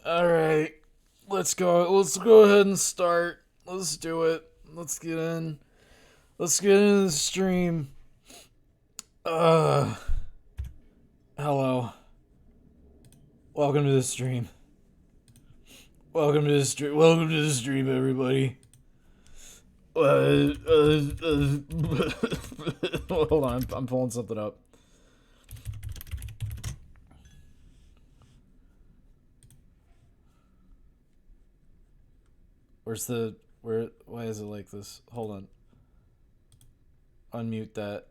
All right, let's go. Let's go ahead and start. Let's do it. Let's get in. Let's get into the stream. Uh, hello. Welcome to the stream. Welcome to the stream. Welcome to the stream, everybody. Hold on, I'm pulling something up. Why is it like this? Hold on. Unmute that.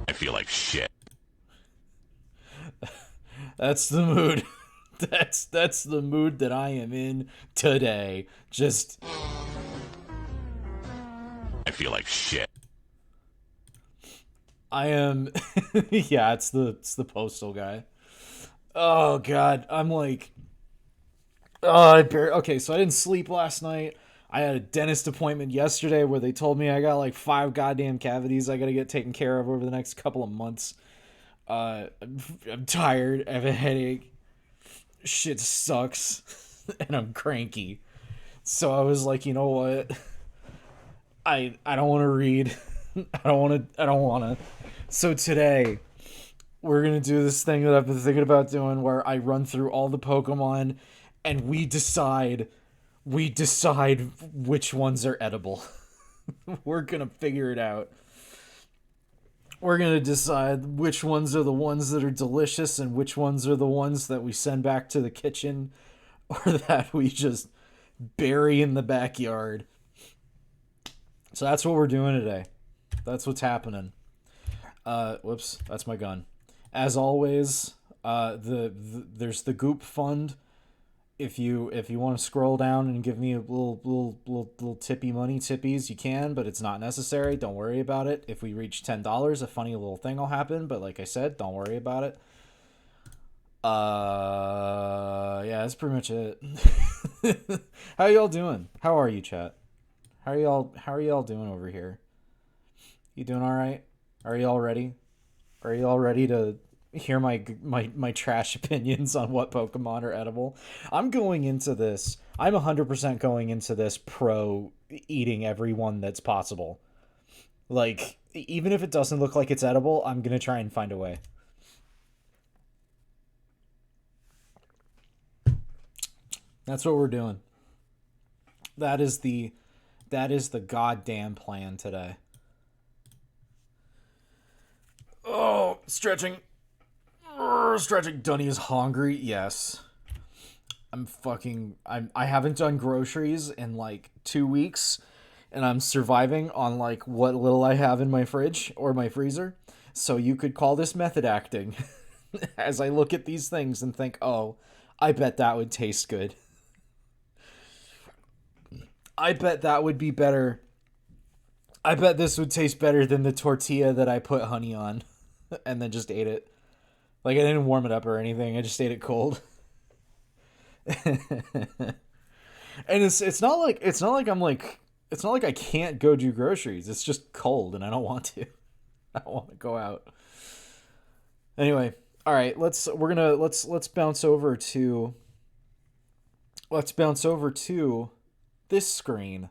I feel like shit. That's the mood. That's the mood that I am in today. Just I feel like shit. I am. Yeah, it's the postal guy. Oh God, I'm like, okay. So I didn't sleep last night. I had a dentist appointment yesterday where they told me I got like 5 goddamn cavities I gotta get taken care of over the next couple of months. I'm tired. I have a headache. Shit sucks, and I'm cranky. So I was like, you know what? I don't want to read. I don't want to. So today we're gonna do this thing that I've been thinking about doing, where I run through all the Pokemon, and we decide which ones are edible. We're gonna figure it out. We're gonna decide which ones are the ones that are delicious and which ones are the ones that we send back to the kitchen or that we just bury in the backyard. So that's what we're doing today. That's what's happening. Whoops, that's my gun. As always, there's the Goop Fund. If you want to scroll down and give me a little tippy money tippies, you can, but it's not necessary. Don't worry about it. If we reach $10, a funny little thing will happen. But like I said, don't worry about it. Yeah, that's pretty much it. How y'all doing? How are you, chat? How are y'all doing over here? You doing all right? Are y'all ready? Are y'all ready to hear my trash opinions on what Pokemon are edible? I'm 100% going into this pro eating everyone that's possible. Like, even if it doesn't look like it's edible, I'm gonna try and find a way. That's what we're doing. That is the that is the goddamn plan today. Oh, stretching. Stretching. Dunny is hungry. Yes. I haven't done groceries in like 2 weeks, and I'm surviving on like what little I have in my fridge or my freezer. So you could call this method acting. As I look at these things and think, oh, I bet that would taste good. I bet that would be better. I bet this would taste better than the tortilla that I put honey on and then just ate it. Like, I didn't warm it up or anything. I just ate it cold. And it's not like I can't go do groceries. It's just cold and I don't want to. I don't want to go out. Anyway, all right, let's bounce over to this screen.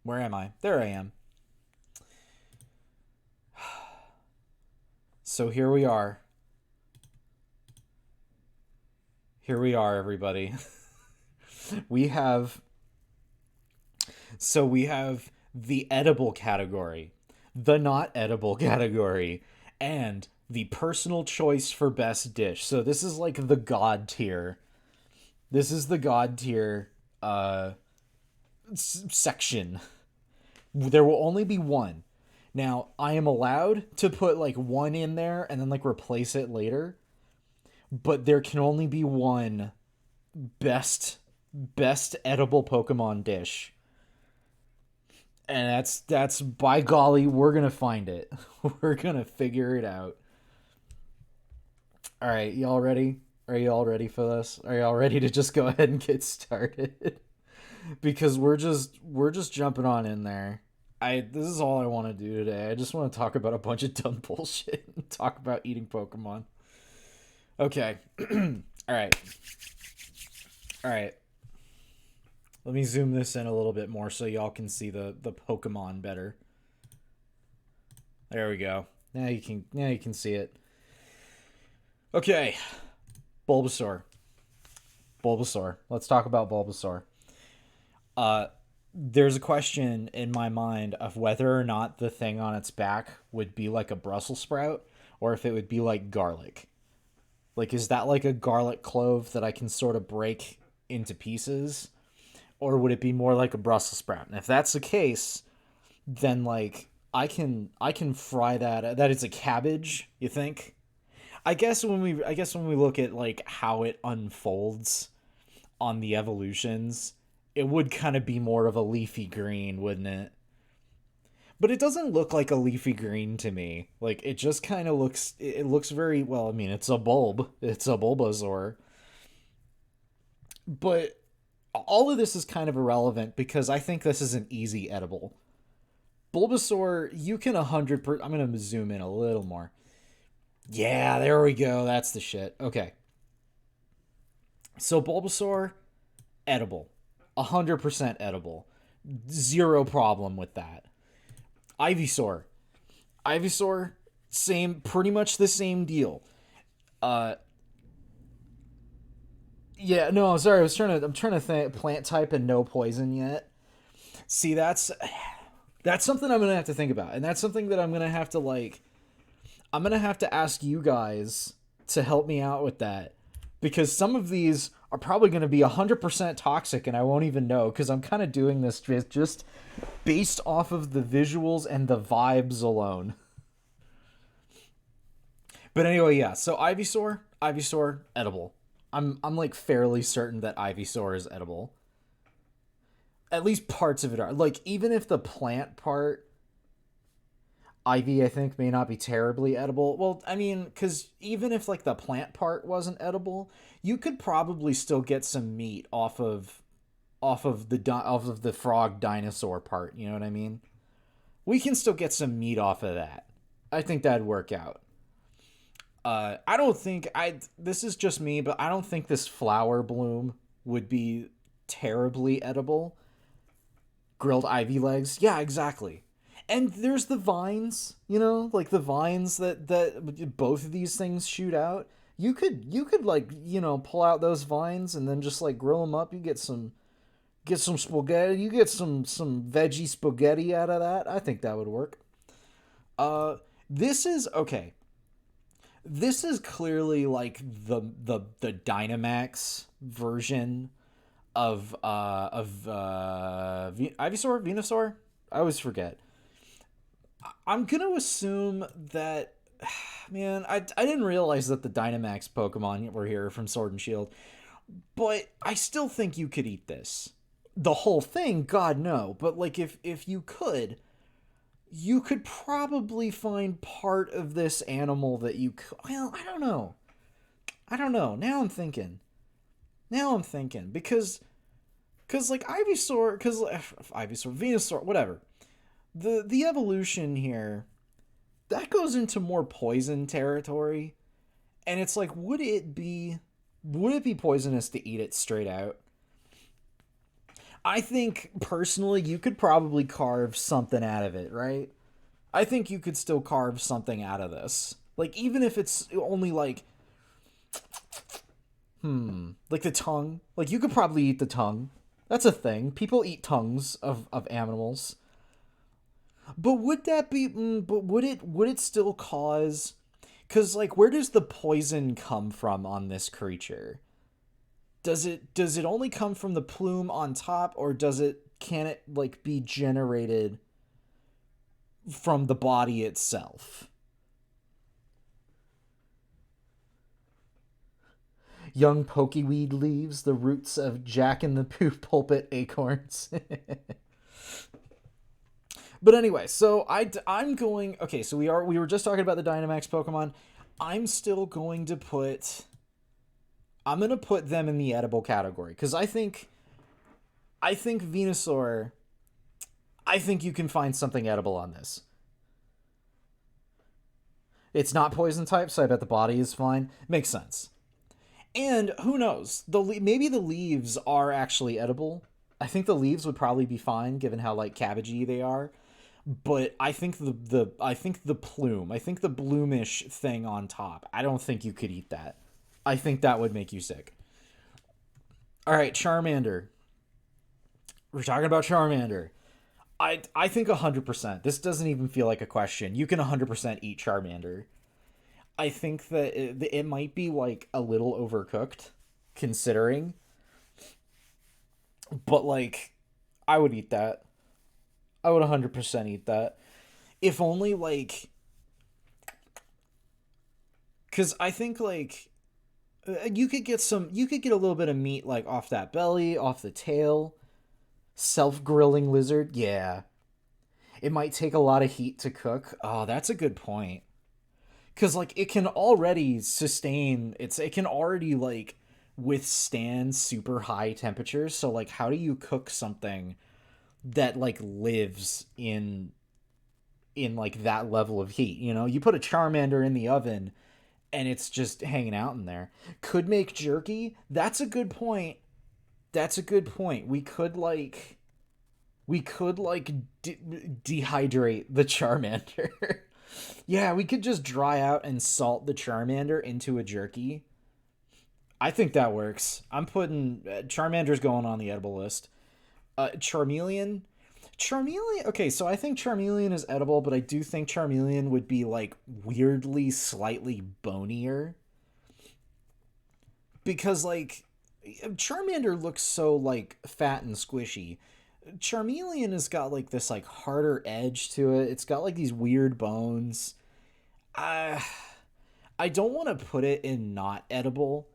Where am I? There I am. So here we are. Here we are, everybody. we have we have the edible category, the not edible category, and the personal choice for best dish. So this is like the god tier. This is the god tier section. There will only be one. Now, I am allowed to put like one in there and then like replace it later, but there can only be one best edible Pokemon dish. And that's by golly, we're going to find it. We're going to figure it out. All right, y'all ready? Are y'all ready for this? Are y'all ready to just go ahead and get started? Because we're just jumping on in there. This is all I want to do today. I just want to talk about a bunch of dumb bullshit and talk about eating Pokemon. Okay. All right. All right. Let me zoom this in a little bit more so y'all can see the Pokemon better. There we go. Now you can see it. Okay. Bulbasaur. Let's talk about Bulbasaur. There's a question in my mind of whether or not the thing on its back would be like a Brussels sprout or if it would be like garlic. Like, is that like a garlic clove that I can sort of break into pieces? Or would it be more like a Brussels sprout? And if that's the case, then like I can fry that. That is a cabbage, you think? I guess when we look at like how it unfolds on the evolutions, it would kind of be more of a leafy green, wouldn't it? But it doesn't look like a leafy green to me. Like it just kind of looks. It looks very well. I mean, it's a bulb. It's a Bulbasaur. But all of this is kind of irrelevant because I think this is an easy edible. Bulbasaur, you can 100. I'm gonna zoom in a little more. Yeah, there we go. That's the shit. Okay. So Bulbasaur, edible, 100% edible, zero problem with that. Ivysaur, Ivysaur, same, pretty much the same deal. Uh, yeah, no, sorry, I'm trying to think plant type and no poison yet. See, that's something I'm gonna have to think about, and that's something that I'm gonna have to I'm gonna have to ask you guys to help me out with that because some of these are probably gonna be 100% toxic, and I won't even know because I'm kind of doing this just based off of the visuals and the vibes alone. But anyway, yeah. So Ivysaur, edible. I'm like fairly certain that Ivysaur is edible. At least parts of it are. Like even if the plant part, Ivy I think may not be terribly edible. Well, I mean, because even if like the plant part wasn't edible, you could probably still get some meat off of the frog dinosaur part. You know what I mean? We can still get some meat off of that. I think that'd work out. I don't think I. This is just me, but I don't think this flower bloom would be terribly edible. Grilled ivy legs, yeah, exactly. And there's the vines, like the vines that both of these things shoot out. You could like pull out those vines and then just like grill them up. You get some spaghetti. You get some veggie spaghetti out of that. I think that would work. This is okay. This is clearly like the Dynamax version Ivysaur, Venusaur. I always forget. I'm gonna assume that. Man, I didn't realize that the Dynamax Pokemon were here from Sword and Shield, but I still think you could eat this. The whole thing, God no. But like if you could probably find part of this animal that you could. Well, I don't know. I don't know. Now I'm thinking because like Ivysaur, because Ivysaur, Venusaur, whatever. The evolution here that goes into more poison territory, and it's like, would it be poisonous to eat it straight out? I think personally you could probably carve something out of it, right? I think you could still carve something out of this. Like even if it's only like the tongue. Like you could probably eat the tongue. That's a thing. People eat tongues of animals. But would that be but would it still cause cuz like where does the poison come from on this creature? Does it only come from the plume on top or can it like be generated from the body itself? Young pokeweed leaves the roots of Jack in the pulpit acorns. But anyway, so I'm going. Okay, so we were just talking about the Dynamax Pokemon. I'm still going to put. I'm gonna put them in the edible category because I think Venusaur. I think you can find something edible on this. It's not poison type, so I bet the body is fine. Makes sense. And who knows? Maybe the leaves are actually edible. I think the leaves would probably be fine given how like cabbagey they are. But I think the plume, I think the bloomish thing on top. I don't think you could eat that. I think that would make you sick. All right, Charmander. We're talking about Charmander. I think 100%. This doesn't even feel like a question. You can 100% eat Charmander. I think that it might be like a little overcooked considering, but like I would eat that. I would 100% eat that. If only like cuz I think like you could get a little bit of meat like off that belly, off the tail, self-grilling lizard. Yeah. It might take a lot of heat to cook. Oh, that's a good point. Cuz like it can already sustain it can already like withstand super high temperatures. So like how do you cook something that like lives in like that level of heat? You know, you put a Charmander in the oven and it's just hanging out in there. Could make jerky. That's a good point. That's a good point. We could like dehydrate the Charmander. Yeah, we could just dry out and salt the Charmander into a jerky. I think that works. I'm putting Charmander's going on the edible list. Charmeleon. Charmeleon. Okay, so I think Charmeleon is edible, but I do think Charmeleon would be like weirdly slightly bonier because like Charmander looks so like fat and squishy. Charmeleon has got like this like harder edge to it. It's got like these weird bones. Uh, I don't want to put it in not edible,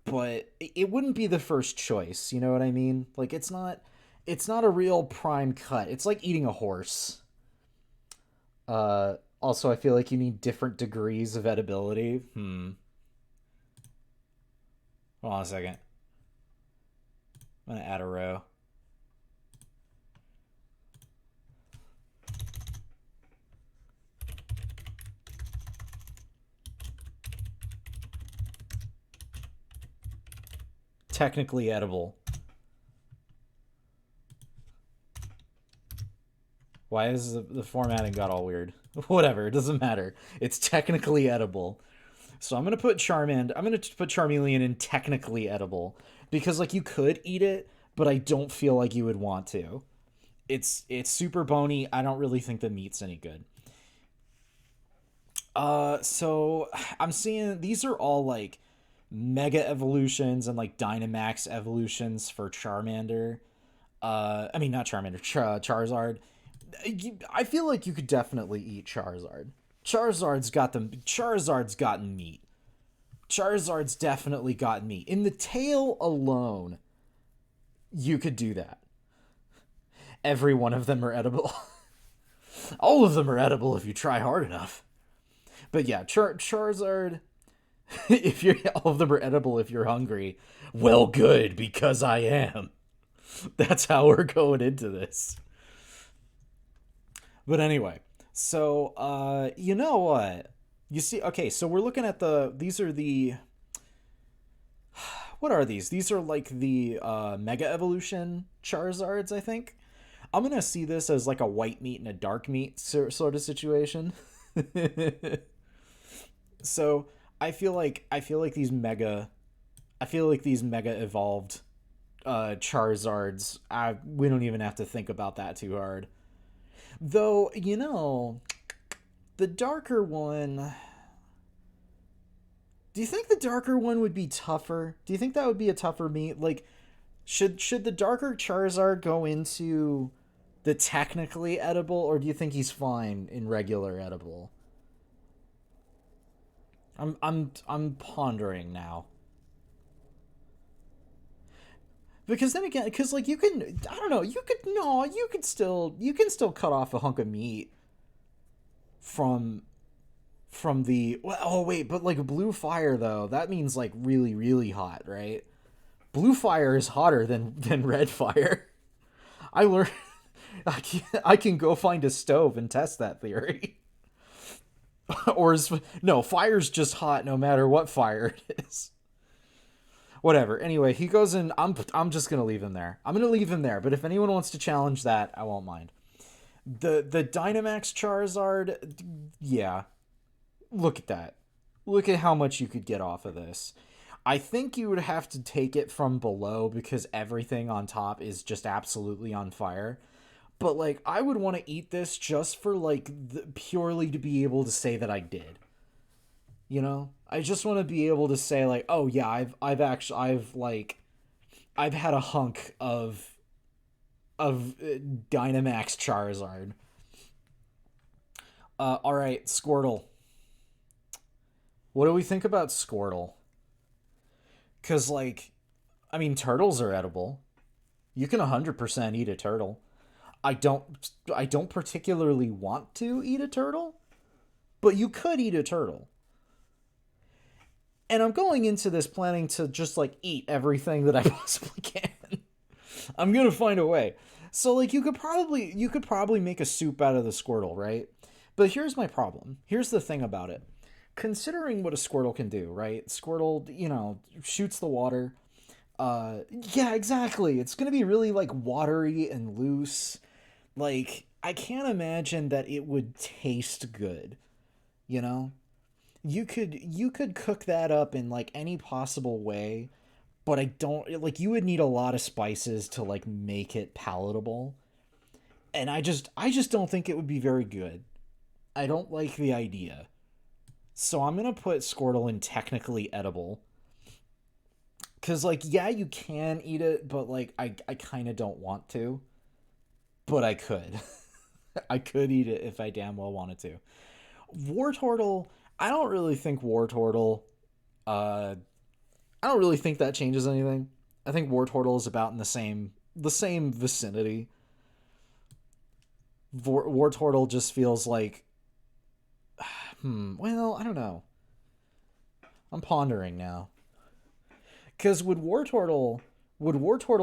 but it wouldn't be the first choice. You know what I mean? Like it's not a real prime cut. It's like eating a horse. Also I feel like you need different degrees of edibility. Hold on a second. I'm gonna add a row. Technically edible. Why is the formatting got all weird? Whatever, it doesn't matter. It's technically edible. So I'm gonna put Charmand. I'm gonna put Charmeleon in technically edible because like you could eat it, but I don't feel like you would want to. It's super bony. I don't really think the meat's any good. So I'm seeing these are all like mega evolutions and like Dynamax evolutions for Charmander. I mean not Charmander, Charizard. I feel like you could definitely eat Charizard. Charizard's gotten meat. Charizard's definitely got meat. In the tail alone, you could do that. Every one of them are edible. All of them are edible if you try hard enough. But yeah, Charizard. If you're all of them are edible if you're hungry. Well, good because I am. That's how we're going into this. But anyway, so you know what? You see, okay, so we're looking at these are the what are these? These are like the Mega Evolution Charizards, I think. I'm gonna see this as like a white meat and a dark meat sort of situation. So I feel like these mega evolved Charizards. We don't even have to think about that too hard. Though the darker one. Do you think the darker one would be tougher? Do you think that would be a tougher meat? Like, should the darker Charizard go into the technically edible, or do you think he's fine in regular edible? I'm pondering now. Because then again, because like you can, I don't know, you could no, you can still cut off a hunk of meat from the well, oh wait, but like blue fire though, that means like really really hot, right? Blue fire is hotter than red fire. I learned I can go find a stove and test that theory. Or is no, fire's just hot no matter what fire it is. Whatever. Anyway, he goes in. I'm just gonna leave him there. I'm gonna leave him there. But if anyone wants to challenge that, I won't mind. The Dynamax Charizard, yeah. Look at that. Look at how much you could get off of this. I think you would have to take it from below because everything on top is just absolutely on fire. But like, I would want to eat this just for like purely to be able to say that I did. You know, I just want to be able to say like, oh yeah, I've had a hunk of Dynamax Charizard. All right, Squirtle. What do we think about Squirtle? Cause like, I mean, turtles are edible. You can 100% eat a turtle. I don't particularly want to eat a turtle, but you could eat a turtle. And I'm going into this planning to just like eat everything that I possibly can. I'm going to find a way. So like you could probably make a soup out of the Squirtle, right? But here's my problem. Here's the thing about it. Considering what a Squirtle can do, right? Squirtle, shoots the water. Yeah, exactly. It's going to be really like watery and loose. Like I can't imagine that it would taste good, you know? You could cook that up in like any possible way, but I don't like you would need a lot of spices to like make it palatable. And I just don't think it would be very good. I don't like the idea. So I'm going to put Squirtle in technically edible cuz like yeah, you can eat it, but like I kind of don't want to, but I could. I could eat it if I damn well wanted to. Wartortle, I don't really think Wartortle uh I don't really think that changes anything. I think Wartortle is about in the same vicinity. Wartortle just feels like well, I don't know. I'm pondering now. Cuz would Wartortle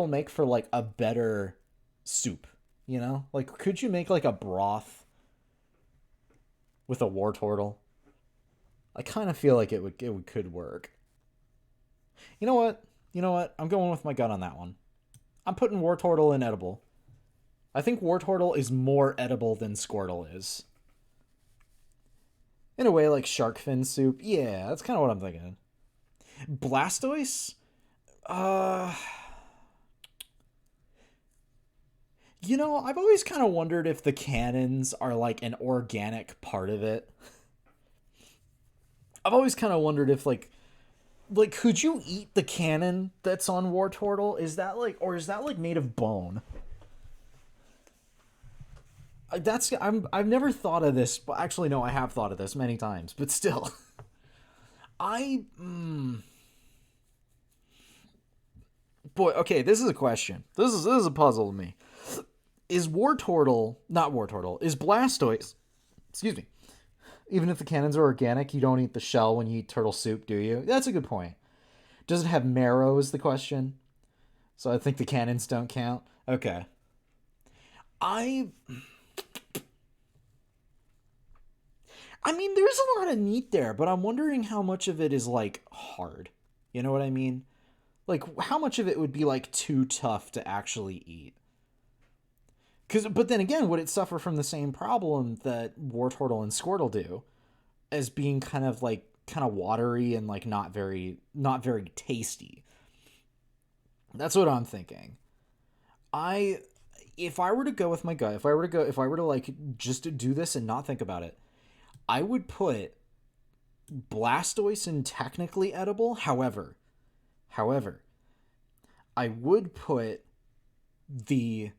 make for like a better soup, you know? Like could you make like a broth with a Wartortle? I kind of feel like it could work. You know what? You know what? I'm going with my gut on that one. I'm putting Wartortle in edible. I think Wartortle is more edible than Squirtle is. In a way, like shark fin soup. Yeah, that's kind of what I'm thinking. Blastoise? Uh, I've always kind of wondered if the cannons are like an organic part of it. I've always kind of wondered if like could you eat the cannon that's on Wartortle? Is that like made of bone? I've never thought of this, but actually no, I have thought of this many times, but still. I boy, okay, this is a question. This is a puzzle to me. Is Wartortle, not Wartortle, is Blastoise, excuse me. Even if the cannons are organic, you don't eat the shell when you eat turtle soup, do you? That's a good point. Does it have marrow is the question. So I think the cannons don't count. Okay. I I mean, there's a lot of meat there, but I'm wondering how much of it is like hard. You know what I mean? Like how much of it would be like too tough to actually eat? But then again, would it suffer from the same problem that Wartortle and Squirtle do, as being kind of watery and like not very tasty? That's what I'm thinking. I If I were to go with my gut, if I were to like just do this and not think about it, I would put Blastoise in technically edible. However, I would put the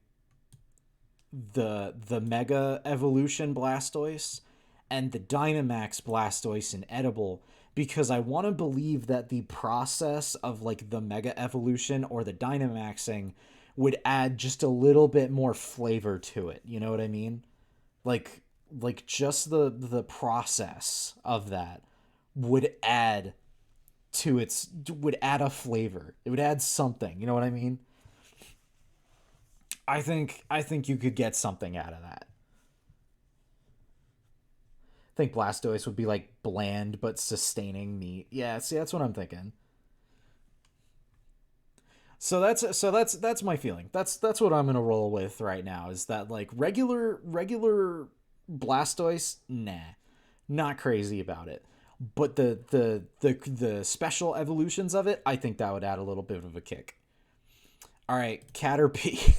the Mega Evolution Blastoise and the Dynamax Blastoise in edible, because I want to believe that the process of like the Mega Evolution or the Dynamaxing would add just a little bit more flavor to it. You know what I mean? Like just the process of that would add would add a flavor. It would add something. You know what I mean? I think you could get something out of that. I think Blastoise would be like bland but sustaining meat. Yeah, see, that's what I'm thinking. So that's my feeling. That's what I'm gonna roll with right now. Is that like regular Blastoise? Nah, not crazy about it. But the special evolutions of it, I think that would add a little bit of a kick. All right, Caterpie.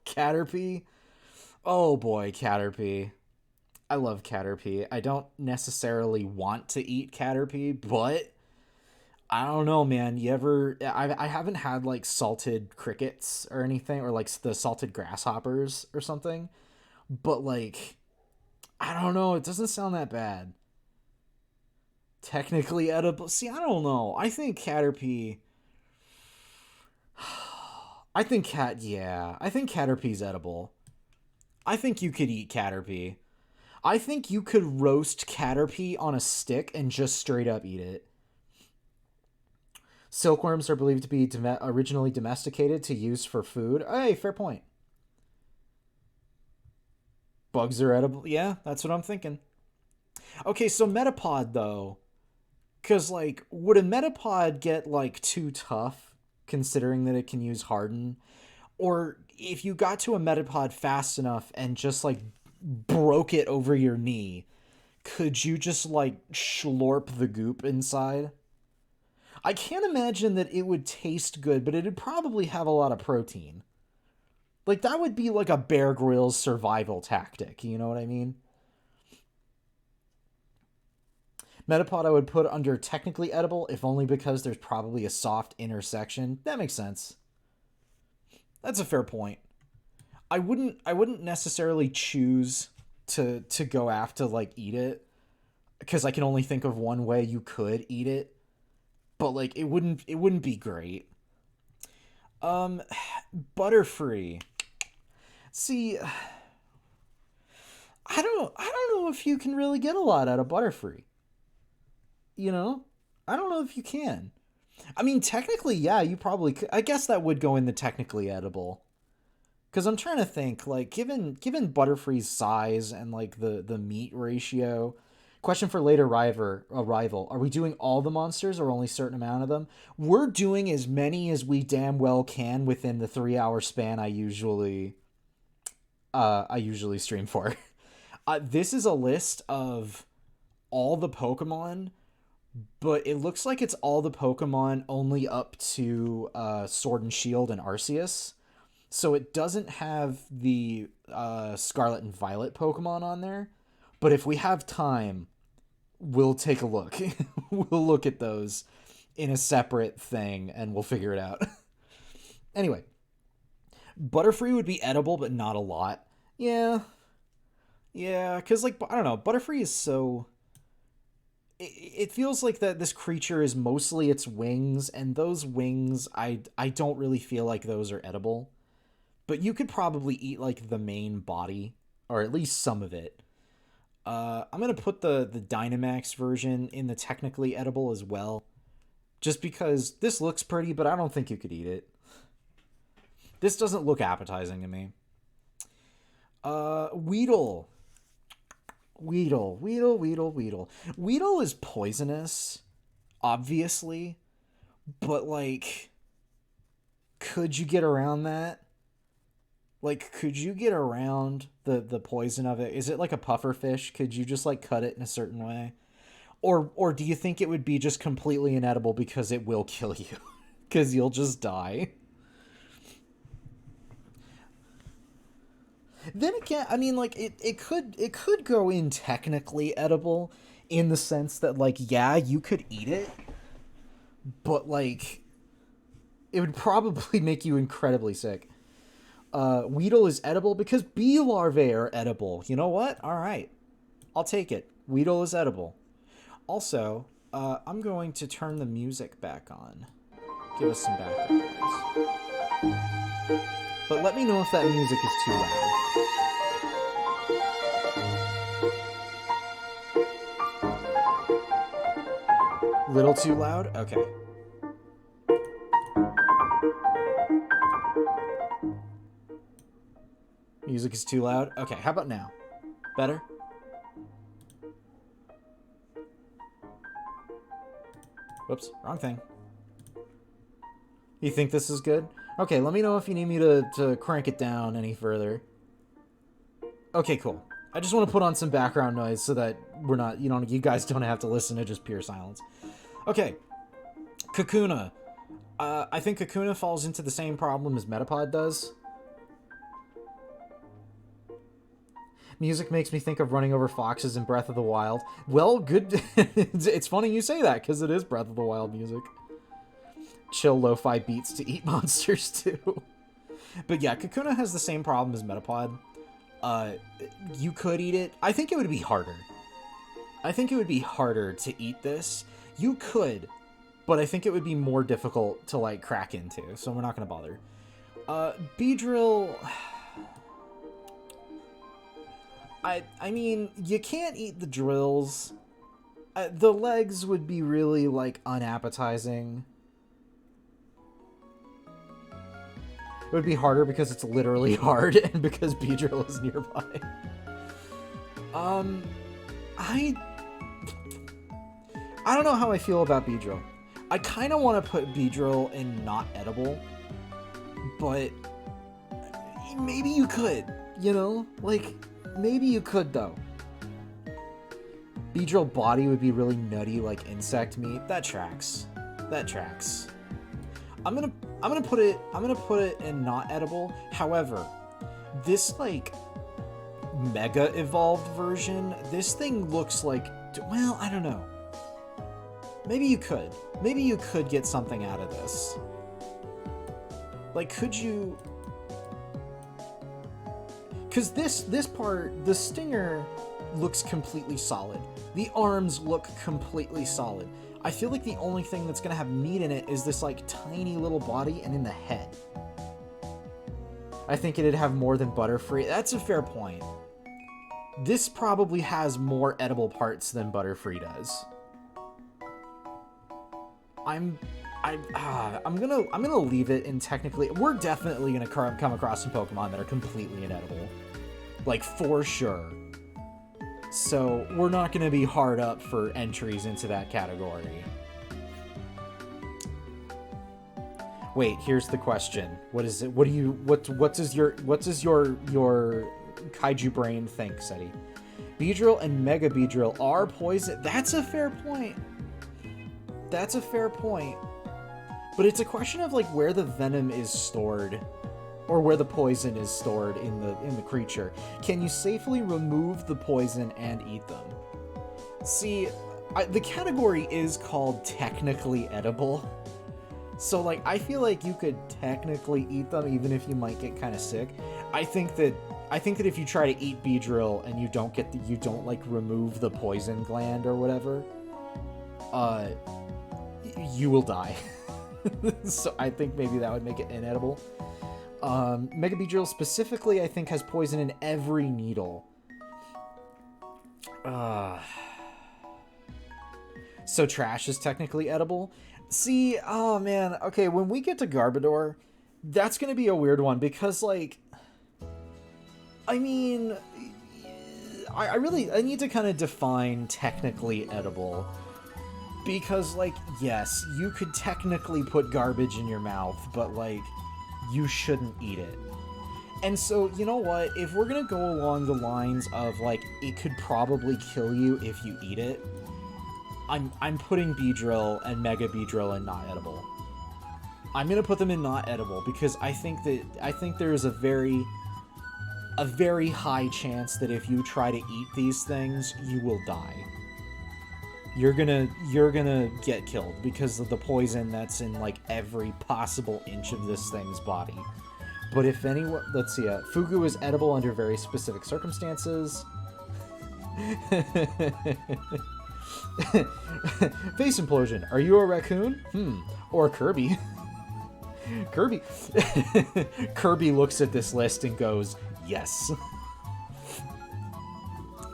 Caterpie. Oh boy, Caterpie. I love Caterpie. I don't necessarily want to eat Caterpie, but I don't know, man. I haven't had like salted crickets or anything, or like the salted grasshoppers or something, but like I don't know. It doesn't sound that bad. Technically edible. See, I don't know. I think Caterpie. I think Caterpie's edible. I think you could eat Caterpie. I think you could roast Caterpie on a stick and just straight up eat it. Silkworms are believed to be originally domesticated to use for food. Hey, fair point. Bugs are edible. Yeah, that's what I'm thinking. Okay, so Metapod, though. Because, like, would a Metapod get, like, too tough, considering that it can use Harden? Or if you got to a Metapod fast enough and just, like, broke it over your knee, could you just, like, schlorp the goop inside? I can't imagine that it would taste good, but it'd probably have a lot of protein. Like, that would be like a Bear Grylls survival tactic, you know what I mean? Metapod I would put under technically edible, if only because there's probably a soft intersection. That makes sense. That's a fair point. I wouldn't necessarily choose to go after like eat it, because I can only think of one way you could eat it. But like it wouldn't be great. Butterfree. See, I don't know if you can really get a lot out of Butterfree. You know? I don't know if you can. I mean, technically, yeah, you probably could. I guess that would go in the technically edible. Cuz I'm trying to think like given Butterfree's size and like the meat ratio. Question for later arrival. Are we doing all the monsters or only a certain amount of them? We're doing as many as we damn well can within the 3 hour span I usually stream for. This is a list of all the Pokemon, but it looks like it's all the Pokemon only up to Sword and Shield and Arceus. So it doesn't have the Scarlet and Violet Pokemon on there. But if we have time, we'll take a look. We'll look at those in a separate thing and we'll figure it out. Anyway, Butterfree would be edible, but not a lot. Yeah. Yeah, because, like, I don't know. Butterfree is so. It feels like that this creature is mostly its wings, and those wings, I don't really feel like those are edible. But you could probably eat, like, the main body, or at least some of it. I'm gonna put the Dynamax version in the technically edible as well, just because this looks pretty, but I don't think you could eat it. This doesn't look appetizing to me. Weedle. Weedle. Weedle is poisonous, obviously, but like, could you get around that? Like, could you get around the poison of it? Is it like a puffer fish? Could you just like cut it in a certain way? Or do you think it would be just completely inedible because it will kill you? Because you'll just die? Then again, I mean, like it could go in technically edible, in the sense that like yeah, you could eat it, but like it would probably make you incredibly sick. Weedle is edible because bee larvae are edible. You know what? All right, I'll take it. Weedle is edible. Also, I'm going to turn the music back on. Give us some background noise. But let me know if that music is too loud. Little too loud? Okay. Music is too loud? Okay, how about now? Better? Whoops, wrong thing. You think this is good? Okay, let me know if you need me to crank it down any further. Okay, cool. I just want to put on some background noise so that we're not, you guys don't have to listen to just pure silence. Okay, Kakuna. I think Kakuna falls into the same problem as Metapod does. Music makes me think of running over foxes in Breath of the Wild. Well, good. It's funny you say that, because it is Breath of the Wild music. Chill lo-fi beats to eat monsters, too. But yeah, Kakuna has the same problem as Metapod. You could eat it. I think it would be harder. I think it would be harder to eat this. You could, but I think it would be more difficult to, like, crack into, so we're not going to bother. Beedrill... I mean, you can't eat the drills. The legs would be really, like, unappetizing. It would be harder because it's literally hard and because Beedrill is nearby. I don't know how I feel about Beedrill. I kind of want to put Beedrill in not edible, but maybe you could, you know? Like, maybe you could, though. Beedrill body would be really nutty, like insect meat. That tracks. That tracks. I'm gonna put it in not edible. However, this like mega evolved version, this thing looks like, well, I don't know. Maybe you could get something out of this. Like, could you? Because this part, the stinger looks completely solid. The arms look completely solid. I feel like the only thing that's gonna have meat in it is this like tiny little body and in the head. I think it'd have more than Butterfree. That's a fair point. This probably has more edible parts than Butterfree does. I'm gonna leave it in technically. We're definitely gonna come across some Pokemon that are completely inedible, like for sure. So we're not gonna be hard up for entries into that category. Wait, here's the question. What is it? What does your kaiju brain think, Seti? Beedrill and Mega Beedrill are poison. That's a fair point. That's a fair point. But it's a question of like where the venom is stored, or where the poison is stored in the creature. Can you safely remove the poison and eat them? See, the category is called technically edible. So like I feel like you could technically eat them even if you might get kind of sick. I think that if you try to eat Beedrill and you don't like remove the poison gland or whatever, you will die. So I think maybe that would make it inedible. Mega Beedrill specifically, I think, has poison in every needle. So trash is technically edible. See, oh man, okay, when we get to Garbodor, that's gonna be a weird one because, like, I mean, I need to kind of define technically edible. Because, like, yes, you could technically put garbage in your mouth, but, like, you shouldn't eat it. And so, you know what? If we're gonna go along the lines of, like, it could probably kill you if you eat it, I'm putting Beedrill and Mega Beedrill in not edible. I'm gonna put them in not edible because I think there is a very high chance that if you try to eat these things, you will die. You're gonna get killed because of the poison that's in like every possible inch of this thing's body. But if anyone, let's see, Fugu is edible under very specific circumstances. Face implosion. Are you a raccoon? Or Kirby? Kirby. Kirby looks at this list and goes, yes.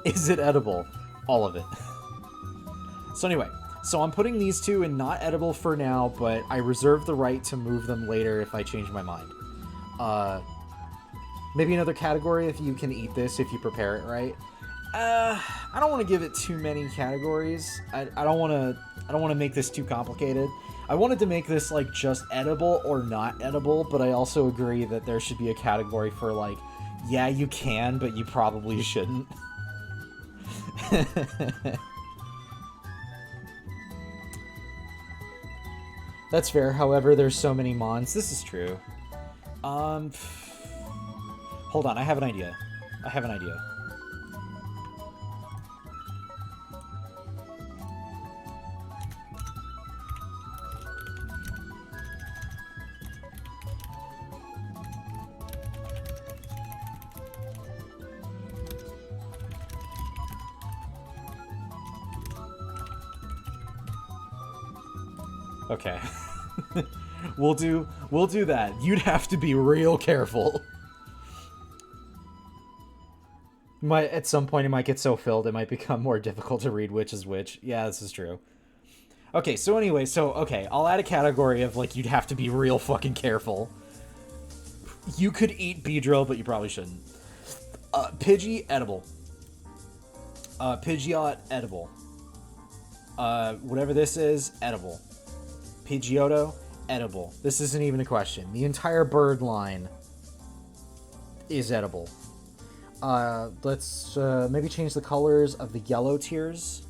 Is it edible? All of it. So anyway, so I'm putting these two in not edible for now, but I reserve the right to move them later if I change my mind. Maybe another category if you can eat this, if you prepare it right. I don't want to give it too many categories. I don't want to make this too complicated. I wanted to make this like just edible or not edible, but I also agree that there should be a category for like, yeah, you can, but you probably shouldn't. That's fair. However, there's so many mons. This is true. Hold on. I have an idea. Okay. We'll do that. You'd have to be real careful. Might at some point it might get so filled it might become more difficult to read which is which. Yeah, this is true. Okay, so anyway, I'll add a category of like you'd have to be real fucking careful. You could eat Beedrill, but you probably shouldn't. Pidgey, edible. Pidgeot, edible. Whatever this is, edible. Pidgeotto, edible. This isn't even a question. The entire bird line is edible. Let's maybe change the colors of the yellow tiers.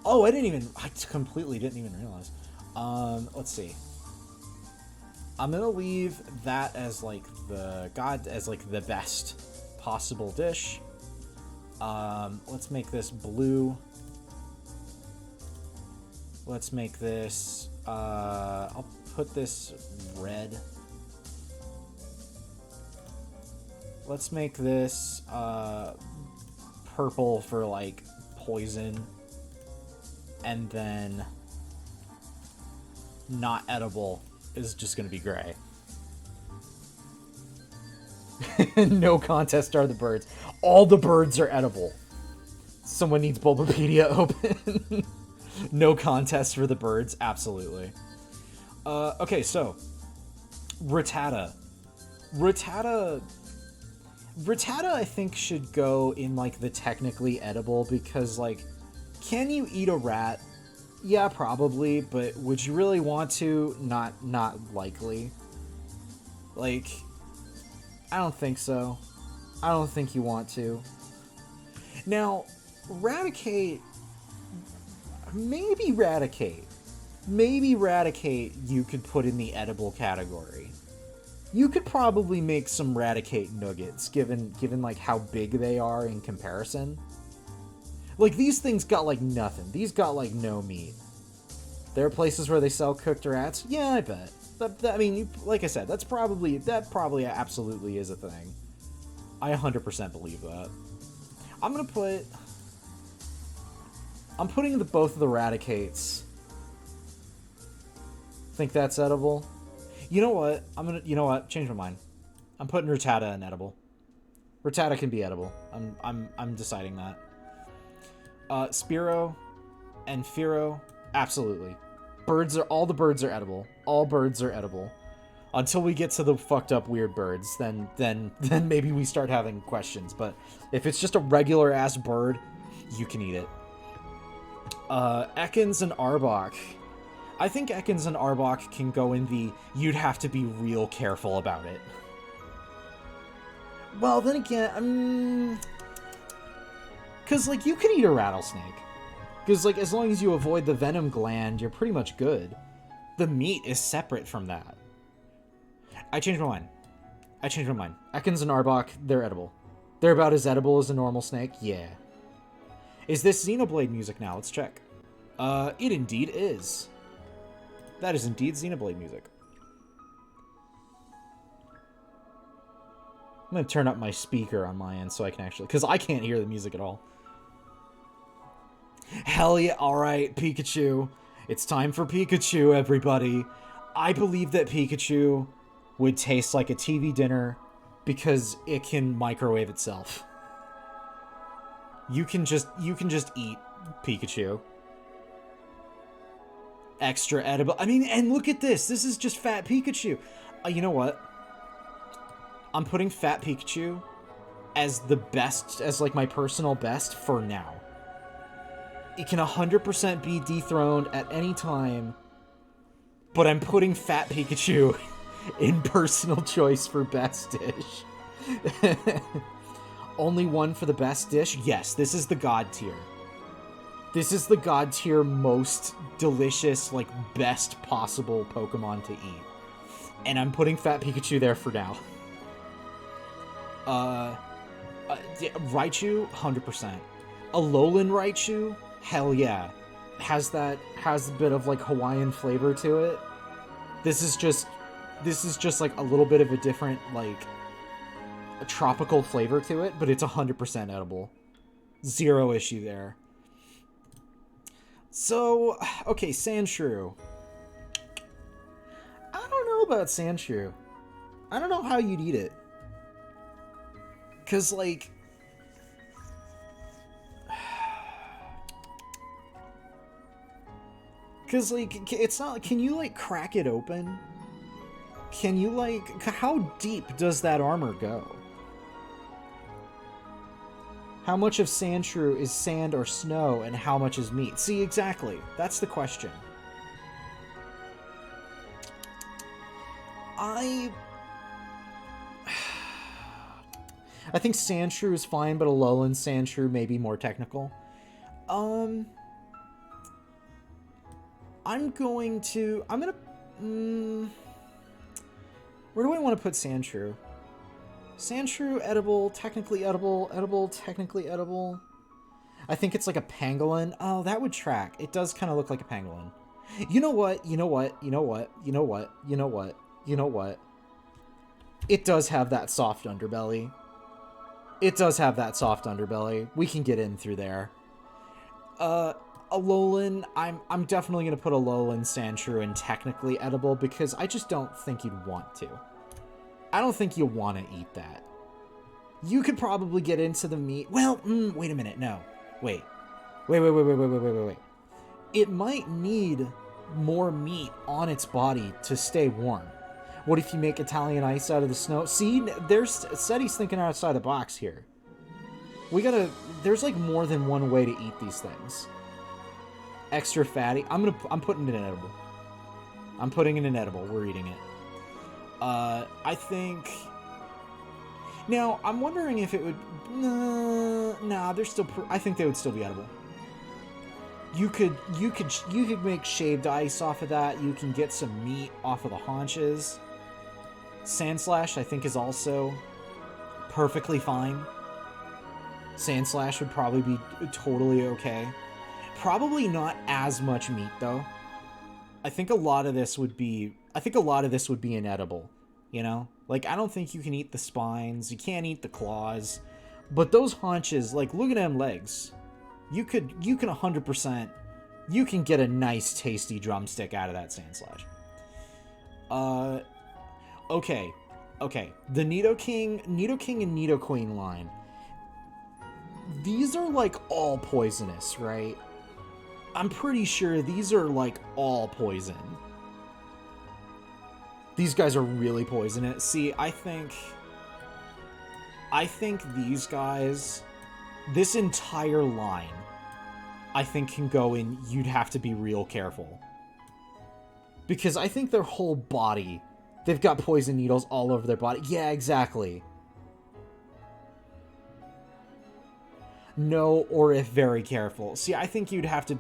Oh, I completely didn't even realize. Let's see. I'm gonna leave that as like the best possible dish. Let's make this blue. Let's make this, I'll put this red. Let's make this, purple for, like, poison. And then not edible is just gonna be gray. No contest are the birds. All the birds are edible. Someone needs Bulbapedia open. No contest for the birds, absolutely. Okay, so Rattata. Rattata I think should go in like the technically edible because like can you eat a rat? Yeah, probably, but would you really want to? Not likely. Like I don't think so. I don't think you want to. Now, Raticate, maybe Raticate you could put in the edible category. You could probably make some Raticate nuggets, given like how big they are in comparison. Like, these things got like nothing. These got like no meat. There are places where they sell cooked rats? Yeah, I bet. I mean, like I said, that probably absolutely is a thing. I 100% believe that. I'm putting both of the Raticates. Think that's edible? You know what? Change my mind. I'm putting Rattata in edible. Rattata can be edible. I'm deciding that. Spearow and Fearow, absolutely. All the birds are edible. All birds are edible. Until we get to the fucked up weird birds, then maybe we start having questions. But if it's just a regular ass bird, you can eat it. Ekans and Arbok. I think Ekans and Arbok can go in the you'd have to be real careful about it. Well, then again, because like you can eat a rattlesnake. Because like as long as you avoid the venom gland, you're pretty much good. The meat is separate from that. I changed my mind. Ekans and Arbok, they're edible. They're about as edible as a normal snake? Yeah. Is this Xenoblade music now? Let's check. It indeed is. That is indeed Xenoblade music. I'm gonna turn up my speaker on my end so I can actually... Because I can't hear the music at all. Hell yeah, alright, Pikachu. It's time for Pikachu, everybody. I believe that Pikachu would taste like a TV dinner because it can microwave itself. You can just eat Pikachu. Extra edible. I mean, and look at this. This is just Fat Pikachu. You know what? I'm putting Fat Pikachu as the best, as like my personal best for now. It can 100% be dethroned at any time, but I'm putting Fat Pikachu in personal choice for best dish. Only one for the best dish? Yes, this is the God tier. This is the God tier most delicious, like, best possible Pokemon to eat. And I'm putting Fat Pikachu there for now. Raichu, 100%. Alolan Raichu? Hell yeah. Has a bit of, like, Hawaiian flavor to it. This is just like a little bit of a different, like, a tropical flavor to it, but it's 100% edible. Zero issue there. So, okay, Sandshrew. I don't know about Sandshrew. I don't know how you'd eat it. Because, like, Because, like, it's not... Can you, like, crack it open? Can you, like... How deep does that armor go? How much of Sandshrew is sand or snow, and how much is meat? See, exactly. That's the question. I think Sandshrew is fine, but Alolan Sandshrew may be more technical. I'm gonna... where do I want to put Sandshrew? Sandshrew, edible, technically edible, edible, technically edible. I think it's like a pangolin. Oh, that would track. It does kind of look like a pangolin. You know what? You know what? You know what? You know what? You know what? You know what? It does have that soft underbelly. It does have that soft underbelly. We can get in through there. Alolan, I'm definitely going to put Alolan Sandshrew in technically edible because I just don't think you'd want to. I don't think you want to eat that. You could probably get into the meat. Well, wait a minute. No. Wait. Wait. It might need more meat on its body to stay warm. What if you make Italian ice out of the snow? See, SETI's thinking outside the box here. There's like more than one way to eat these things. Extra fatty. I'm putting it in edible. I'm putting it in edible. We're eating it. I think... Now, I'm wondering if it would... Nah, they're still... I think they would still be edible. You could make shaved ice off of that. You can get some meat off of the haunches. Sandslash, I think, is also perfectly fine. Sandslash would probably be totally okay. Probably not as much meat, though. I think a lot of this would be inedible, you know? Like, I don't think you can eat the spines. You can't eat the claws. But those haunches, like, look at them legs. You can 100%, you can get a nice, tasty drumstick out of that Sandslash. Okay. The Nidoking and Nidoqueen line. These are, like, all poisonous, right? I'm pretty sure these are, like, all poison. These guys are really poisonous. See, I think these guys, this entire line, I think can go in, you'd have to be real careful. Because I think their whole body, they've got poison needles all over their body. Yeah, exactly. No, or if very careful. See, I think you'd have to...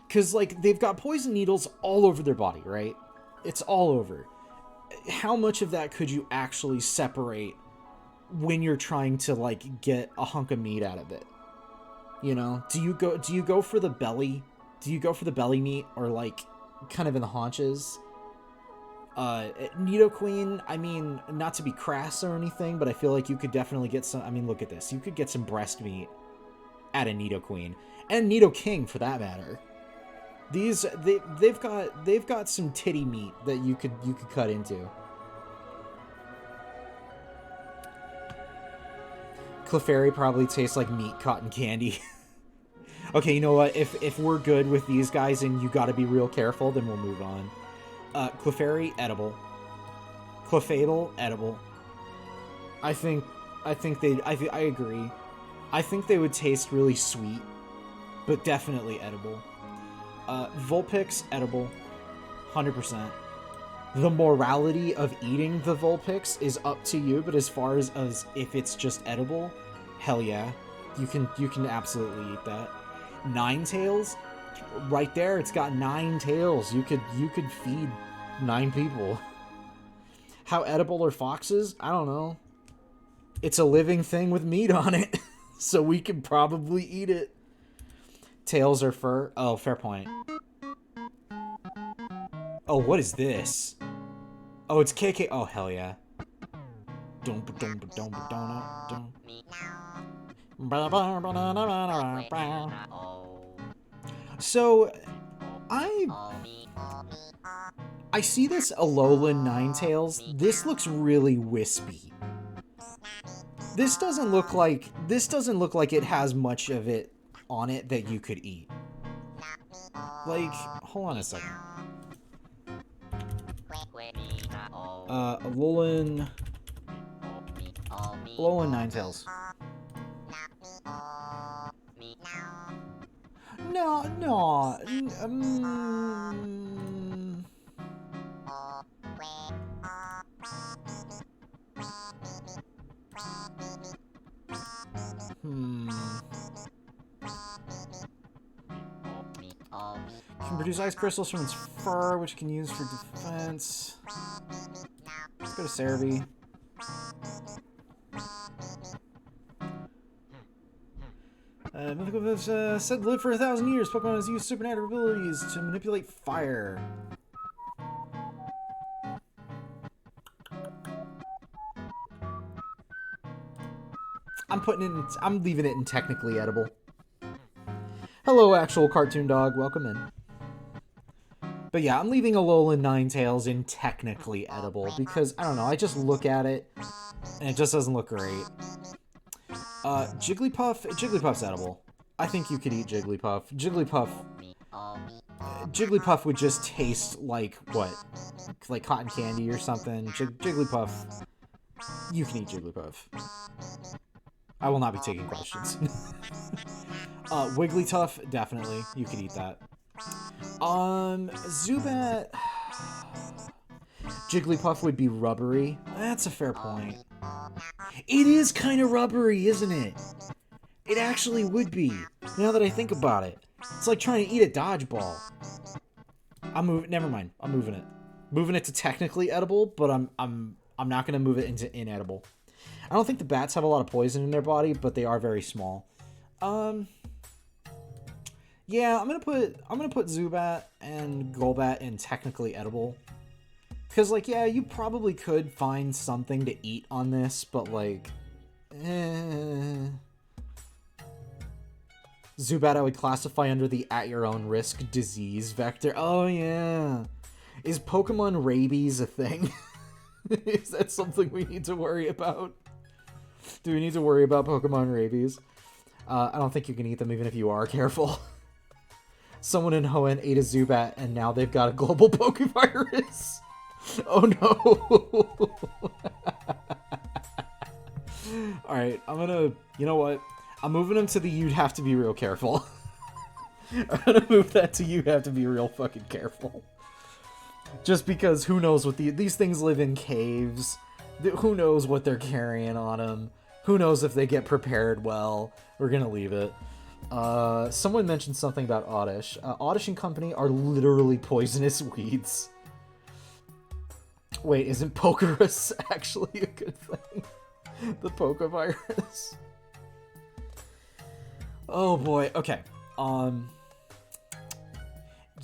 Because, like, they've got poison needles all over their body, right? It's all over. How much of that could you actually separate when you're trying to, like, get a hunk of meat out of it? You know? Do you go for the belly? Do you go for the belly meat? Or, like, kind of in the haunches? Nidoqueen, I mean, not to be crass or anything, but I feel like you could definitely get some... I mean, look at this. You could get some breast meat at a Nidoqueen. And Nidoking, for that matter. They've got some titty meat that you could cut into. Clefairy probably tastes like meat cotton candy. Okay, you know what? If we're good with these guys and you gotta be real careful, then we'll move on. Clefairy, edible. Clefable, edible. I agree. I think they would taste really sweet, but definitely edible. Vulpix, edible. 100%. The morality of eating the Vulpix is up to you, but as far as if it's just edible, hell yeah. You can absolutely eat that. Ninetales, right there, it's got 9 tails. You could feed 9 people. How edible are foxes? I don't know. It's a living thing with meat on it, so we could probably eat it. Tails are fur. Oh, fair point. Oh, what is this? Oh, it's KK. Oh, hell yeah. So, I see this Alolan Ninetales. This looks really wispy. This doesn't look like it has much of it on it that you could eat. Like, hold on a second. Alolan Ninetales. No. Can produce ice crystals from its fur, which can use for defense. Let's go to Cerebi. Mythical Fish said to live for 1,000 years. Pokemon has used supernatural abilities to manipulate fire. I'm leaving it in technically edible. Hello, actual cartoon dog. Welcome in. But yeah, I'm leaving Alolan Ninetales in technically edible because, I don't know, I just look at it and it just doesn't look great. Jigglypuff's edible. I think you could eat Jigglypuff. Jigglypuff would just taste like, what? Like cotton candy or something. Jigglypuff, you can eat Jigglypuff. I will not be taking questions. Wigglytuff, definitely. You could eat that. Zubat... Jigglypuff would be rubbery. That's a fair point. It is kind of rubbery, isn't it? It actually would be, now that I think about it. It's like trying to eat a dodgeball. Never mind. I'm moving it. Moving it to technically edible, but I'm not going to move it into inedible. I don't think the bats have a lot of poison in their body, but they are very small. Yeah, I'm gonna put Zubat and Golbat in technically edible. Because, like, yeah, you probably could find something to eat on this, but, like, Zubat I would classify under the at-your-own-risk disease vector. Oh, yeah. Is Pokemon rabies a thing? Is that something we need to worry about? Do we need to worry about Pokemon rabies? I don't think you can eat them even if you are careful. Someone in Hoenn ate a Zubat, and now they've got a global Pokevirus. Oh no! Alright, you know what? I'm moving them to the you'd have to be real careful. I'm gonna move that to you have to be real fucking careful. Just because who knows what these things live in caves. Who knows what they're carrying on them. Who knows if they get prepared well. We're gonna leave it. Someone mentioned something about Oddish. Oddish and company are literally poisonous weeds. Wait, isn't Pokerus actually a good thing? The Pokevirus. Oh boy, okay.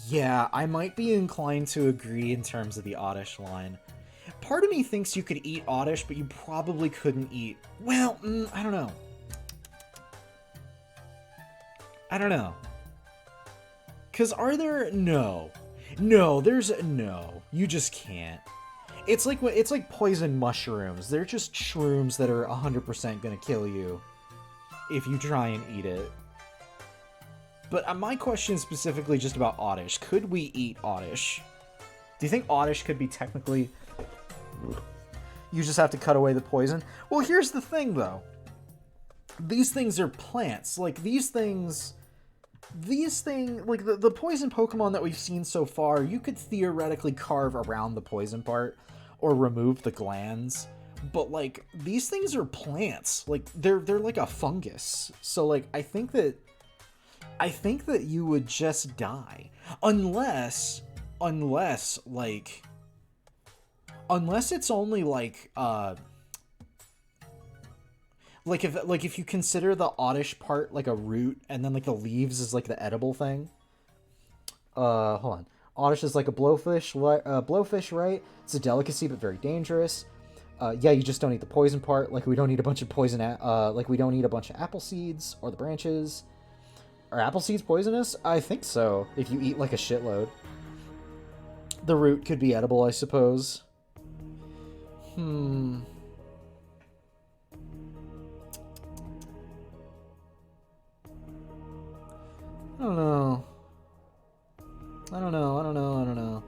Yeah, I might be inclined to agree in terms of the Oddish line. Part of me thinks you could eat Oddish, but you probably couldn't eat... Well, I don't know. Because are there... No. No, there's... No. You just can't. It's like poison mushrooms. They're just shrooms that are 100% gonna kill you if you try and eat it. But my question is specifically just about Oddish. Could we eat Oddish? Do you think Oddish could be technically... You just have to cut away the poison? Well, here's the thing, though. These things are plants. Like, these things, like, the poison Pokemon that we've seen so far, you could theoretically carve around the poison part or remove the glands. But, like, these things are plants. Like, they're like a fungus. So, like, I think that you would just die. Unless it's only if you consider the Oddish part like a root and then like the leaves is like the edible thing. Hold on. Oddish is like a blowfish, right? It's a delicacy but very dangerous. Yeah, you just don't eat the poison part. Like we don't eat a bunch of poison. Like we don't eat a bunch of apple seeds or the branches. Are apple seeds poisonous? I think so. If you eat like a shitload. The root could be edible, I suppose. don't know. I don't know.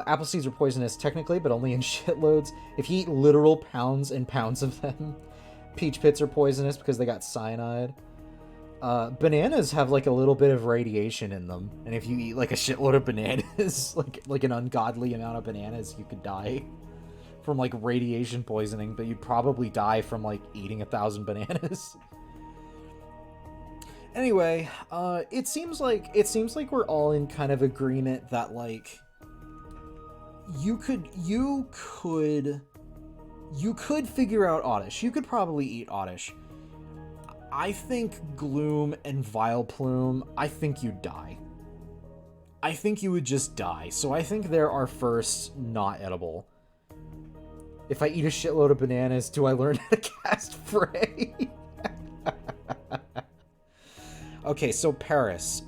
Apple seeds are poisonous technically, but only in shitloads. If you eat literal pounds and pounds of them. Peach pits are poisonous because they got cyanide. Bananas have like a little bit of radiation in them, and if you eat like a shitload of bananas, like an ungodly amount of bananas, you could die from like radiation poisoning, but you'd probably die from like eating 1,000 bananas. Anyway, it seems like we're all in kind of agreement that like you could figure out Oddish. You could probably eat Oddish. I think Gloom and Vileplume, I think you'd die. I think you would just die. So I think they're our first not edible. If I eat a shitload of bananas, do I learn how to cast Fray? Okay, so Paris.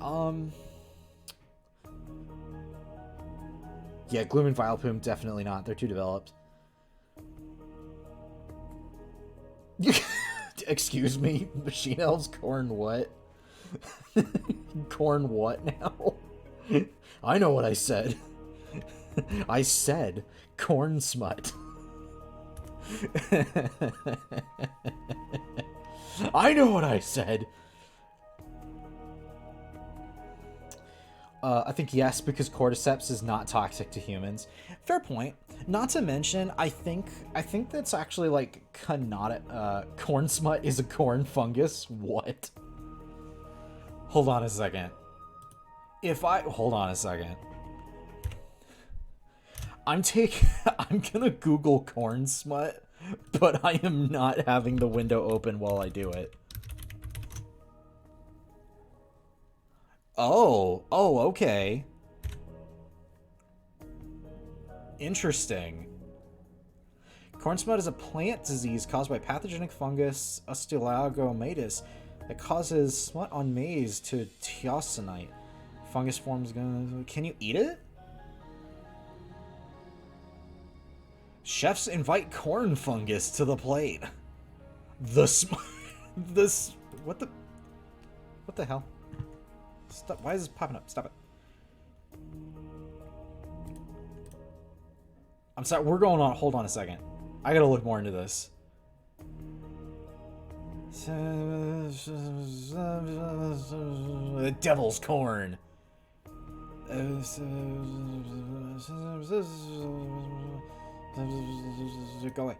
Yeah, Gloom and Vileplume, definitely not. They're too developed. Excuse me, Machine Elves, corn what? Corn what now? I know what I said. I said corn smut. I know what I said. I think yes, because cordyceps is not toxic to humans. Fair point. Not to mention, I think that's actually like corn smut is a corn fungus. What? Hold on a second. Hold on a second. I'm gonna Google corn smut, but I am not having the window open while I do it. Oh, okay. Interesting. Corn smut is a plant disease caused by pathogenic fungus Astilagomatosis that causes smut on maize to teosinte. Fungus forms. Can you eat it? Chefs invite corn fungus to the plate. What the hell? Stop! Why is this popping up? Stop it! I'm sorry. We're going on. Hold on a second. I gotta look more into this. Devil's corn. Go away.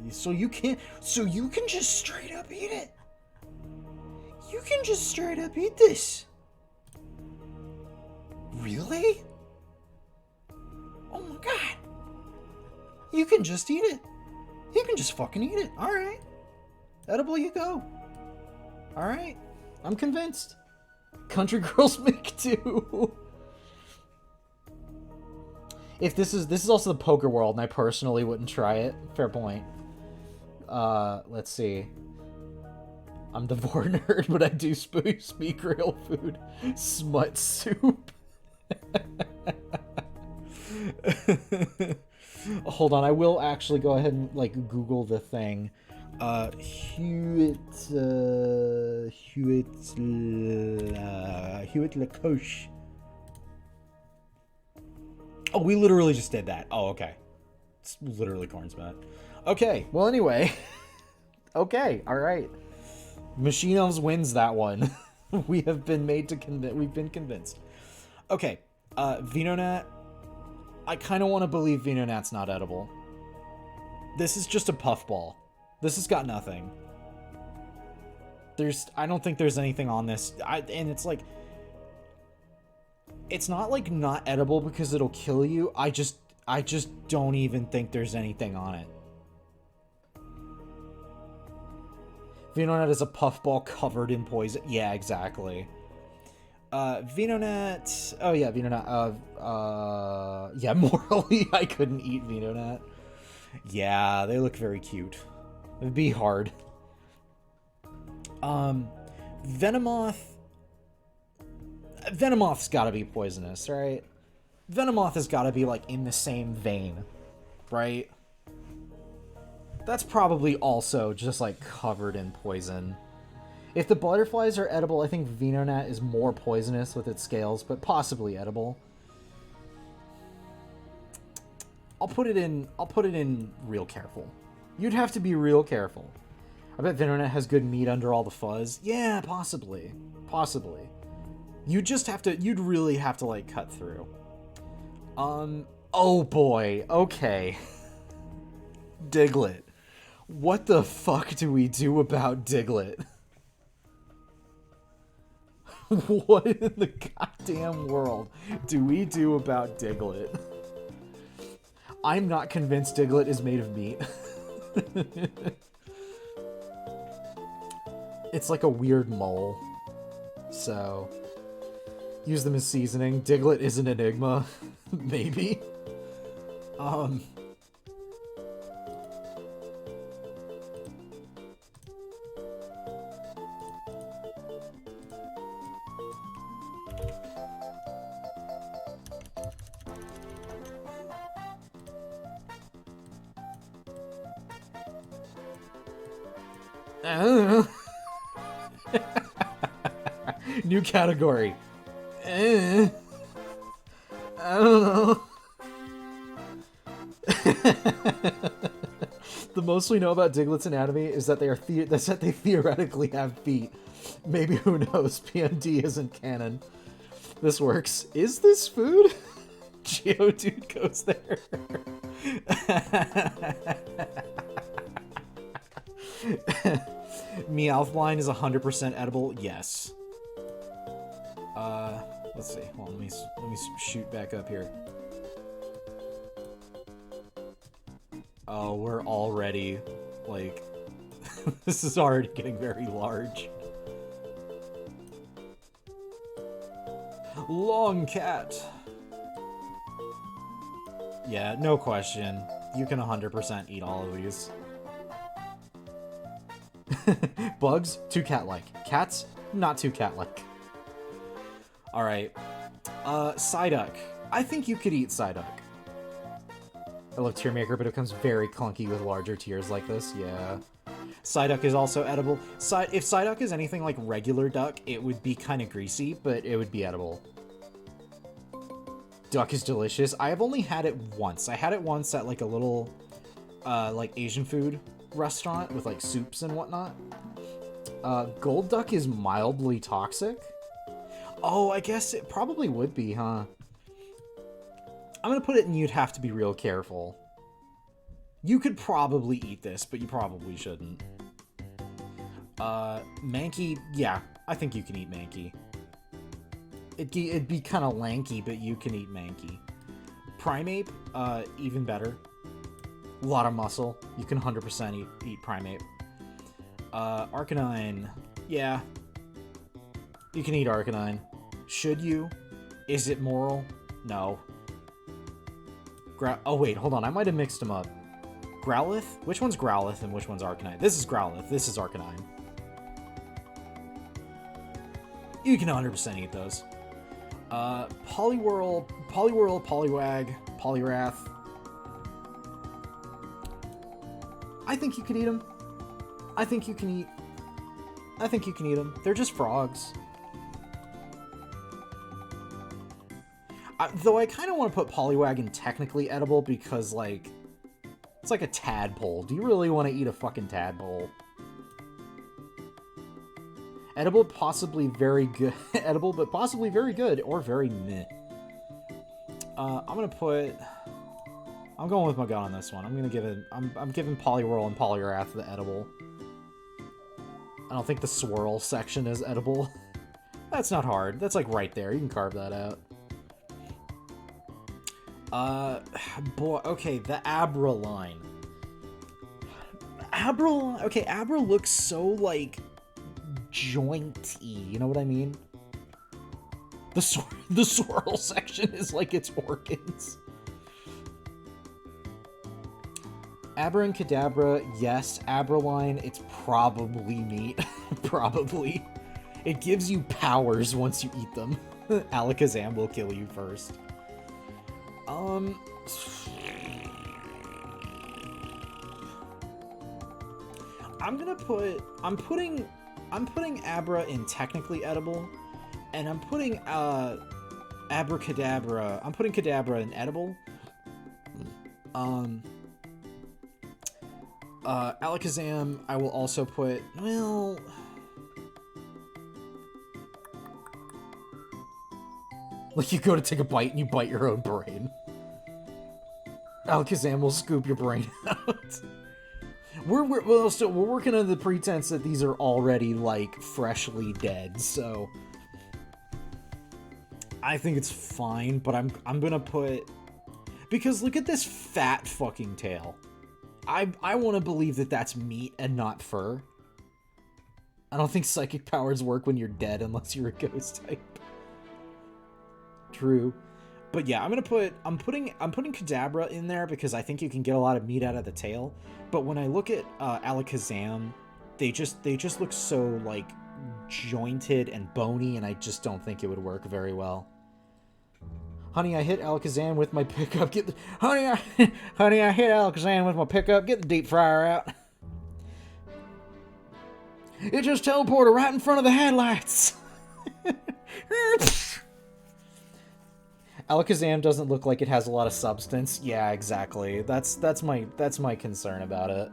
So you can just straight up eat it. You can just straight up eat this. Really? Oh my god. You can just eat it. You can just fucking eat it. Alright. Edible you go. Alright. I'm convinced. Country girls make too. If this is also the poker world, and I personally wouldn't try it. Fair point. Let's see. I'm the vor nerd, but I do speak real food. Smut soup. Hold on, I will actually go ahead and like Google the thing. Hewitt Lacoche. Oh, we literally just did that. Oh, okay. It's literally corn smut. Okay, well anyway. Okay, alright. Machine Elves wins that one. We've been convinced. Okay, Venonat. I kind of want to believe Venonat's not edible. This is just a puffball. This has got nothing. I don't think there's anything on this. And it's like, it's not like not edible because it'll kill you. I just don't even think there's anything on it. Venonat is a puffball covered in poison. Yeah, exactly. Venonat. Oh yeah, Venonat. Yeah, morally, I couldn't eat Venonat. Yeah, they look very cute. It'd be hard. Venomoth. Venomoth's gotta be poisonous, right? Venomoth has gotta be, like, in the same vein, right? That's probably also just, like, covered in poison. If the butterflies are edible, I think Venonat is more poisonous with its scales, but possibly edible. I'll put it in real careful. You'd have to be real careful. I bet Venonat has good meat under all the fuzz. Yeah, possibly. Possibly. You'd really have to, like, cut through. Oh boy, okay. Diglett. What the fuck do we do about Diglett? What in the goddamn world do we do about Diglett? I'm not convinced Diglett is made of meat. It's like a weird mole. So, use them as seasoning. Diglett is an enigma. Maybe. I don't know. New category. I don't know. The most we know about Diglett's anatomy is that they theoretically have feet. Maybe, who knows? PMD isn't canon. This works. Is this food? Geodude goes there. Meowthline is 100% edible. Yes. Let's see. Hold on, let me shoot back up here. Oh, we're already, like, this is already getting very large. Long cat. Yeah, no question. You can 100% eat all of these. Bugs, too cat-like. Cats, not too cat-like. Alright. Psyduck. I think you could eat Psyduck. I love Tearmaker, but it becomes very clunky with larger tears like this. Yeah. Psyduck is also edible. If Psyduck is anything like regular duck, it would be kind of greasy, but it would be edible. Duck is delicious. I have only had it once. I had it once at like a little, like Asian food restaurant with like soups and whatnot. Gold duck is mildly toxic. Oh, I guess it probably would be, huh? I'm gonna put it in you'd have to be real careful. You could probably eat this, but you probably shouldn't. Mankey, yeah, I think you can eat Mankey. It'd be kind of lanky, but you can eat Mankey. Primeape, even better. A lot of muscle. You can 100% eat Primeape. Arcanine, yeah. You can eat Arcanine. Should you? Is it moral? No. Oh wait, hold on, I might have mixed them up. Growlithe? Which one's Growlithe and which one's Arcanine? This is Growlithe, this is Arcanine. You can 100% eat those. Poliwhirl, Poliwag, Poliwrath. I think you can eat them. I think you can eat them. They're just frogs. Though I kind of want to put Poliwag in technically edible because, like, it's like a tadpole. Do you really want to eat a fucking tadpole? Edible, possibly very good. Edible, but possibly very good or very meh. I'm going with my gut on this one. I'm giving Poliwhirl and Poliwrath the edible. I don't think the swirl section is edible. That's not hard. That's like right there. You can carve that out. Boy, okay, the Abra line. Abra looks so, like, jointy, you know what I mean? The swirl section is like its organs. Abra and Kadabra, yes. Abra line, it's probably meat. Probably. It gives you powers once you eat them. Alakazam will kill you first. I'm putting Abra in technically edible, and I'm putting Abracadabra. I'm putting Kadabra in edible. Alakazam, I will also put, well, like you go to take a bite and you bite your own brain. Alakazam will scoop your brain out. We're working on the pretense that these are already like freshly dead, so I think it's fine. But I'm gonna put, because look at this fat fucking tail. I want to believe that that's meat and not fur. I don't think psychic powers work when you're dead unless you're a ghost type. True. But yeah, I'm putting Kadabra in there because I think you can get a lot of meat out of the tail. But when I look at Alakazam, they just look so like jointed and bony, and I just don't think it would work very well. Honey, I hit Alakazam with my pickup. Honey, I hit Alakazam with my pickup. Get the deep fryer out. It just teleported right in front of the headlights. Alakazam doesn't look like it has a lot of substance. Yeah, exactly. That's my concern about it.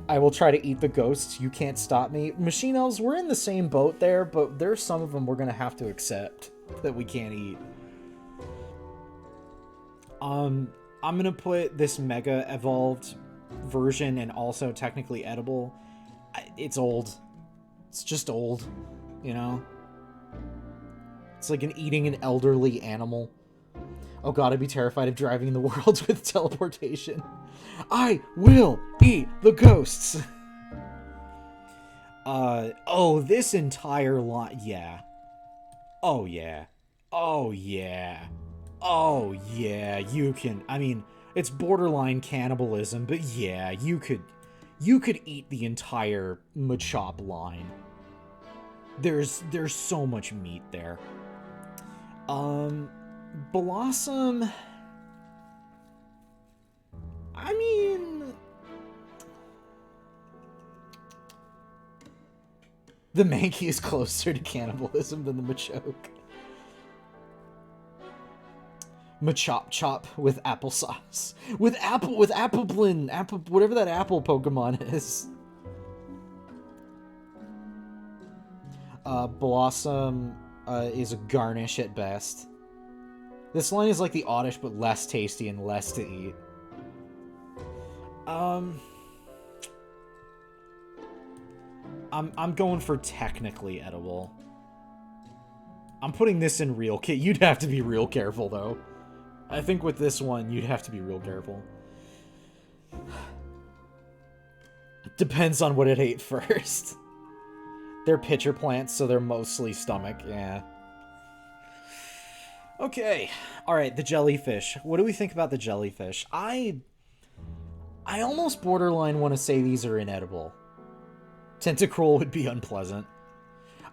I will try to eat the ghosts. You can't stop me. Machine Elves, we're in the same boat there, but there's some of them we're gonna have to accept that we can't eat. I'm gonna put this Mega Evolved version and also technically edible. It's old. It's just old, you know? It's like eating an elderly animal. Oh god, I'd be terrified of driving the world with teleportation. I will eat the ghosts! Oh, this entire line, yeah. Oh yeah. Oh yeah. Oh yeah, you can, I mean, it's borderline cannibalism, but yeah, you could eat the entire Machop line. There's so much meat there. Blossom, I mean, the Mankey is closer to cannibalism than the Machoke. Machop Chop with applesauce. With Appleblin, whatever that apple Pokemon is. Blossom is a garnish at best. This line is like the Oddish, but less tasty and less to eat. I'm going for technically edible. I'm putting this in real. You'd have to be real careful though. I think with this one, you'd have to be real careful. Depends on what it ate first. They're pitcher plants, so they're mostly stomach, yeah. Okay, alright, the jellyfish. What do we think about the jellyfish? I almost borderline want to say these are inedible. Tentacruel would be unpleasant.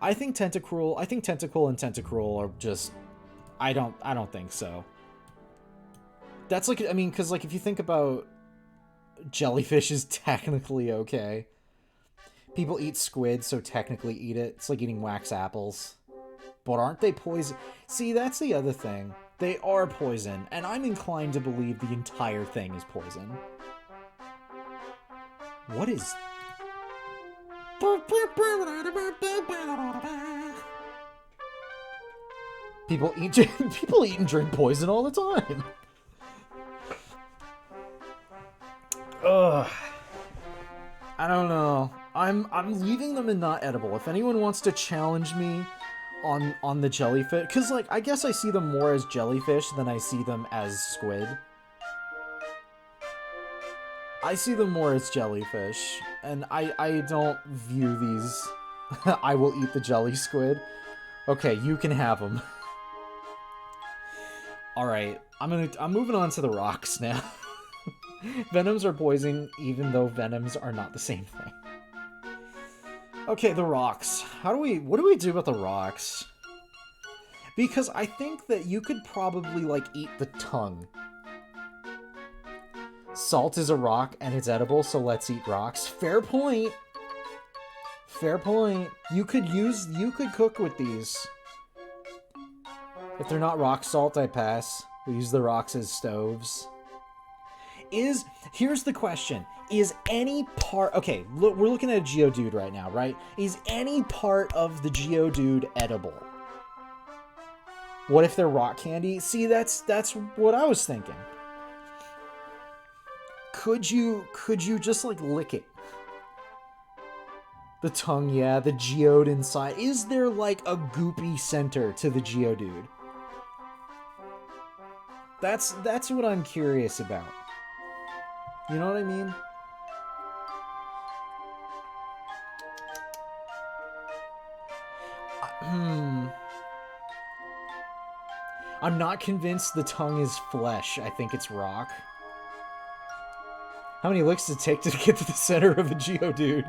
I think Tentacle and Tentacruel are just... I don't think so. That's like, I mean, because like if you think about jellyfish is technically okay. People eat squid, so technically eat it. It's like eating wax apples. But aren't they poison? See, that's the other thing. They are poison, and I'm inclined to believe the entire thing is poison. What is... People eat and drink poison all the time. Ugh. I don't know. I'm leaving them in not edible. If anyone wants to challenge me on the jellyfish, because like I guess I see them more as jellyfish than I see them as squid. I see them more as jellyfish, and I don't view these. I will eat the jelly squid. Okay, you can have them. All right, I'm moving on to the rocks now. Venoms are poison, even though venoms are not the same thing. Okay, the rocks. What do we do about the rocks? Because I think that you could probably, like, eat the tongue. Salt is a rock and it's edible, so let's eat rocks. Fair point. Fair point. You could cook with these. If they're not rock salt, I pass. We use the rocks as stoves. Here's the question. Is any part... Okay, look, we're looking at a Geodude right now, right? Is any part of the Geodude edible? What if they're rock candy? See, that's what I was thinking. Could you just, like, lick it? The tongue, yeah, the Geode inside. Is there, like, a goopy center to the Geodude? That's what I'm curious about. You know what I mean? I'm not convinced the tongue is flesh. I think it's rock. How many licks does it take to get to the center of a Geodude?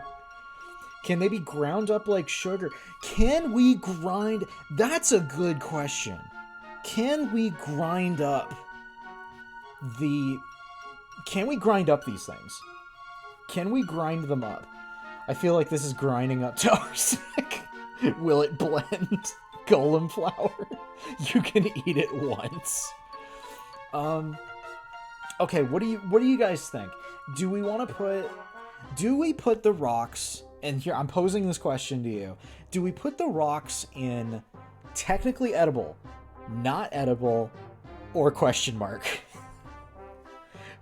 Can they be ground up like sugar? Can we grind... That's a good question. Can we grind up the... Can we grind up these things? Can we grind them up? I feel like this is grinding up to arsenic. Will it blend? Golem flour? You can eat it once. Okay, what do you guys think? Do we put the rocks, and here I'm posing this question to you. Do we put the rocks in technically edible, not edible, or question mark?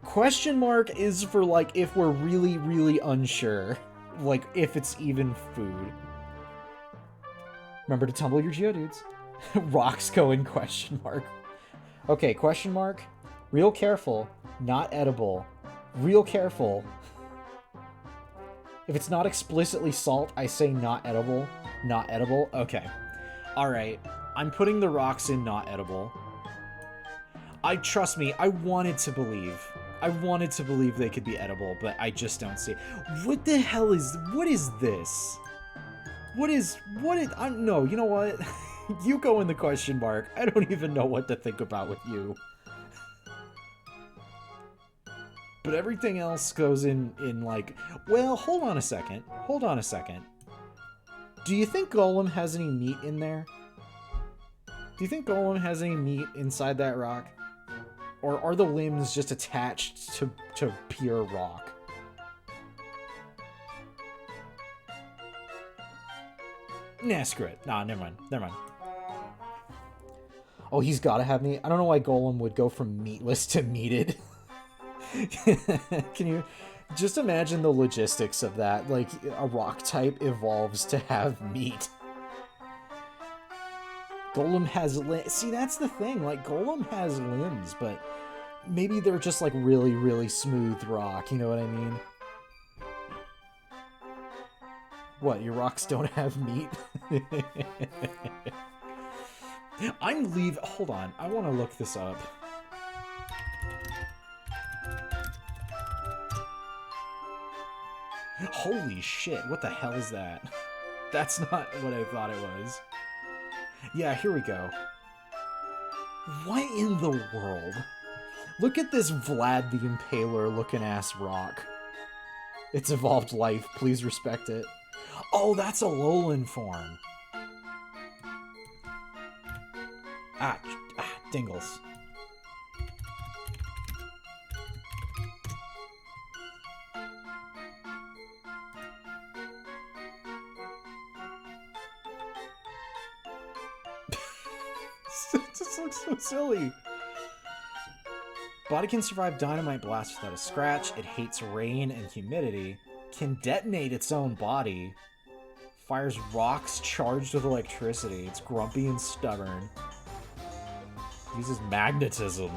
Question mark is for, like, if we're really, really unsure. Like, if it's even food. Remember to tumble your Geodudes. Rocks go in question mark. Okay, question mark. Real careful. Not edible. Real careful. If it's not explicitly salt, I say not edible. Not edible. Okay. Alright. I'm putting the rocks in not edible. Trust me, I wanted to believe they could be edible, but I just don't see. What the hell is... What is this? No, you know what? You go in the question mark. I don't even know what to think about with you. But everything else goes in like... Well, hold on a second. Do you think Golem has any meat in there? Do you think Golem has any meat inside that rock? Or are the limbs just attached to pure rock? Nah, screw it. Nah, never mind. Oh, he's gotta have meat. I don't know why Golem would go from meatless to meated. Can you just imagine the logistics of that? Like, a rock type evolves to have meat. Golem has limbs. See, that's the thing. Like, Golem has limbs, but maybe they're just, like, really, really smooth rock. You know what I mean? What, your rocks don't have meat? Hold on. I want to look this up. Holy shit, what the hell is that? That's not what I thought it was. Yeah, here we go. What in the world? Look at this Vlad the Impaler looking ass rock. It's evolved life, please respect it. Oh, that's a Alolan form. Dingles. It just looks so silly. Body can survive dynamite blasts without a scratch. It hates rain and humidity. Can detonate its own body. Fires rocks charged with electricity. It's grumpy and stubborn. Uses magnetism.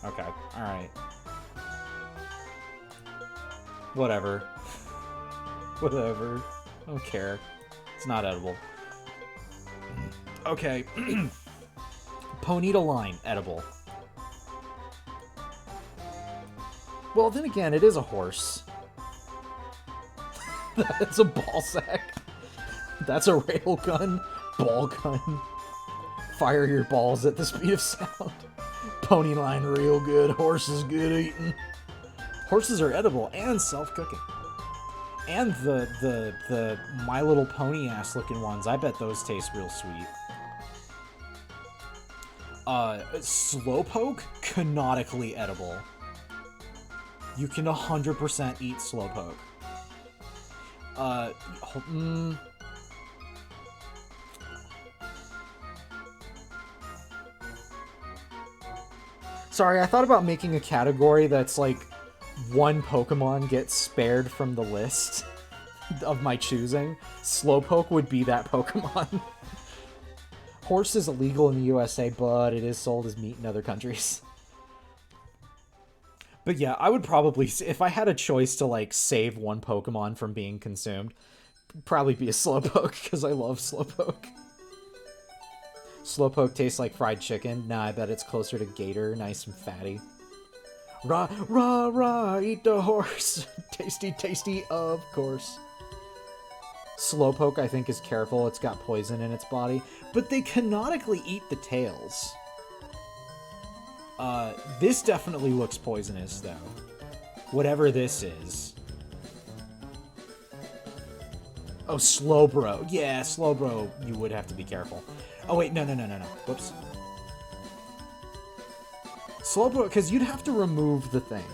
Okay, alright. Whatever. Whatever. I don't care. It's not edible. Okay. Ponyta line, edible. Well, then again, it is a horse. That's a ball sack. That's a railgun. Ball gun. Fire your balls at the speed of sound. Pony line real good. Horse is good eating. Horses are edible and self-cooking. And the My Little Pony ass looking ones, I bet those taste real sweet. Slowpoke, canonically edible. You can 100% eat Slowpoke. Sorry, I thought about making a category that's like one Pokemon gets spared from the list of my choosing. Slowpoke would be that Pokemon. Horse is illegal in the USA, but it is sold as meat in other countries. But yeah, I would probably, if I had a choice to like save one Pokemon from being consumed, probably be a Slowpoke, because I love Slowpoke. Slowpoke tastes like fried chicken. Nah, I bet it's closer to Gator, nice and fatty. Rah, rah, rah, eat the horse. Tasty, tasty, of course. Slowpoke, I think, is careful. It's got poison in its body. But they canonically eat the tails. This definitely looks poisonous, though. Whatever this is. Oh, Slowbro. Yeah, Slowbro, you would have to be careful. Oh, wait, no. Whoops. Slowbro, because you'd have to remove the thing.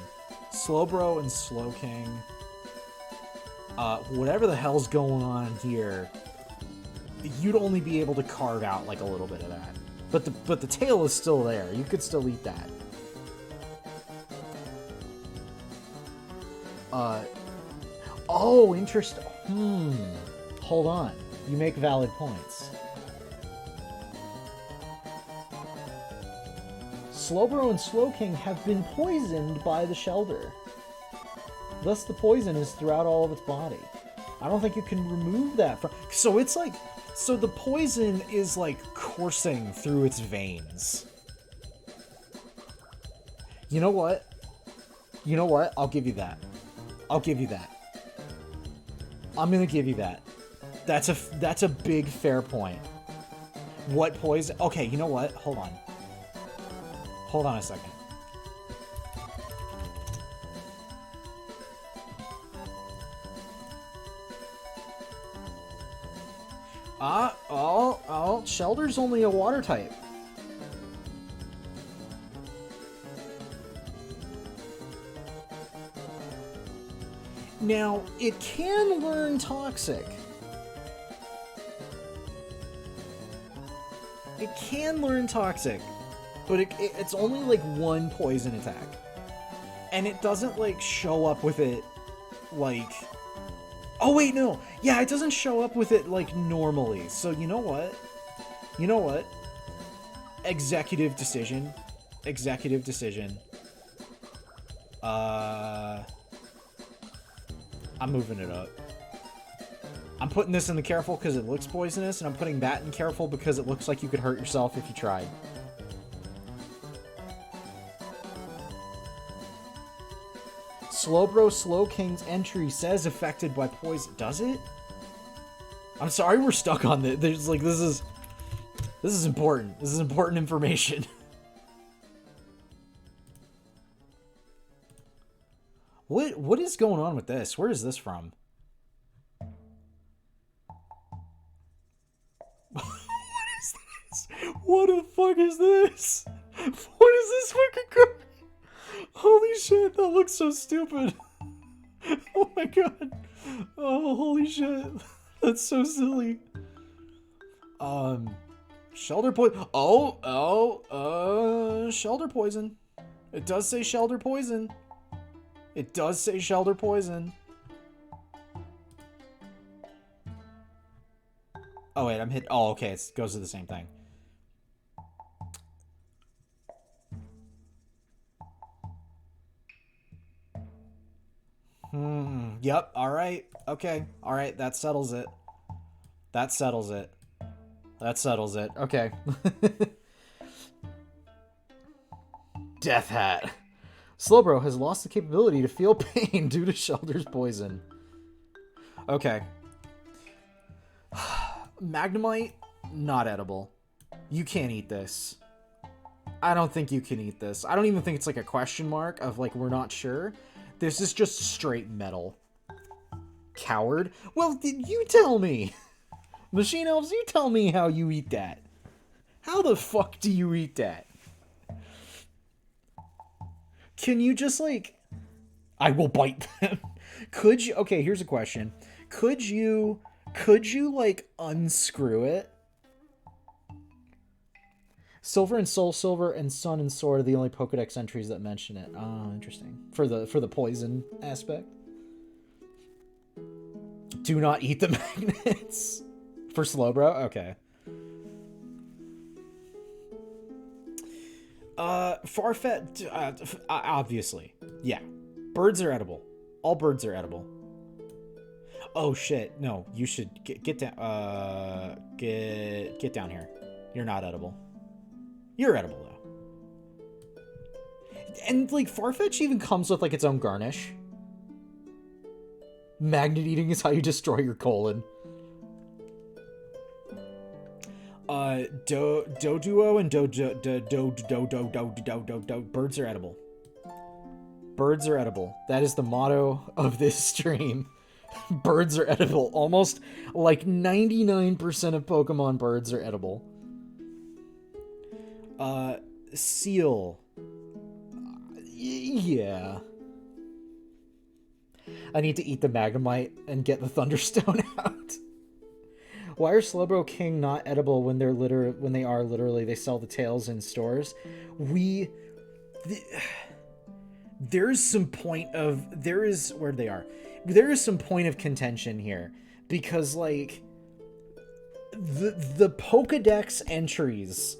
Slowbro and Slowking. Whatever the hell's going on here, you'd only be able to carve out like a little bit of that. But the tail is still there. You could still eat that. Oh, interesting. Hold on. You make valid points. Slowbro and Slowking have been poisoned by the Shelder. Thus, the poison is throughout all of its body. I don't think you can remove that from... So it's like... So the poison is like coursing through its veins. You know what? You know what? I'll give you that. I'll give you that. I'm gonna give you that. That's a big fair point. What poison? Okay, you know what? Hold on. Hold on a second. Shelder's only a water type. Now, it can learn Toxic. It can learn Toxic, but it's only like one poison attack. And it doesn't like show up with it like... Oh wait, no. Yeah, it doesn't show up with it like normally. So you know what? You know what? Executive decision. Executive decision. I'm moving it up. I'm putting this in the careful because it looks poisonous, and I'm putting that in careful because it looks like you could hurt yourself if you tried. Slowbro Slowking's entry says affected by poison. Does it? I'm sorry we're stuck on this. There's like this is important. This is important information. What is going on with this? Where is this from? What is this? What the fuck is this? What is this fucking card? Holy shit, that looks so stupid. Oh my god. Oh, holy shit. That's so silly. Shelter poison. Shelter poison. It does say Shelter poison. It does say Shelter poison. Oh wait, I'm hit. Oh, okay, it goes to the same thing. Yep, alright. Okay, alright, that settles it. That settles it. That settles it. Okay. Death Hat. Slowbro has lost the capability to feel pain due to Shelter's poison. Okay. Magnemite, not edible. You can't eat this. I don't think you can eat this. I don't even think it's like a question mark of like, we're not sure. This is just straight metal. Coward? Well, you tell me. Machine elves, you tell me how you eat that. How the fuck do you eat that? Can you just, like... I will bite them. Could you... Okay, here's a question. Could you, like, unscrew it? Silver and Soul Silver and Sun and Sword are the only Pokedex entries that mention it. Oh, interesting. For the poison aspect. Do not eat the magnets. For Slowbro? Okay. Farfetch, obviously. Yeah. Birds are edible. All birds are edible. Oh shit, no, you should get down, get down here. You're not edible. You're edible, though. And, like, Farfetch even comes with, like, its own garnish. Magnet eating is how you destroy your colon. Doduo and birds are edible. Birds are edible. That is the motto of this stream. Birds are edible. Almost, like, 99% of Pokemon birds are edible. Seal. Yeah. I need to eat the Magnemite and get the Thunderstone out. Why are Slowbro King not edible when they are literally they sell the tails in stores? There is some point of contention here because, like, the Pokedex entries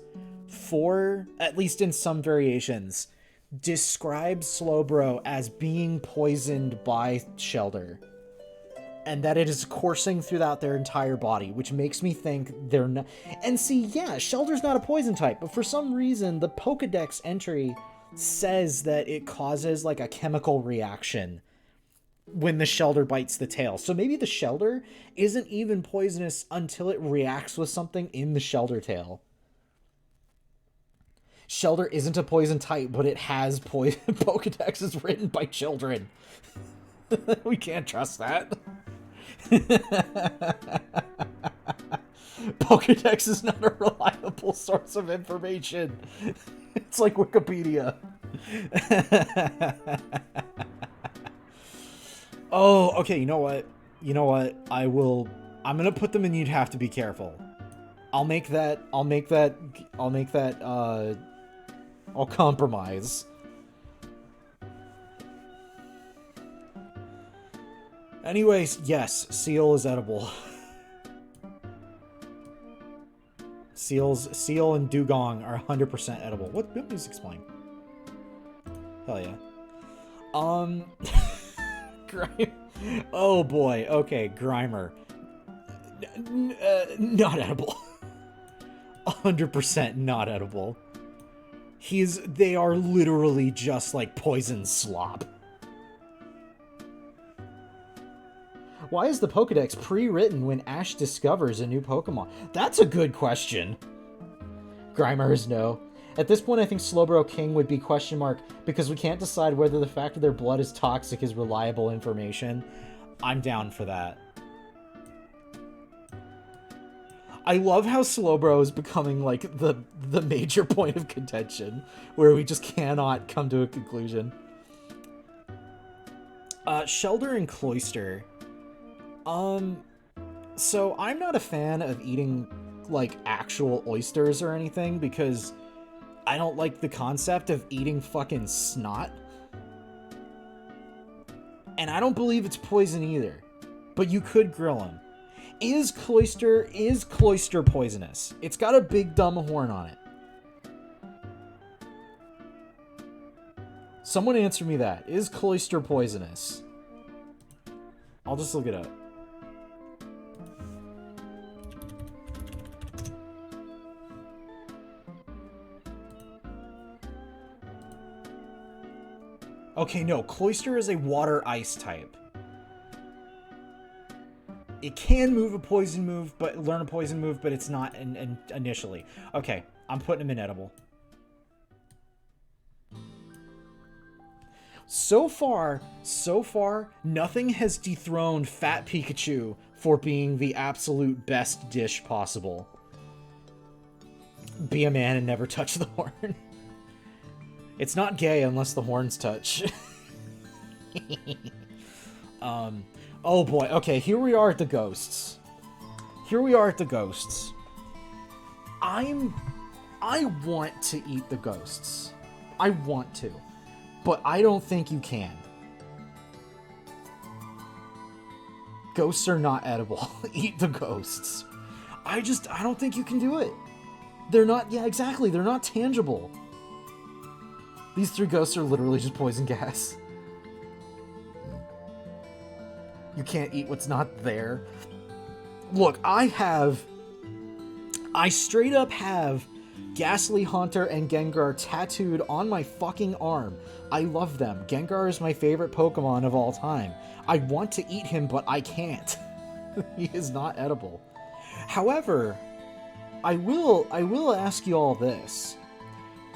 for, at least in some variations, describe Slowbro as being poisoned by Shellder. And that it is coursing throughout their entire body, which makes me think they're not... And see, yeah, Shelder's not a poison type, but for some reason, the Pokedex entry says that it causes, like, a chemical reaction when the Shellder bites the tail. So maybe the Shellder isn't even poisonous until it reacts with something in the Shellder tail. Shellder isn't a poison type, but it has poison. Pokedex is written by children. We can't trust that. Pokedex is not a reliable source of information. It's like Wikipedia. Oh, okay, you know what? I'm gonna put them in You'd Have to Be Careful. I'll compromise. Anyways, yes, Seal is edible. Seal and Dugong are 100% edible. What music's playing? Hell yeah. Oh boy, okay, Grimer. Not edible. 100% not edible. They are literally just like poison slop. Why is the Pokedex pre-written when Ash discovers a new Pokemon? That's a good question. Grimer is no. At this point, I think Slowbro King would be question mark because we can't decide whether the fact that their blood is toxic is reliable information. I'm down for that. I love how Slowbro is becoming, like, the major point of contention, where we just cannot come to a conclusion. Shellder and Cloyster. So I'm not a fan of eating, like, actual oysters or anything, because I don't like the concept of eating fucking snot. And I don't believe it's poison either, but you could grill them. Is Cloyster poisonous? It's got a big dumb horn on it. Someone answer me that. Is Cloyster poisonous? I'll just look it up. Okay, no. Cloyster is a water ice type. It can move a poison move, but learn a poison move, but it's not initially. Okay, I'm putting him in edible. So far, nothing has dethroned Fat Pikachu for being the absolute best dish possible. Be a man and never touch the horn. It's not gay unless the horns touch. Oh boy, okay, here we are at the ghosts. I want to eat the ghosts. I want to. But I don't think you can. Ghosts are not edible. Eat the ghosts. I don't think you can do it. They're not, yeah, exactly, they're not tangible. These 3 ghosts are literally just poison gas. You can't eat what's not there. Look, I straight up have Ghastly Haunter and Gengar tattooed on my fucking arm. I love them. Gengar is my favorite Pokemon of all time. I want to eat him, but I can't. He is not edible. However, I will ask you all this.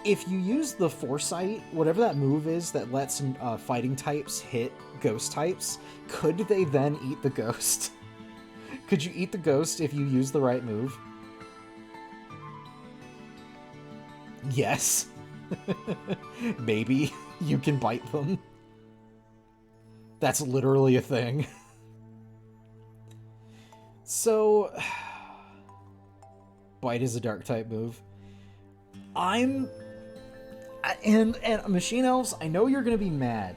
If you use the Foresight, whatever that move is that lets fighting types hit ghost types, could they then eat the ghost? Could you eat the ghost if you use the right move? Yes. Maybe you can bite them. That's literally a thing. So, bite is a dark type move. And Machine Elves, I know you're gonna be mad.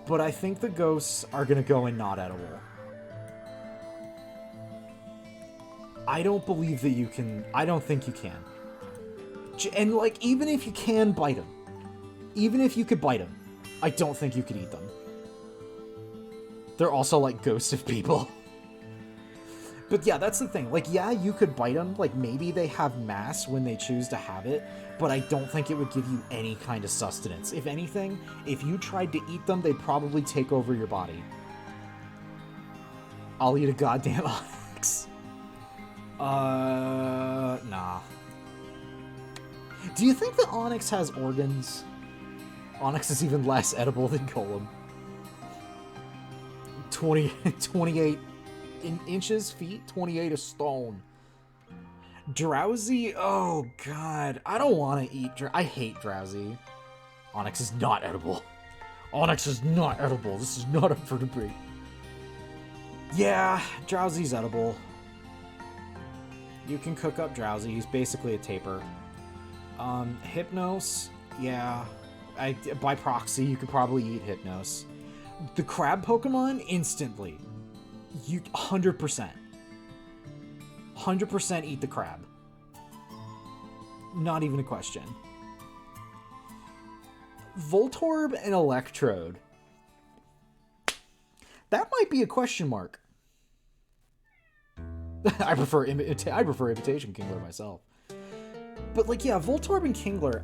But I think the ghosts are gonna go in not edible. I don't believe that you can. I don't think you can. And, like, even if you can bite them, even if you could bite them, I don't think you could eat them. They're also, like, ghosts of people. But yeah, that's the thing. Like, yeah, you could bite them. Like, maybe they have mass when they choose to have it, but I don't think it would give you any kind of sustenance. If anything, if you tried to eat them, they'd probably take over your body. I'll eat a goddamn Onix. Nah. Do you think that Onix has organs? Onix is even less edible than Golem. 28 inches, feet, 28 a stone. Drowsy? Oh, God. I don't want to eat I hate Drowsy. Onix is not edible. Onix is not edible. This is not up for debate. Yeah, Drowsy's edible. You can cook up Drowsy. He's basically a taper. Hypnos? Yeah. By proxy, you could probably eat Hypnos. The crab Pokemon? Instantly. You 100%. 100% eat the crab. Not even a question. Voltorb and Electrode. That might be a question mark. I prefer Imitation Kingler myself. But, like, yeah, Voltorb and Kingler,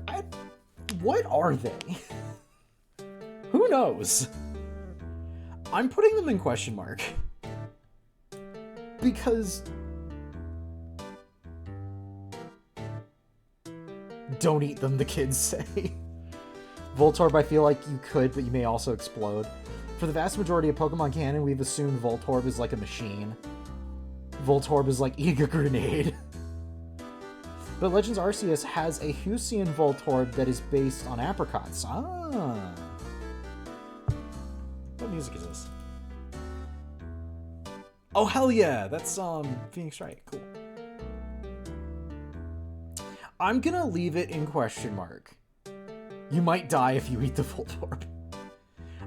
what are they? Who knows? I'm putting them in question mark. Because... don't eat them, the kids say. Voltorb, I feel like you could, but you may also explode. For the vast majority of Pokemon canon, we've assumed Voltorb is like a machine. Voltorb is like eating a grenade. But Legends Arceus has a Heusian Voltorb that is based on apricots. Ah. What music is this? Oh, hell yeah! That's, Phoenix Wright. Cool. I'm gonna leave it in question mark. You might die if you eat the Voltorb.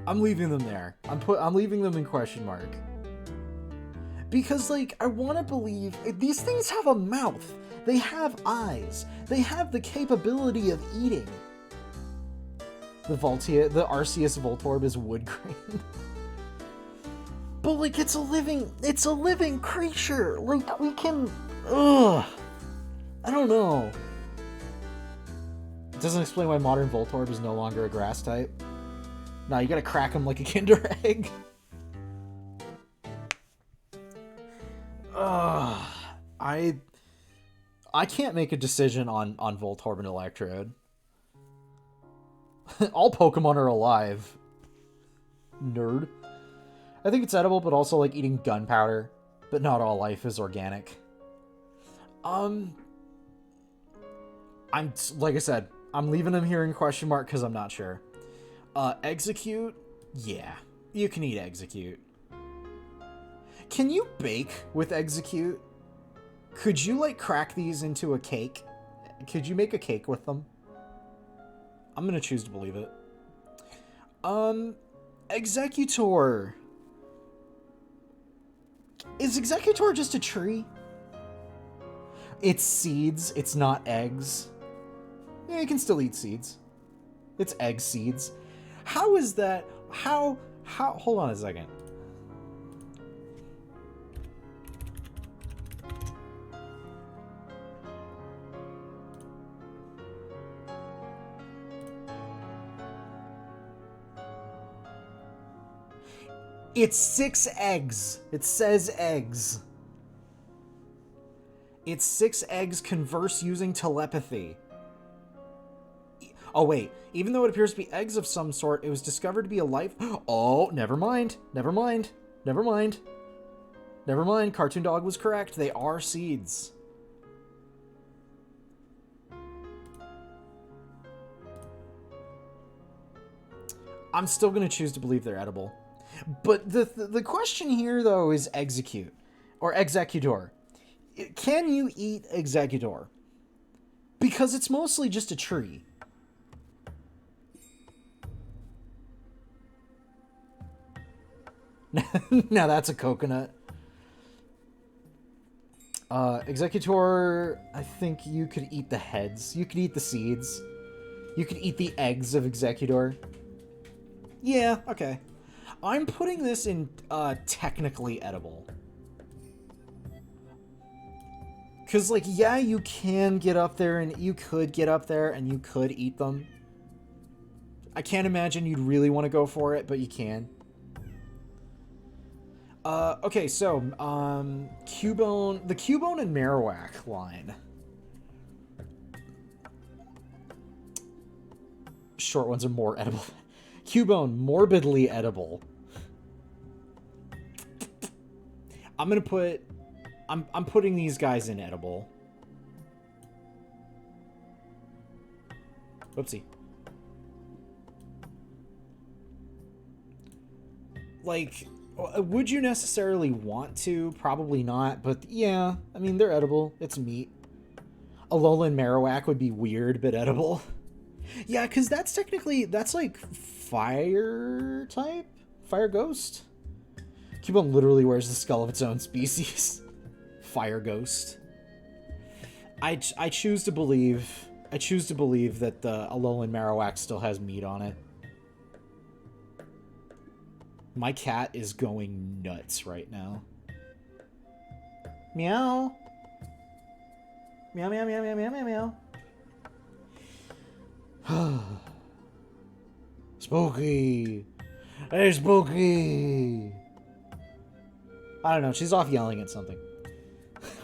I'm leaving them there. I'm leaving them in question mark. Because, like, I want to believe... these things have a mouth. They have eyes. They have the capability of eating. The Arceus Voltorb is wood grain. But, like, it's a living creature. Like, we can... Ugh. I don't know. It doesn't explain why modern Voltorb is no longer a grass type. Nah, you gotta crack him like a Kinder Egg. I can't make a decision on Voltorb and Electrode. All Pokemon are alive. Nerd. I think it's edible, but also like eating gunpowder. But not all life is organic. I'm like I said, I'm leaving him here in question mark because I'm not sure. Execute? Yeah, you can eat Execute. Can you bake with Execute? Could you like crack these into a cake? Could you make a cake with them? I'm gonna choose to believe it. Executor. Is Executor just a tree? It's seeds, it's not eggs. Yeah, you can still eat seeds. It's egg seeds. How is that? How, hold on a second. It's 6 eggs. It says eggs. It's 6 eggs converse using telepathy. Oh, wait. Even though it appears to be eggs of some sort, it was discovered to be a life... Oh, never mind. Never mind. Never mind. Never mind. Cartoon Dog was correct. They are seeds. I'm still going to choose to believe they're edible. But the question here, though, is execute. Or executor. Can you eat Executor? Because it's mostly just a tree. Now that's a coconut. Executor, I think you could eat the heads. You could eat the seeds. You could eat the eggs of Executor. Yeah, okay. I'm putting this in technically edible. Because, like, yeah, you can get up there and you could get up there and you could eat them. I can't imagine you'd really want to go for it, but you can. Okay, so, Cubone, the Cubone and Marowak line. Short ones are more edible. Cubone, morbidly edible. I'm gonna put... I'm putting these guys in edible. Whoopsie. Like, would you necessarily want to? Probably not, but yeah, I mean, they're edible. It's meat. Alolan Marowak would be weird, but edible. Yeah, because that's technically, that's like fire type? Fire ghost? Cubone literally wears the skull of its own species. Fire ghost. I choose to believe that the Alolan Marowak still has meat on it. My cat is going nuts right now. Meow. Meow, meow, meow, meow, meow, meow, meow. Spooky. Hey, Spooky. I don't know. She's off yelling at something.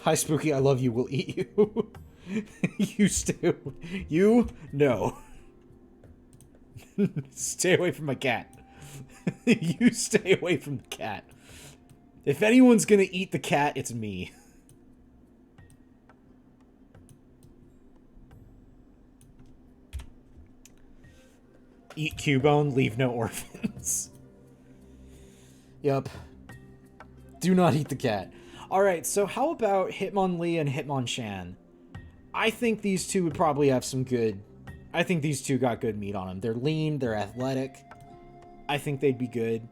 Hi, Spooky. I love you. We'll eat you. You stew. You? No. Stay away from my cat. You stay away from the cat. If anyone's gonna eat the cat, it's me. Eat Cubone, leave no orphans. Yup. Do not eat the cat. Alright, so how about Hitmonlee and Hitmonchan? I think these two would probably have some good... I think these two got good meat on them. They're lean, they're athletic. I think they'd be good.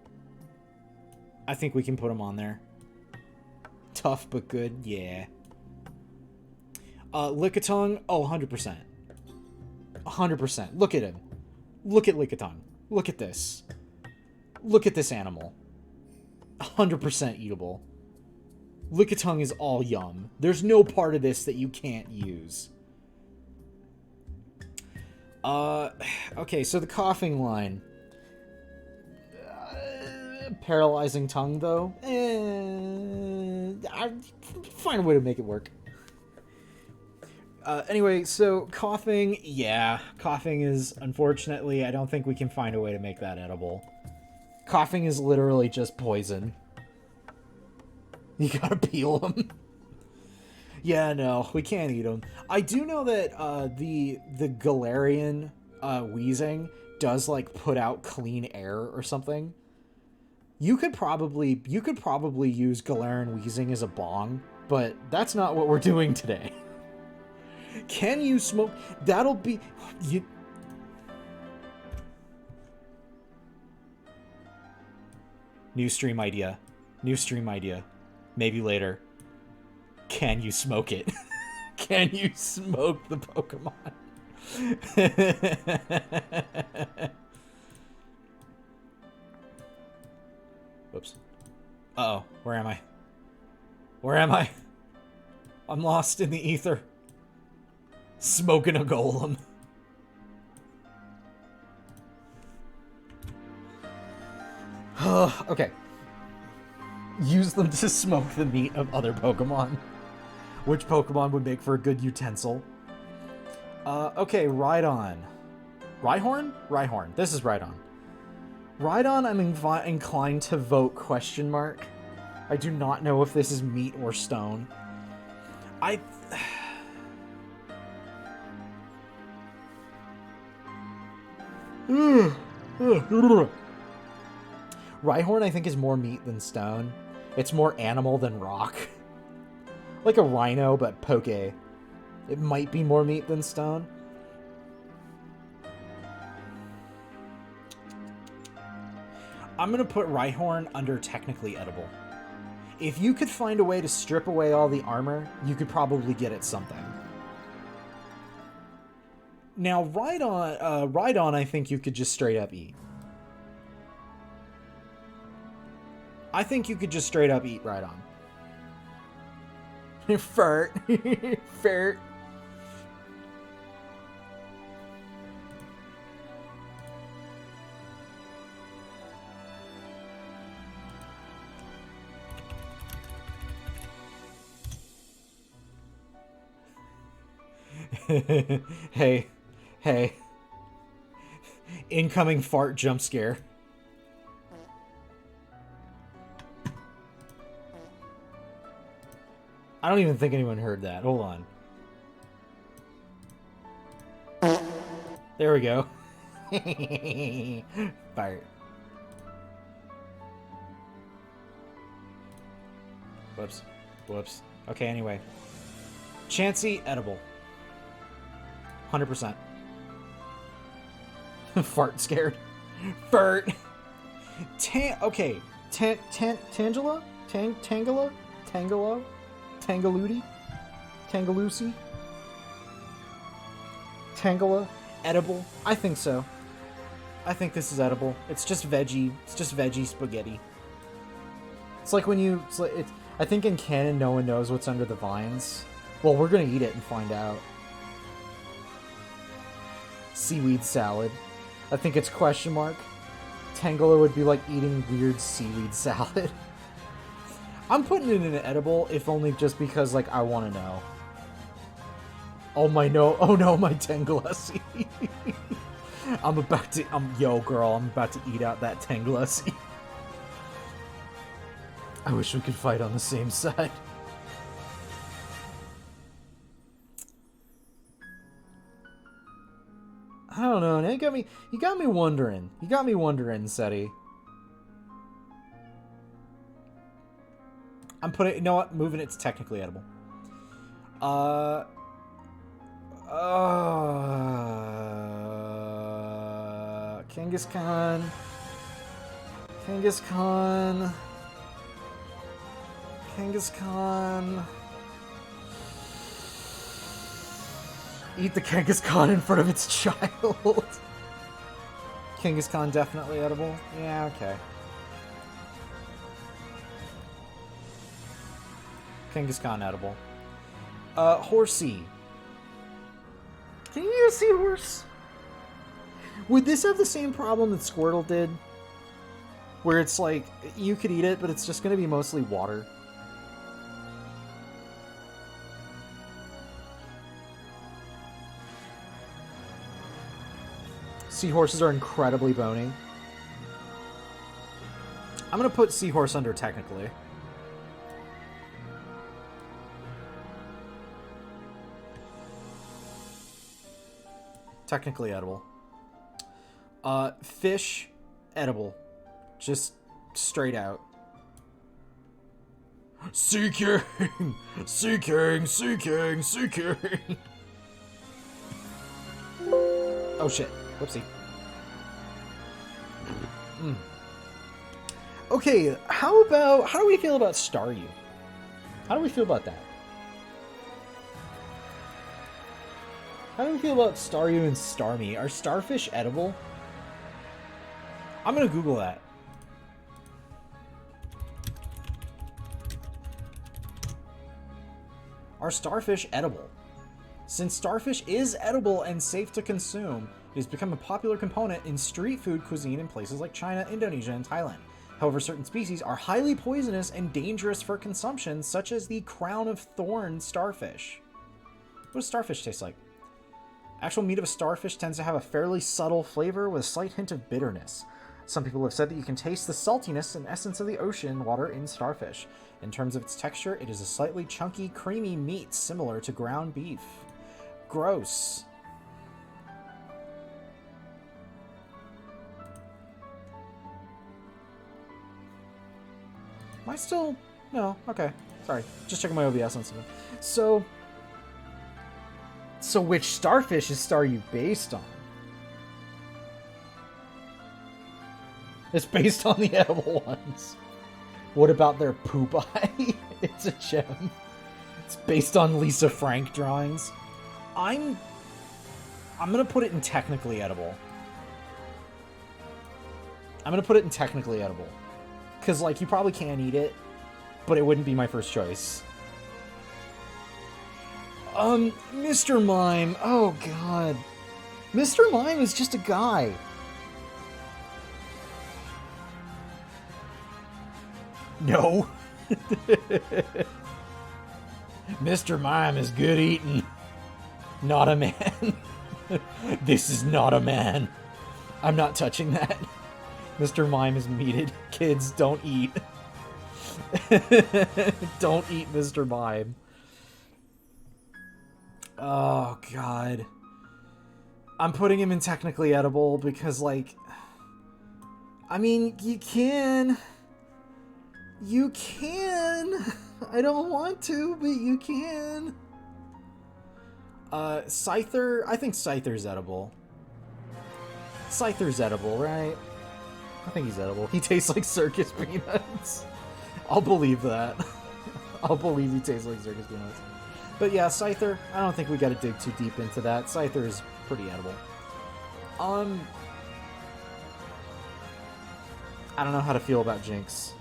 I think we can put them on there. Tough but good, yeah. Lickitung, oh, 100%. 100%. Look at him. Look at Lickitung. Look at this. Look at this animal. 100% eatable. Lickitung is all yum. There's no part of this that you can't use. Okay, so the coughing line. Paralyzing tongue, though. I'd find a way to make it work. Anyway, so coughing, yeah. Coughing is, unfortunately, I don't think we can find a way to make that edible. Coughing is literally just poison. You gotta peel them. Yeah, no, we can't eat them. I do know that the Galarian wheezing does like put out clean air or something. You could probably use Galarian wheezing as a bong, but that's not what we're doing today. Can you smoke? That'll be you. New stream idea. New stream idea. Maybe later. Can you smoke it? Can you smoke the Pokemon? Whoops. Uh-oh. Where am I? Where am I? I'm lost in the ether. Smoking a golem. Okay. Use them to smoke the meat of other Pokemon. Which Pokemon would make for a good utensil? Okay, Rhydon. Rhyhorn? Rhyhorn. This is Rhydon. Rhydon, I'm inclined to vote question mark. I do not know if this is meat or stone. Rhyhorn, I think, is more meat than stone. It's more animal than rock. Like a rhino, but poke. It might be more meat than stone. I'm gonna put Rhyhorn under technically edible. If you could find a way to strip away all the armor, you could probably get it something. Now, Rhydon, I think you could just straight up eat. I think you could just straight up eat Rhydon. Fart. Fart. Hey. Incoming fart jump scare. I don't even think anyone heard that. Hold on. There we go. Fart. Whoops. Okay, anyway. Chansey, edible. 100%. Fart scared. Fart. Okay. Tangela? Tangela? Tangela? Tangaludi? Tangalusi? Tangela? Edible? I think so. I think this is edible. It's just veggie. It's just veggie spaghetti. It's like when you... I think in canon no one knows what's under the vines. Well, we're gonna eat it and find out. Seaweed salad. I think it's question mark. Tangela would be like eating weird seaweed salad. I'm putting it in an edible, if only just because, like, I want to know. Oh no, my Tanglessie. Yo, girl, I'm about to eat out that Tanglessie. I wish we could fight on the same side. I don't know, you got me wondering. You got me wondering, Seti. I'm putting, you know what? Moving it's technically edible. Kangaskhan. Eat the Kangaskhan in front of its child. Kangaskhan definitely edible. Yeah, okay. Kangaskhan edible. Horsey. Can you eat a seahorse? Would this have the same problem that Squirtle did? Where it's like, you could eat it, but it's just going to be mostly water. Seahorses are incredibly bony. I'm gonna put seahorse under technically. Technically edible. Fish, edible. Just straight out. Seeking! Seeking! Seeking! Seeking! Oh shit. Whoopsie. Okay, how do we feel about Staryu? How do we feel about that? How do we feel about Staryu and Starmie? Are starfish edible? I'm gonna Google that. Are starfish edible? Since starfish is edible and safe to consume, it has become a popular component in street food cuisine in places like China, Indonesia, and Thailand. However, certain species are highly poisonous and dangerous for consumption, such as the crown of thorn starfish. What does starfish taste like? Actual meat of a starfish tends to have a fairly subtle flavor with a slight hint of bitterness. Some people have said that you can taste the saltiness and essence of the ocean water in starfish. In terms of its texture, it is a slightly chunky, creamy meat similar to ground beef. Gross. Am I still... No, okay. Sorry. Just checking my OBS on something. So which starfish is Staryu based on? It's based on the edible ones. What about their poop eye? It's a gem. It's based on Lisa Frank drawings. I'm gonna put it in technically edible. I'm gonna put it in technically edible. Because, like, you probably can eat it, but it wouldn't be my first choice. Mr. Mime. Oh, God. Mr. Mime is just a guy. No. Mr. Mime is good eating. Not a man. This is not a man. I'm not touching that. Mr. Mime is meated. Kids, don't eat. Don't eat Mr. Mime. Oh, God. I'm putting him in technically edible because, like... I mean, you can... You can! I don't want to, but you can. Scyther... I think Scyther's edible. Scyther's edible, right? I think he's edible. He tastes like circus peanuts. I'll believe that. I'll believe he tastes like circus peanuts. But yeah, Scyther, I don't think we gotta dig too deep into that. Scyther is pretty edible. I don't know how to feel about Jinx.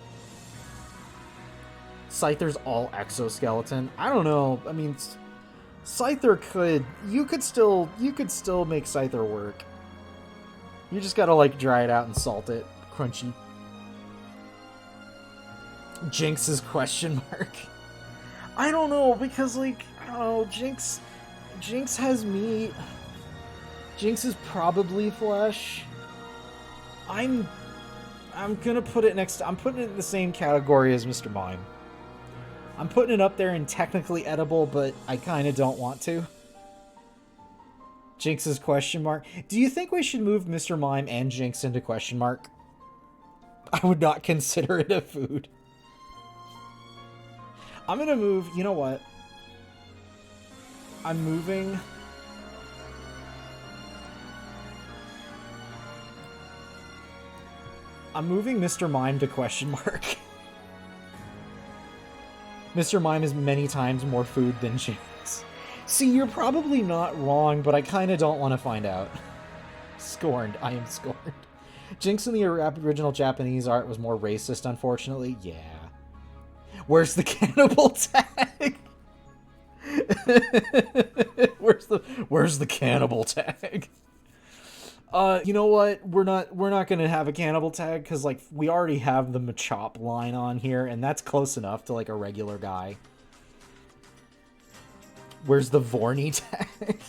Scyther's all exoskeleton. I don't know. I mean, Scyther could... You could still make Scyther work. You just gotta, like, dry it out and salt it. Crunchy. Jinx is question mark. I don't know, because, like, I don't know, Jinx has meat. Jinx is probably flesh. I'm gonna put it next... I'm putting it in the same category as Mr. Mime. I'm putting it up there in technically edible, but I kind of don't want to. Jinx is question mark. Do you think we should move Mr. Mime and Jinx into question mark? I would not consider it a food. I'm gonna move... You know what? I'm moving... I'm moving Mr. Mime to question mark. Mr. Mime is many times more food than Jinx. See, you're probably not wrong, but I kind of don't want to find out. Scorned. I am scorned. Jinx in the original Japanese art was more racist, unfortunately. Yeah. Where's the cannibal tag? Where's the cannibal tag? You know what? We're not gonna have a cannibal tag because, like, we already have the Machop line on here, and that's close enough to, like, a regular guy. Where's the Vorny tag?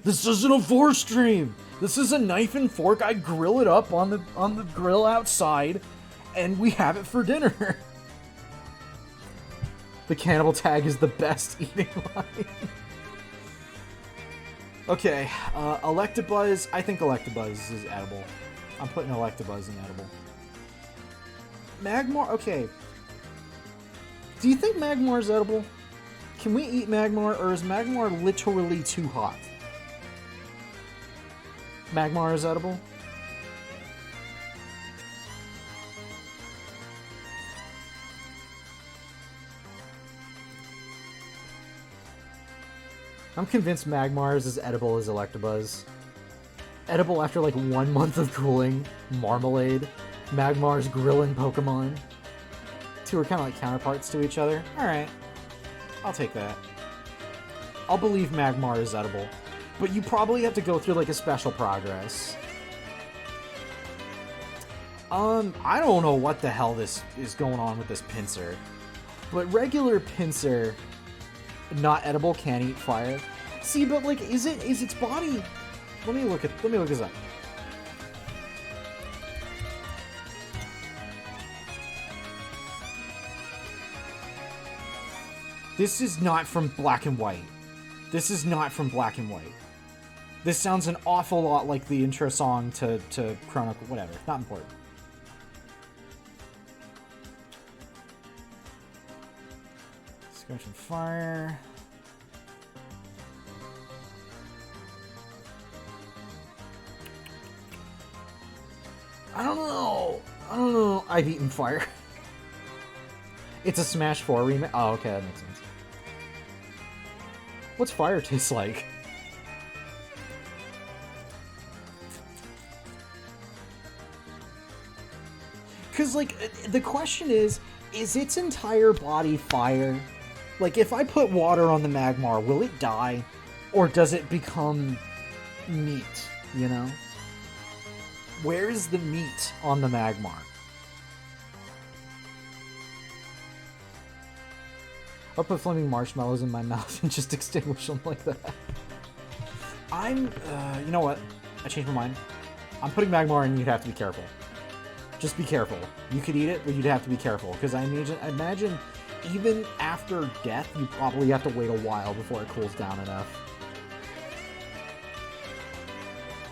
This isn't a Vor stream! This is a knife and fork. I grill it up on the grill outside, and we have it for dinner. The cannibal tag is the best eating line. Okay, Electabuzz. I think Electabuzz is edible. I'm putting Electabuzz in edible. Magmar. Okay. Do you think Magmar is edible? Can we eat Magmar, or is Magmar literally too hot? Magmar is edible? I'm convinced Magmar is as edible as Electabuzz. Edible after like 1 month of cooling. Marmalade. Magmar's grilling Pokemon. Two are kind of like counterparts to each other. Alright. I'll take that. I'll believe Magmar is edible. But you probably have to go through like a special progress. I don't know what the hell this is going on with this Pinsir. But regular Pinsir, not edible, can't eat fire. See, but like, is its body? Let me look this up. This is not from Black and White. This is not from Black and White. This sounds an awful lot like the intro song to Chrono... Whatever. Not important. Scorch and Fire. I don't know. I've eaten fire. It's a Smash 4 remake. Oh, okay, that makes sense. What's fire taste like? Because, like, the question is its entire body fire? Like, if I put water on the Magmar, will it die? Or does it become meat, you know? Where is the meat on the Magmar? I'll put flaming marshmallows in my mouth and just extinguish them like that. You know what? I changed my mind. I'm putting Magmar in, you'd have to be careful. Just be careful. You could eat it, but you'd have to be careful. Because I imagine even after death, you probably have to wait a while before it cools down enough.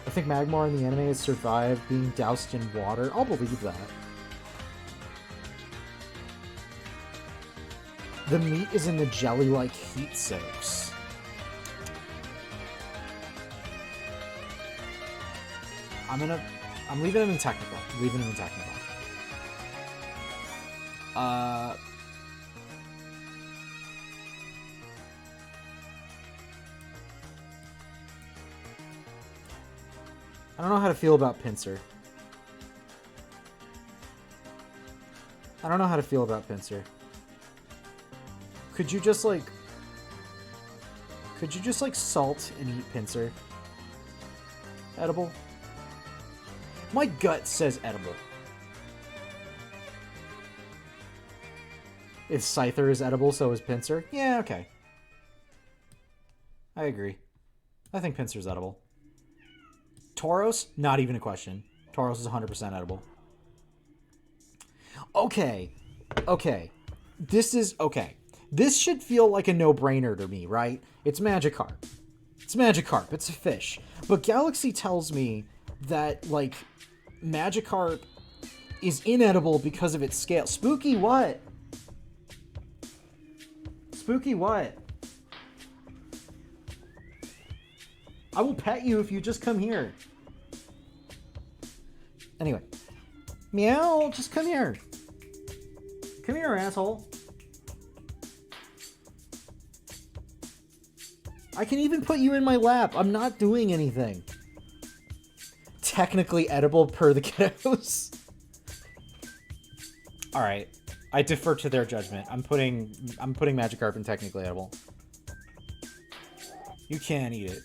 I think Magmar in the anime has survived being doused in water. I'll believe that. The meat is in the jelly-like heat soaks. I'm leaving him in technical. I don't know how to feel about Pinsir. Could you just like salt and eat Pinsir? Edible? My gut says edible. If Scyther is edible, so is Pinsir. Yeah, okay. I agree. I think Pinsir's edible. Tauros? Not even a question. Tauros is 100% edible. Okay. This should feel like a no-brainer to me, right? It's Magikarp. It's a fish. But Galaxy tells me that, like, Magikarp is inedible because of its scale. Spooky what? I will pet you if you just come here. Anyway. Meow, just come here. Come here, asshole. I can even put you in my lap. I'm not doing anything. Technically edible per the kiddos. Alright. I defer to their judgment. I'm putting Magikarp in technically edible. You can eat it.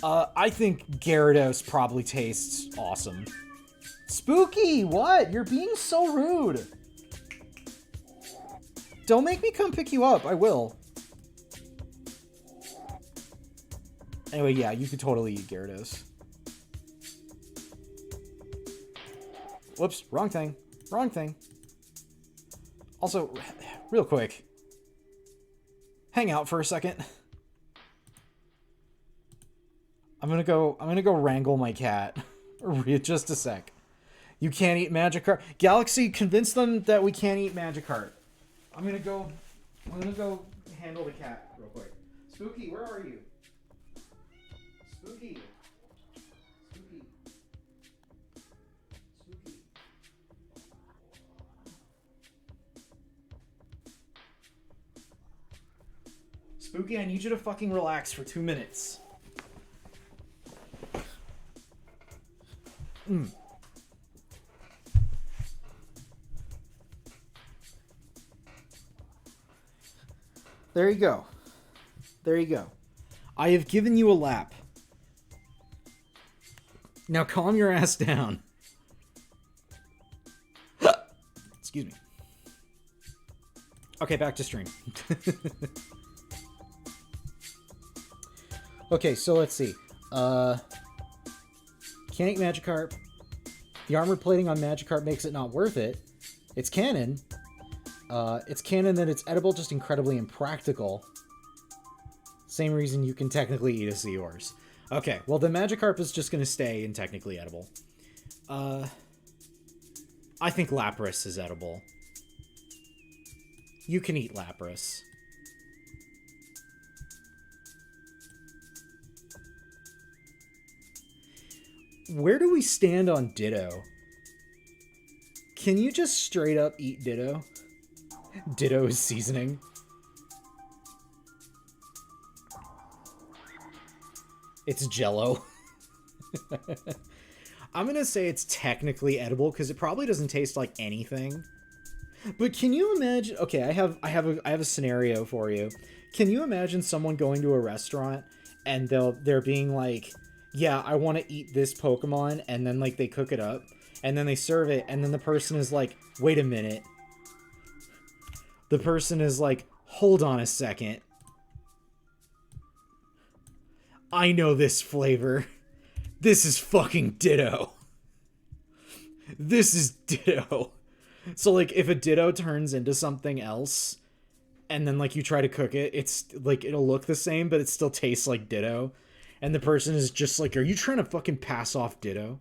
I think Gyarados probably tastes awesome. Spooky! What? You're being so rude. Don't make me come pick you up. I will. Anyway, yeah, you could totally eat Gyarados. Whoops, wrong thing. Wrong thing. Also, real quick. Hang out for a second. I'm gonna go wrangle my cat. Just a sec. You can't eat Magikarp. Galaxy, convince them that we can't eat Magikarp. I'm gonna go handle the cat real quick. Spooky, where are you? Spooky. Spooky. Spooky. Spooky, I need you to fucking relax for 2 minutes. There you go. There you go. I have given you a lap. Now calm your ass down. Excuse me. Okay, back to stream. Okay, so let's see. Can't eat Magikarp. The armor plating on Magikarp makes it not worth it. It's canon. It's canon that it's edible, just incredibly impractical. Same reason you can technically eat a Seahorse. Okay, well the Magikarp is just going to stay in technically edible. I think Lapras is edible. You can eat Lapras. Where do we stand on Ditto? Can you just straight up eat Ditto? Ditto is seasoning. It's Jello. I'm gonna say it's technically edible because it probably doesn't taste like anything. But can you imagine? Okay, I have a scenario for you. Can you imagine someone going to a restaurant and they're being like, "Yeah, I want to eat this Pokemon," and then like they cook it up and then they serve it, and then the person is like, "Wait a minute." The person is like, "Hold on a second. I know this flavor. This is fucking Ditto. This is Ditto." So, like, if a Ditto turns into something else, and then, like, you try to cook it, it's, like, it'll look the same, but it still tastes like Ditto. And the person is just like, "Are you trying to fucking pass off Ditto?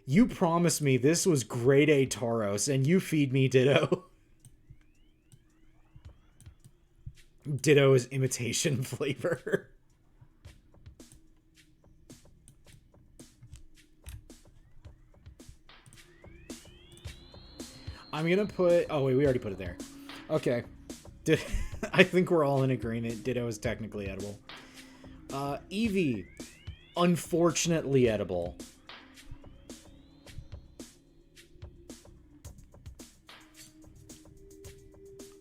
You promised me this was grade A Tauros, and you feed me Ditto." Ditto is imitation flavor. I'm gonna put... Oh, wait, we already put it there. Okay. I think we're all in agreement. Ditto is technically edible. Eevee. Unfortunately edible.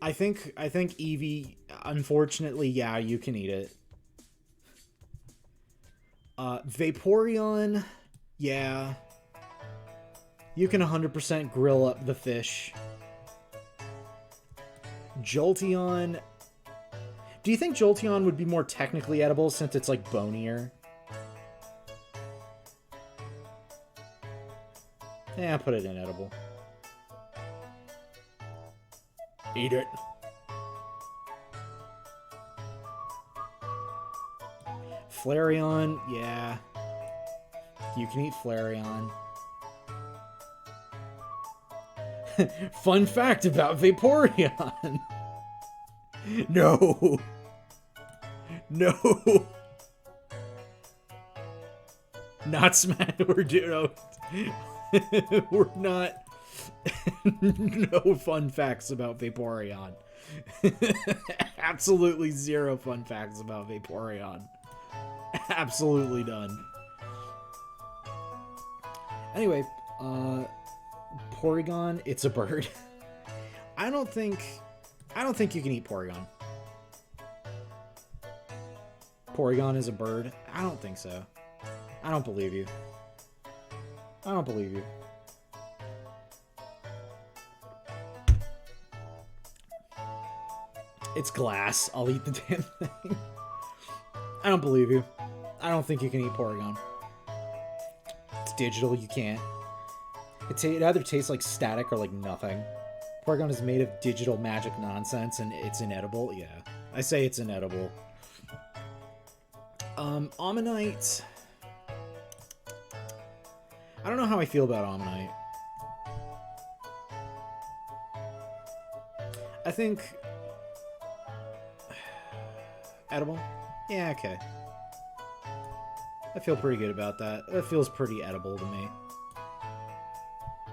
I think Eevee... Unfortunately, yeah, you can eat it. Vaporeon... Yeah... You can 100% grill up the fish. Jolteon... Do you think Jolteon would be more technically edible since it's, like, bonier? Yeah, put it in edible. Eat it. Flareon, yeah. You can eat Flareon. Fun fact about Vaporeon. No. No. Not Smash. We're doing. We're not. No fun facts about Vaporeon. Absolutely zero fun facts about Vaporeon. Absolutely none. Anyway, Porygon, it's a bird. I don't think you can eat Porygon. Porygon is a bird? I don't think so. I don't believe you. I don't believe you. It's glass. I'll eat the damn thing. I don't believe you. I don't think you can eat Porygon. It's digital, you can't. It either tastes like static or like nothing. Porygon is made of digital magic nonsense and it's inedible. Yeah, I say it's inedible. Ammonite. I don't know how I feel about Ammonite. I think... edible? Yeah, okay. I feel pretty good about that. It feels pretty edible to me.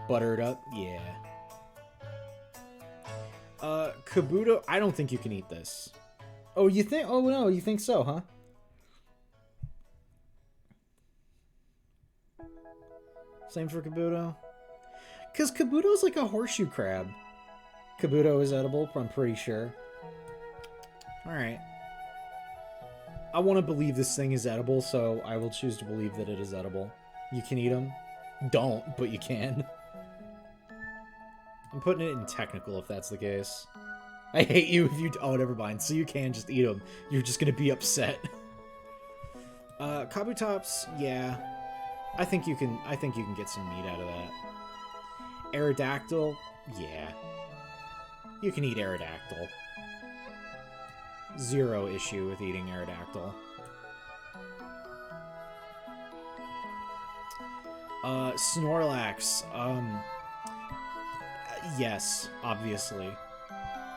Buttered up? Yeah. Kabuto? I don't think you can eat this. Oh, you think? Oh, no, you think so, huh? Same for Kabuto? Because Kabuto's like a horseshoe crab. Kabuto is edible, I'm pretty sure. Alright. I want to believe this thing is edible, so I will choose to believe that it is edible. You can eat them. Don't, but you can. I'm putting it in technical if that's the case. I hate you if you... Oh, never mind. So you can just eat them. You're just going to be upset. Kabutops, yeah. I think you can get some meat out of that. Aerodactyl, yeah. You can eat Aerodactyl. Zero issue with eating Aerodactyl. Snorlax, yes, obviously.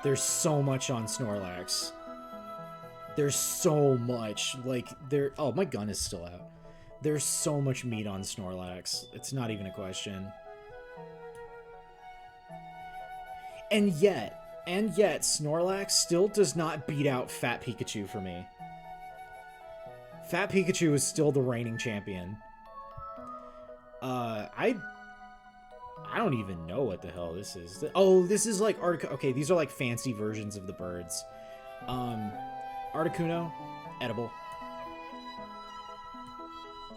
There's so much on Snorlax. There's so much, like, oh, my gun is still out. There's so much meat on Snorlax. It's not even a question. And yet, Snorlax still does not beat out Fat Pikachu for me. Fat Pikachu is still the reigning champion. I don't even know what the hell this is. Oh, this is like okay, these are like fancy versions of the birds. Articuno, edible.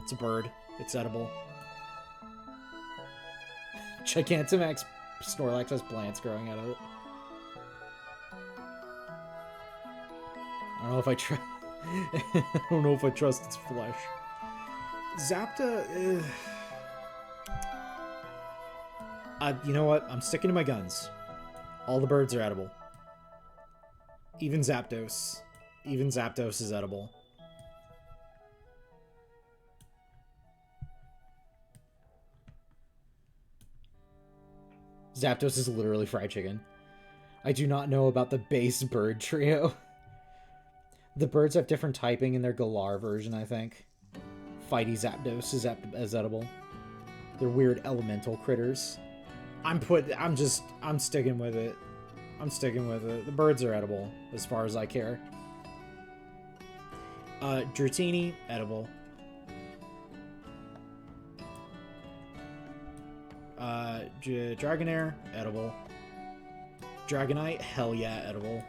It's a bird. It's edible. Gigantamax Snorlax has plants growing out of it. I don't know if I trust. I don't know if I trust its flesh. Zapdos. You know what? I'm sticking to my guns. All the birds are edible. Even Zapdos. Even Zapdos is edible. Zapdos is literally fried chicken. I do not know about the base bird trio. The birds have different typing in their Galar version, I think. Fighty Zapdos is edible. They're weird elemental critters. I'm sticking with it. I'm sticking with it. The birds are edible, as far as I care. Dratini, edible. Dragonair, edible. Dragonite, hell yeah, edible.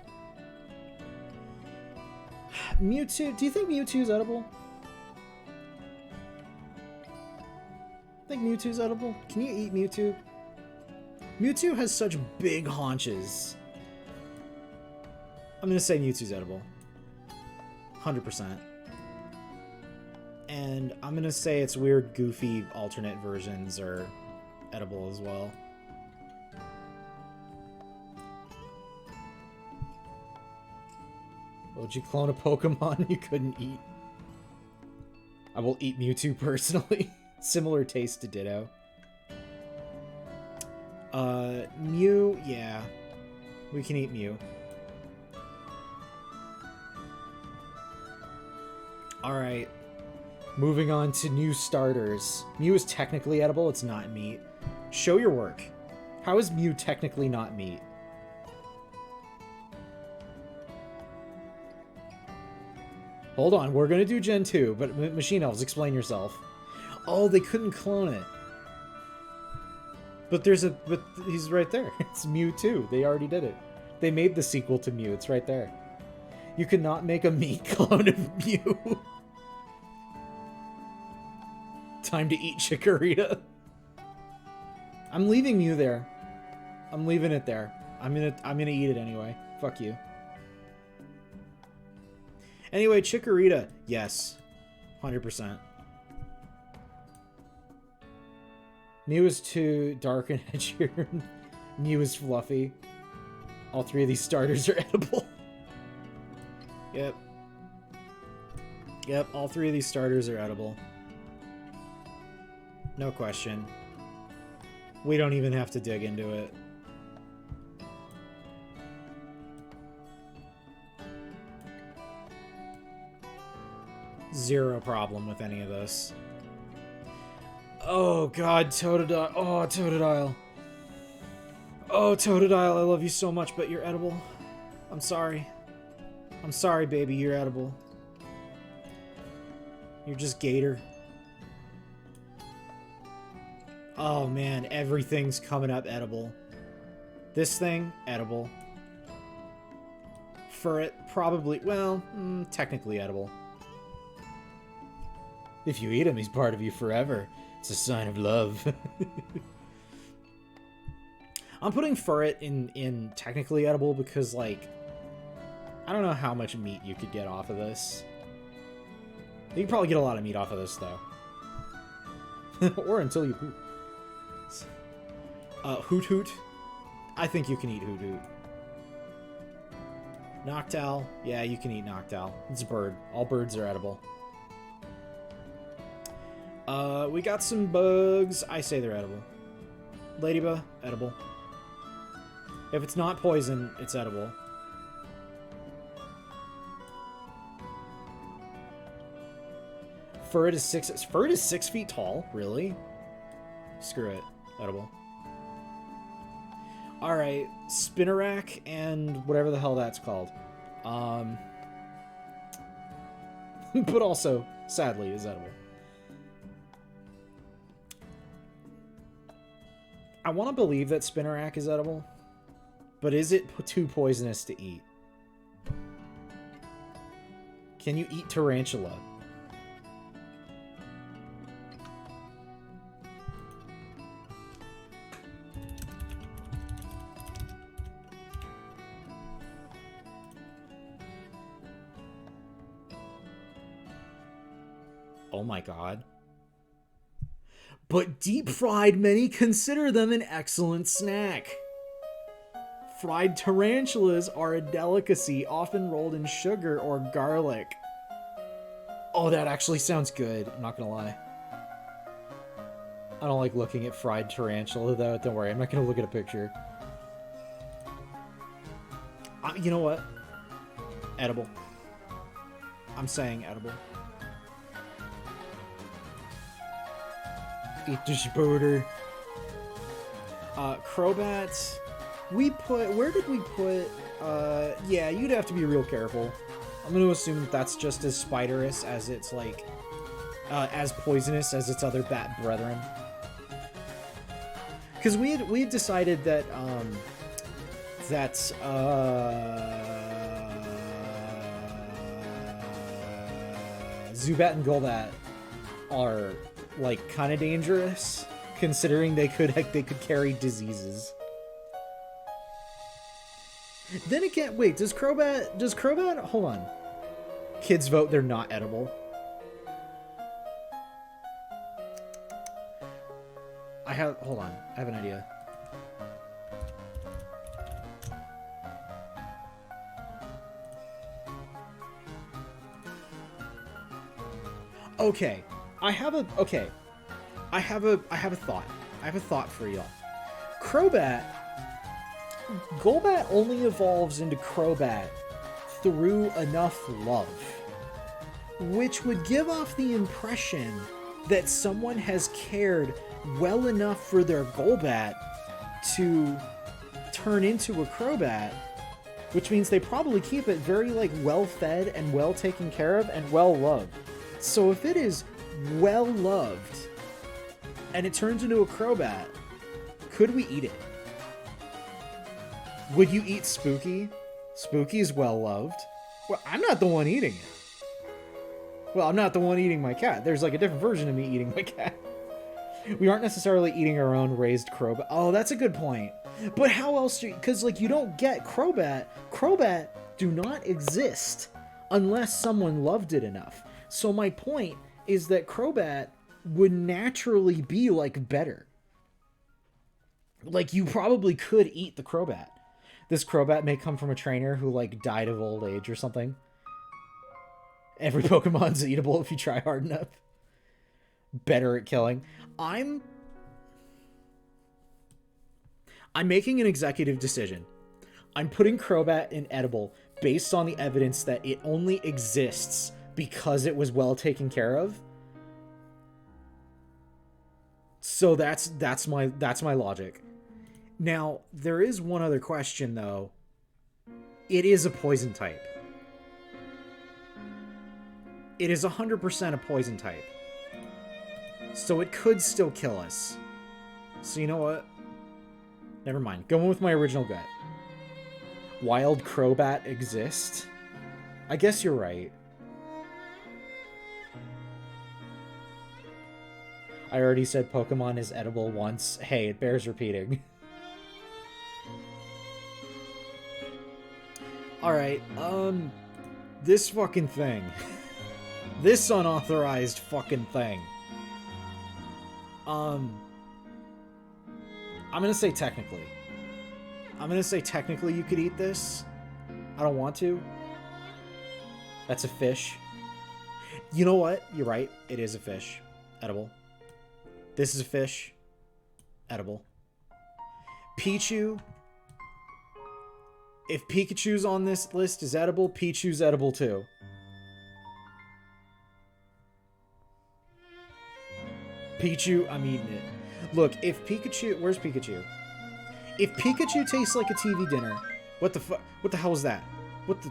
Mewtwo, do you think Mewtwo's edible? Think Mewtwo's edible? Can you eat Mewtwo? Mewtwo has such big haunches. I'm gonna say Mewtwo's edible. 100%. And I'm gonna say its weird, goofy, alternate versions are edible as well. Would you clone a Pokemon you couldn't eat? I will eat Mewtwo personally. Similar taste to Ditto. Mew, yeah. We can eat Mew. Alright. Moving on to new starters. Mew is technically edible, it's not meat. Show your work. How is Mew technically not meat? Hold on, we're gonna do Gen 2, but Machine Elves, explain yourself. Oh, they couldn't clone it. But he's right there. It's Mew 2. They already did it. They made the sequel to Mew. It's right there. You could not make a meat clone of Mew. Time to eat Chikorita. I'm leaving Mew there. I'm leaving it there. I'm gonna eat it anyway. Fuck you. Anyway, Chikorita, yes. 100%. Mew is too dark and edgier. Mew is fluffy. All three of these starters are edible. Yep. Yep, all three of these starters are edible. No question. We don't even have to dig into it. Zero problem with any of this. Oh god, Totodile. Oh, Totodile. Oh, Totodile, I love you so much, but you're edible. I'm sorry. I'm sorry, baby, you're edible. You're just Gator. Oh man, everything's coming up edible. This thing, edible. Furret, probably, well, technically edible. If you eat him, he's part of you forever. It's a sign of love. I'm putting Furret in technically edible because, like, I don't know how much meat you could get off of this. You can probably get a lot of meat off of this, though. Or until you poop. Hoot Hoot. I think you can eat Hoot Hoot. Noctowl. Yeah, you can eat Noctowl. It's a bird. All birds are edible. We got some bugs. I say they're edible. Ladybug, edible. If it's not poison, it's edible. Furret is 6 feet tall? Really? Screw it. Edible. Alright, Spinarak and whatever the hell that's called. But also, sadly, is edible. I want to believe that Spinarak is edible, but is it too poisonous to eat? Can you eat Tarantula? Oh my god. But deep-fried, many consider them an excellent snack. Fried tarantulas are a delicacy, often rolled in sugar or garlic. Oh, that actually sounds good. I'm not gonna lie. I don't like looking at fried tarantula, though. Don't worry, I'm not gonna look at a picture. You know what? Edible. I'm saying edible. Eat this border. Crobat. We put... Where did we put... yeah, you'd have to be real careful. I'm going to assume that that's just as spiderous as it's, like... as poisonous as its other bat brethren. Because we had decided that, Zubat and Golbat are... like kind of dangerous, considering they could carry diseases. Then again, wait, does Crobat, hold on. Kids vote they're not edible. Hold on, I have an idea. Okay. I have a thought. I have a thought for y'all. Golbat only evolves into Crobat through enough love, which would give off the impression that someone has cared well enough for their Golbat to turn into a Crobat, which means they probably keep it very, like, well fed and well taken care of and well loved. So if it is well loved and it turns into a Crobat, could we eat it? Would you eat Spooky? Spooky is well loved. Well, I'm not the one eating it. Well, I'm not the one eating my cat. There's like a different version of me eating my cat. We aren't necessarily eating our own raised Crobat. Oh, that's a good point. But how else do you... Because, like, you don't get Crobat. Crobat do not exist unless someone loved it enough. So my point is that Crobat would naturally be like better. Like, you probably could eat the Crobat. This Crobat may come from a trainer who like died of old age or something. Every Pokemon's eatable if you try hard enough. Better at killing. I'm making an executive decision. I'm putting Crobat in edible based on the evidence that it only exists because it was well taken care of. So that's my logic. Now, there is one other question though. It is a poison type. It is 100% a poison type. So it could still kill us. So you know what? Never mind. Going with my original gut. Wild Crobat exists? I guess you're right. I already said Pokemon is edible once. Hey, it bears repeating. Alright, this fucking thing. This unauthorized fucking thing. I'm gonna say technically. I'm gonna say technically you could eat this. I don't want to. That's a fish. You know what? You're right. It is a fish. Edible. This is a fish. Edible. Pichu. If Pikachu's on this list is edible, Pichu's edible too. Pichu, I'm eating it. Look, if Pikachu... Where's Pikachu? If Pikachu tastes like a TV dinner... What the fuck? What the hell was that? What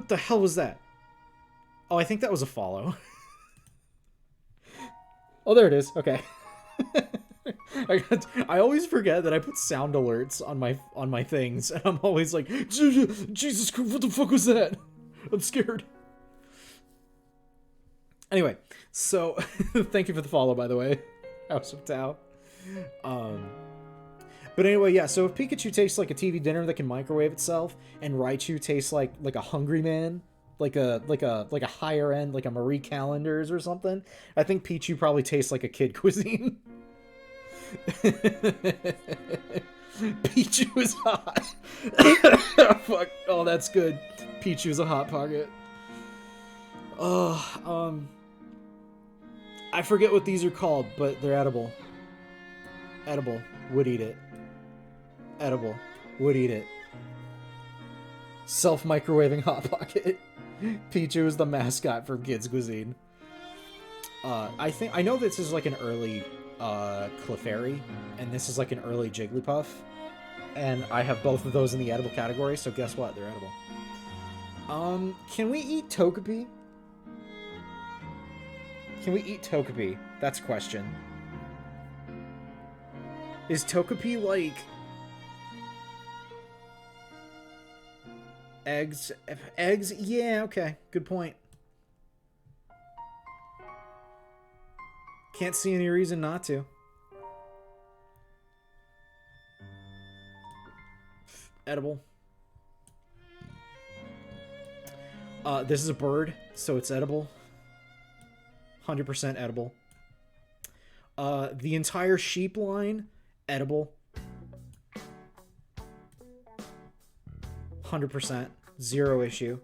the hell was that? Oh, I think that was a follow. Oh, there it is. Okay. I always forget that I put sound alerts on my things, and I'm always like, Jesus Christ, what the fuck was that? I'm scared. Anyway, so thank you for the follow, by the way, House of Tao. But anyway, yeah. So if Pikachu tastes like a TV dinner that can microwave itself, and Raichu tastes like a hungry man, like a higher end, like a Marie Callender's or something, I think Pichu probably tastes like a kid cuisine. Pichu is hot. Fuck. Oh, that's good. Pichu's a hot pocket. I forget what these are called, but they're edible. Edible. Would eat it. Edible. Would eat it. Self-microwaving Hot Pocket. Pichu is the mascot for Kids Cuisine. I know this is like an early Clefairy, and this is like an early Jigglypuff. And I have both of those in the edible category, so guess what? They're edible. Can we eat Togepi? Can we eat Togepi? That's a question. Is Togepi like... Eggs? Eggs? Yeah, okay. Good point. Can't see any reason not to. Edible. This is a bird, so it's edible. 100% edible. The entire sheep line, edible. 100%. Zero issue.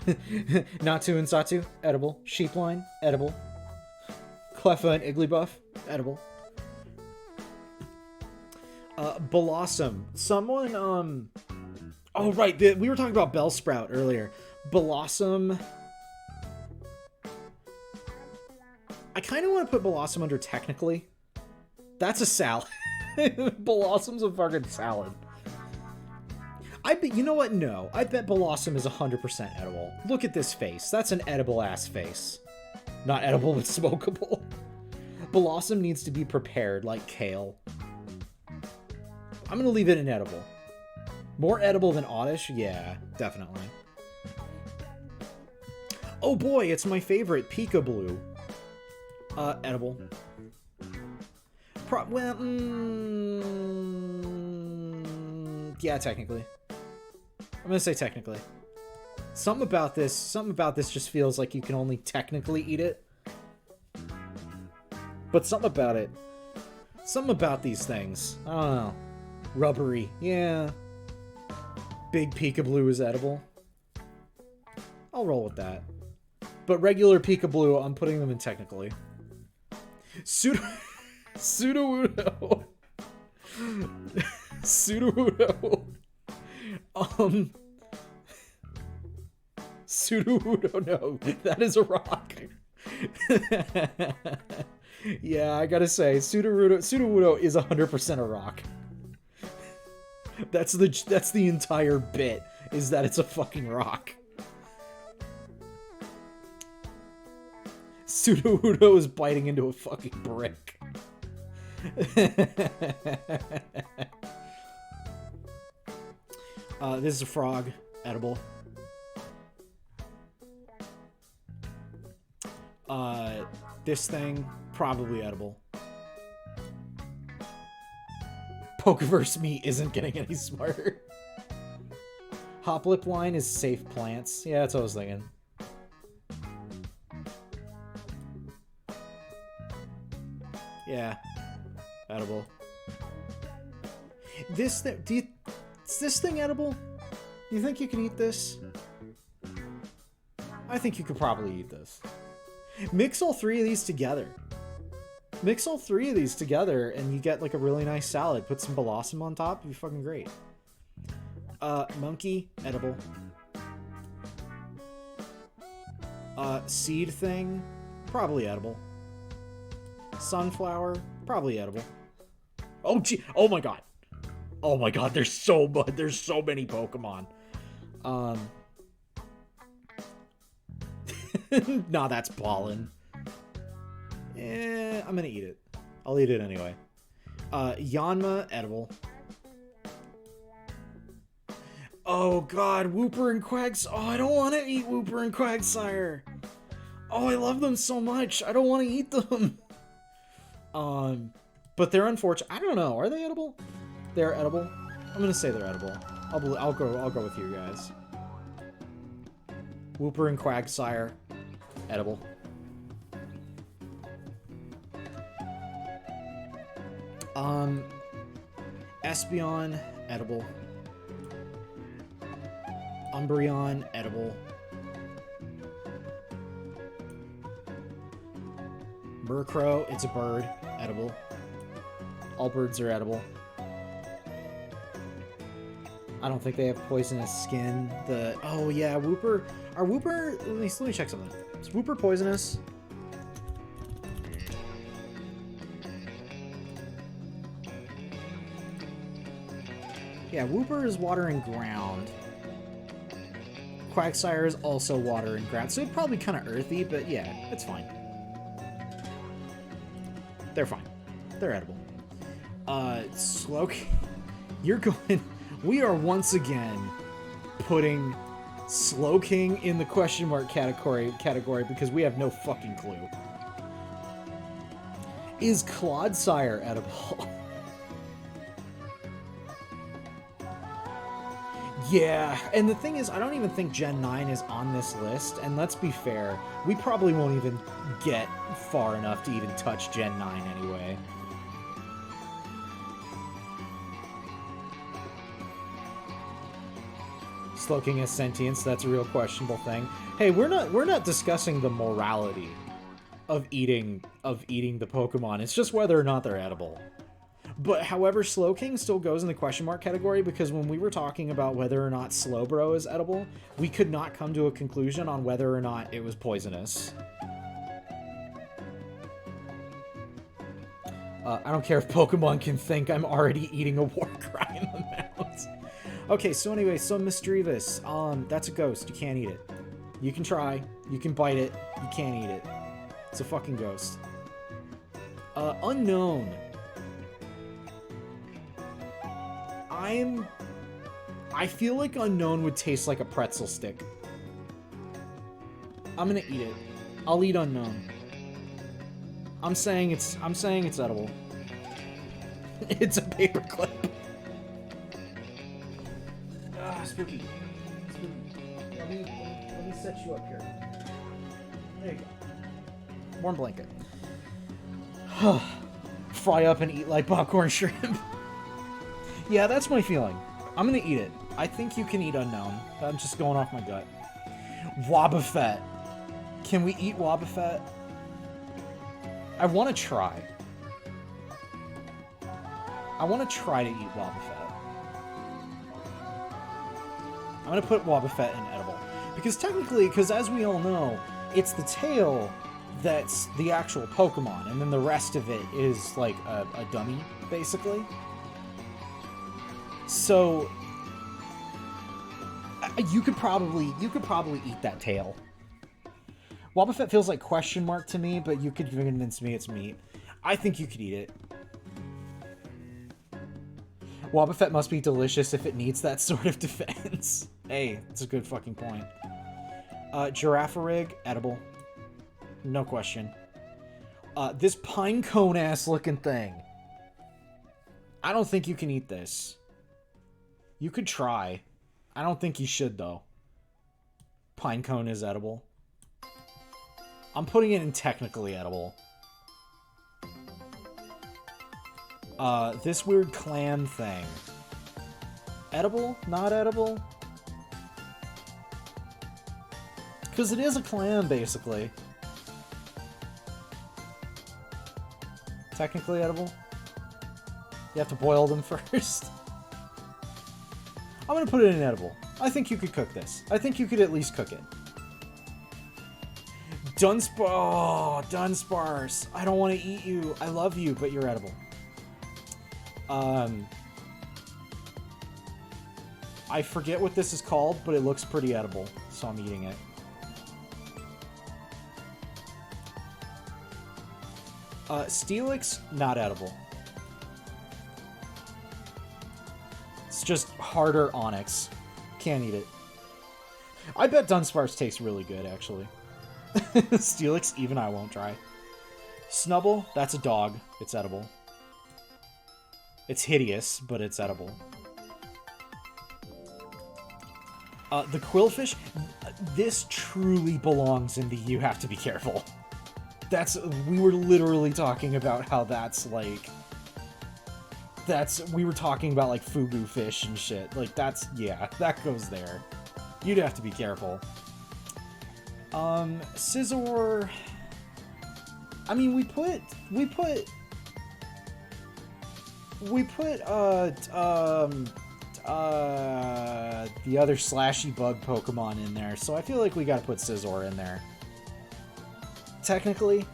Natu and Satu, edible. Sheep line, edible. Cleffa and Igglybuff, edible. Blossom. Someone, oh, right. We were talking about Bellsprout earlier. Blossom. I kind of want to put Blossom under technically. That's a salad. Blossom's a fucking salad. I bet, you know what? No. I bet Blossom is 100% edible. Look at this face. That's an edible-ass face. Not edible, but smokable. Blossom needs to be prepared like kale. I'm gonna leave it inedible. More edible than Oddish? Yeah, definitely. Oh boy, it's my favorite, Pika Blue. Edible. Well, yeah, technically. I'm gonna say technically. Something about this just feels like you can only technically eat it. But something about these things, I don't know. Rubbery, yeah. Big Peekaboo is edible. I'll roll with that. But regular Peekaboo, I'm putting them in technically. Sudowoodo. Sudowoodo. Sudowoodo, no. That is a rock. Yeah, I gotta say, Sudowoodo is 100% a rock. That's the entire bit, is that it's a fucking rock. Sudowoodo is biting into a fucking brick. This is a frog, edible. This thing, probably edible. Pokeverse me isn't getting any smarter. Hoplip line is safe plants. Yeah, that's what I was thinking. Yeah, edible. This thing, is this thing edible? Do you think you can eat this? I think you could probably eat this. Mix all three of these together. Mix all three of these together and you get like a really nice salad. Put some Blossom on top, it'd be fucking great. Monkey, edible. Seed thing, probably edible. Sunflower, probably edible. Oh gee, oh my god. Oh my god, there's so many Pokemon. Nah, that's pollen. I'm gonna eat it. I'll eat it anyway. Yanma, edible. Oh god, Wooper and Quags. Oh, I don't want to eat Wooper and Quagsire. Oh, I love them so much. I don't want to eat them. But they're unfortunate. I don't know. Are they edible? They're edible. I'm gonna say they're edible. I'll go with you guys. Wooper and Quagsire, edible. Espeon, edible. Umbreon, edible. Murkrow, it's a bird, edible. All birds are edible. I don't think they have poisonous skin. Oh yeah, Wooper. Are Wooper? Let me check something. Is Wooper poisonous? Yeah, Wooper is water and ground. Quagsire is also water and ground, so it's probably kind of earthy, but yeah, it's fine. They're fine. They're edible. Slowking. You're going... We are once again putting Slowking in the question mark category because we have no fucking clue. Is Clodsire edible? Yeah, and the thing is, I don't even think Gen 9 is on this list, and let's be fair, we probably won't even get far enough to even touch Gen 9 anyway. Slowking has sentience, that's a real questionable thing. Hey, we're not discussing the morality of eating the Pokemon. It's just whether or not they're edible. But however, Slowking still goes in the question mark category because when we were talking about whether or not Slowbro is edible, we could not come to a conclusion on whether or not it was poisonous. I don't care if Pokemon can think I'm already eating a Warcry in the mouth. Okay, so anyway, so Misdreavus, that's a ghost. You can't eat it. You can try. You can bite it. You can't eat it. It's a fucking ghost. Unknown. I feel like Unknown would taste like a pretzel stick. I'm gonna eat it. I'll eat Unknown. I'm saying it's edible. It's a paperclip. Ah, spooky. Spooky. Let me set you up here. There you go. Warm blanket. Fry up and eat like popcorn shrimp. Yeah, that's my feeling. I'm gonna eat it. I think you can eat unknown. I'm just going off my gut. Wobbuffet. Can we eat Wobbuffet? I want to try. I want to try to eat Wobbuffet. I'm going to put Wobbuffet in edible. Because technically, because as we all know, it's the tail that's the actual Pokemon, and then the rest of it is like a dummy, basically. So you could probably eat that tail. Wobbuffet feels like question mark to me, but you could convince me it's meat. I think you could eat it. Wobbuffet must be delicious if it needs that sort of defense. Hey, it's a good fucking point. Girafarig, edible. No question. This pine cone ass looking thing. I don't think you can eat this. You could try. I don't think you should, though. Pine cone is edible. I'm putting it in technically edible. This weird clam thing. Edible? Not edible? Because it is a clam, basically. Technically edible? You have to boil them first. I'm gonna put it in edible. I think you could cook this. I think you could at least cook it. Dunsparce. I don't want to eat you. I love you, but you're edible. I forget what this is called, but it looks pretty edible, so I'm eating it. Steelix, not edible. It's just harder Onyx. Can't eat it. I bet Dunsparce tastes really good, actually. Steelix, even I won't try. Snubble, that's a dog. It's edible. It's hideous, but it's edible. The Quillfish, this truly belongs in the you have to be careful. We were literally talking about how that's like... we were talking about like fugu fish and shit. Like yeah, that goes there. You'd have to be careful. Scizor... I mean, we put the other slashy bug Pokemon in there, so I feel like we gotta put Scizor in there. Technically?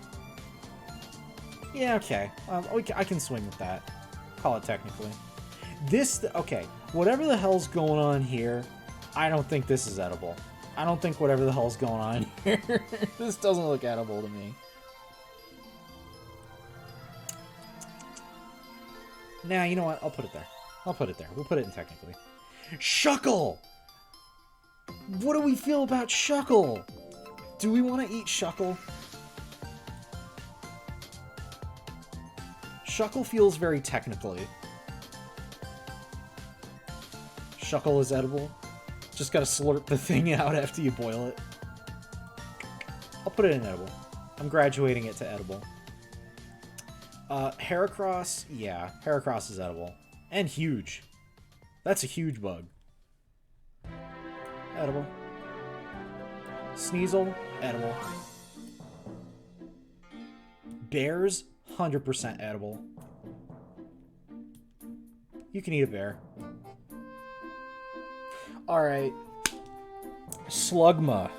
Yeah, okay. I can swing with that. Call it technically. Okay, whatever the hell's going on here, I don't think this is edible. I don't think whatever the hell's going on here, this doesn't look edible to me. Nah, you know what? I'll put it there. I'll put it there. We'll put it in technically. Shuckle! What do we feel about Shuckle? Do we want to eat Shuckle? Shuckle feels very technically. Shuckle is edible. Just gotta slurp the thing out after you boil it. I'll put it in edible. I'm graduating it to edible. Heracross, yeah, Heracross is edible. And huge. That's a huge bug. Edible. Sneasel, edible. Bears, 100% edible. You can eat a bear. Alright. Slugma.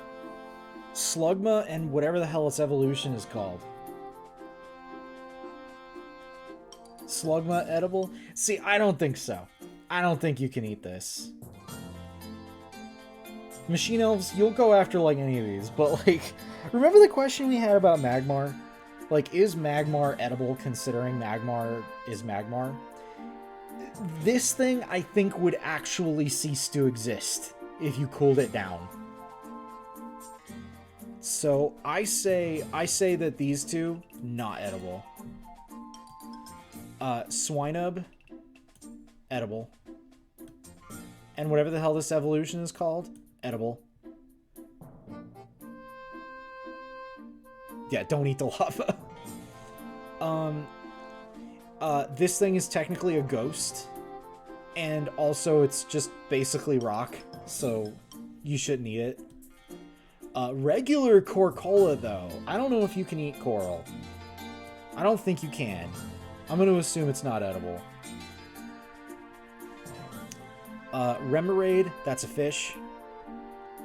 Slugma and whatever the hell its evolution is called. Slugma edible? See, I don't think so. I don't think you can eat this. Machine Elves, you'll go after like any of these, but like, remember the question we had about Magmar? Like, is Magmar edible considering Magmar is Magmar? This thing, I think, would actually cease to exist if you cooled it down. So, I say that these two, not edible. Swinub, edible. And whatever the hell this evolution is called, edible. Yeah, don't eat the lava. This thing is technically a ghost. And also it's just basically rock, so you shouldn't eat it. Regular Corcola, though. I don't know if you can eat coral. I don't think you can. I'm going to assume it's not edible. Remoraid, that's a fish.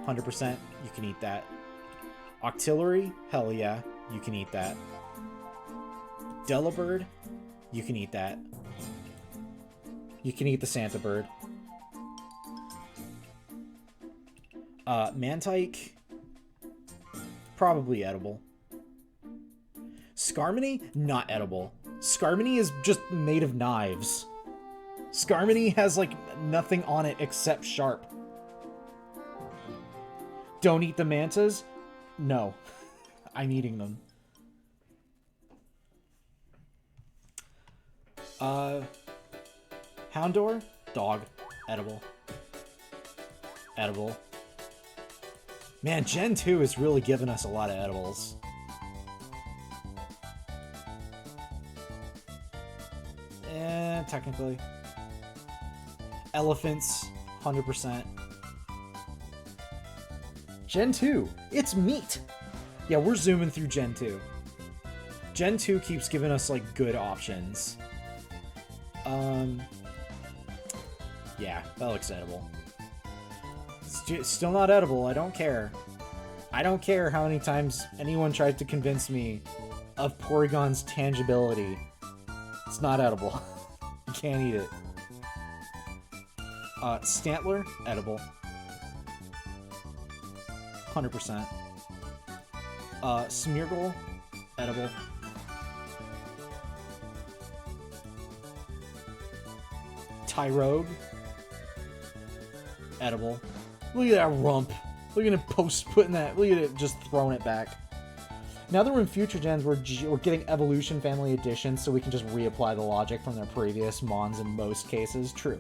100%, you can eat that. Octillery, hell yeah, you can eat that. Delibird, you can eat that. You can eat the Santa bird. Mantike, probably edible. Skarmory, not edible. Skarmory is just made of knives. Skarmory has, like, nothing on it except sharp. Don't eat the mantas? No. I'm eating them. Houndour? Dog. Edible. Edible. Man, Gen 2 has really given us a lot of edibles. Technically. Elephants, 100%. Gen 2, it's meat! Yeah, we're zooming through Gen 2. Gen 2 keeps giving us, like, good options. Yeah, that looks edible. Still not edible, I don't care. I don't care how many times anyone tried to convince me of Porygon's tangibility. It's not edible. You can't eat it. Stantler, edible. 100%. Smeargle, edible. Tyrogue, edible. Look at that rump. Look at it putting that. Look at it just throwing it back. Now that we're in future gens, we're getting Evolution Family Edition, so we can just reapply the logic from their previous Mons in most cases. True.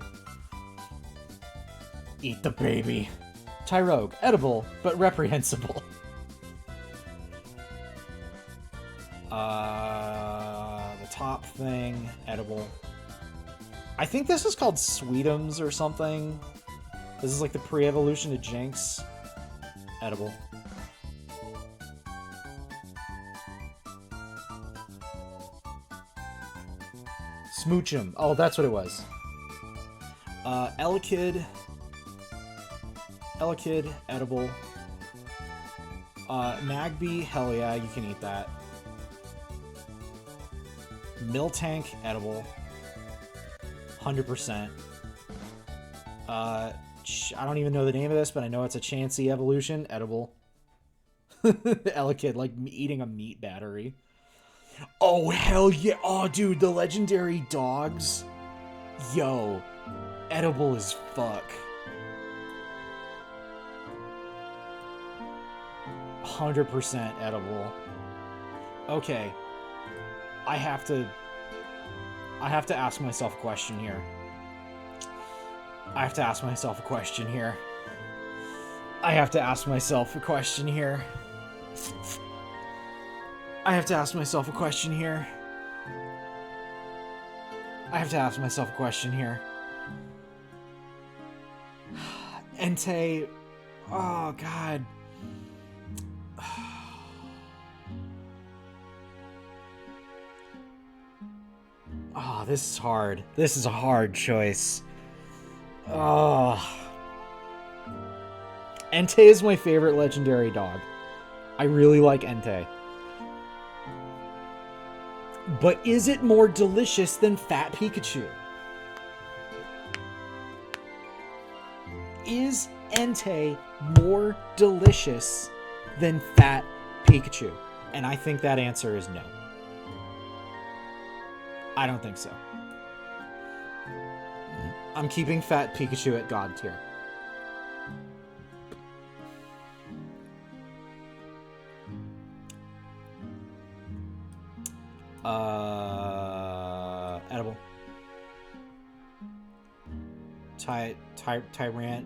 Eat the baby. Tyrogue, edible, but reprehensible. The top thing, edible. I think this is called Sweetums or something. This is like the pre-evolution to Jinx. Edible. Smoochum. Oh, that's what it was. Elekid. Elekid, edible. Magby, hell yeah, you can eat that. Miltank, edible. 100%. I don't even know the name of this, but I know it's a Chansey evolution. Edible. Elekid, like eating a meat battery. Oh, hell yeah. Oh, dude, the legendary dogs. Yo. Edible as fuck. 100% edible. Okay. I have to ask myself a question here. I have to ask myself a question here. I have to ask myself a question here. I have to ask myself a question here. I have to ask myself a question here. Entei... Oh, God. Oh, this is hard. This is a hard choice. Oh. Entei is my favorite legendary dog. I really like Entei. But is it more delicious than Fat Pikachu? Is Entei more delicious than Fat Pikachu? And I think that answer is no. I don't think so. I'm keeping Fat Pikachu at God tier. Edible. Tyrarva.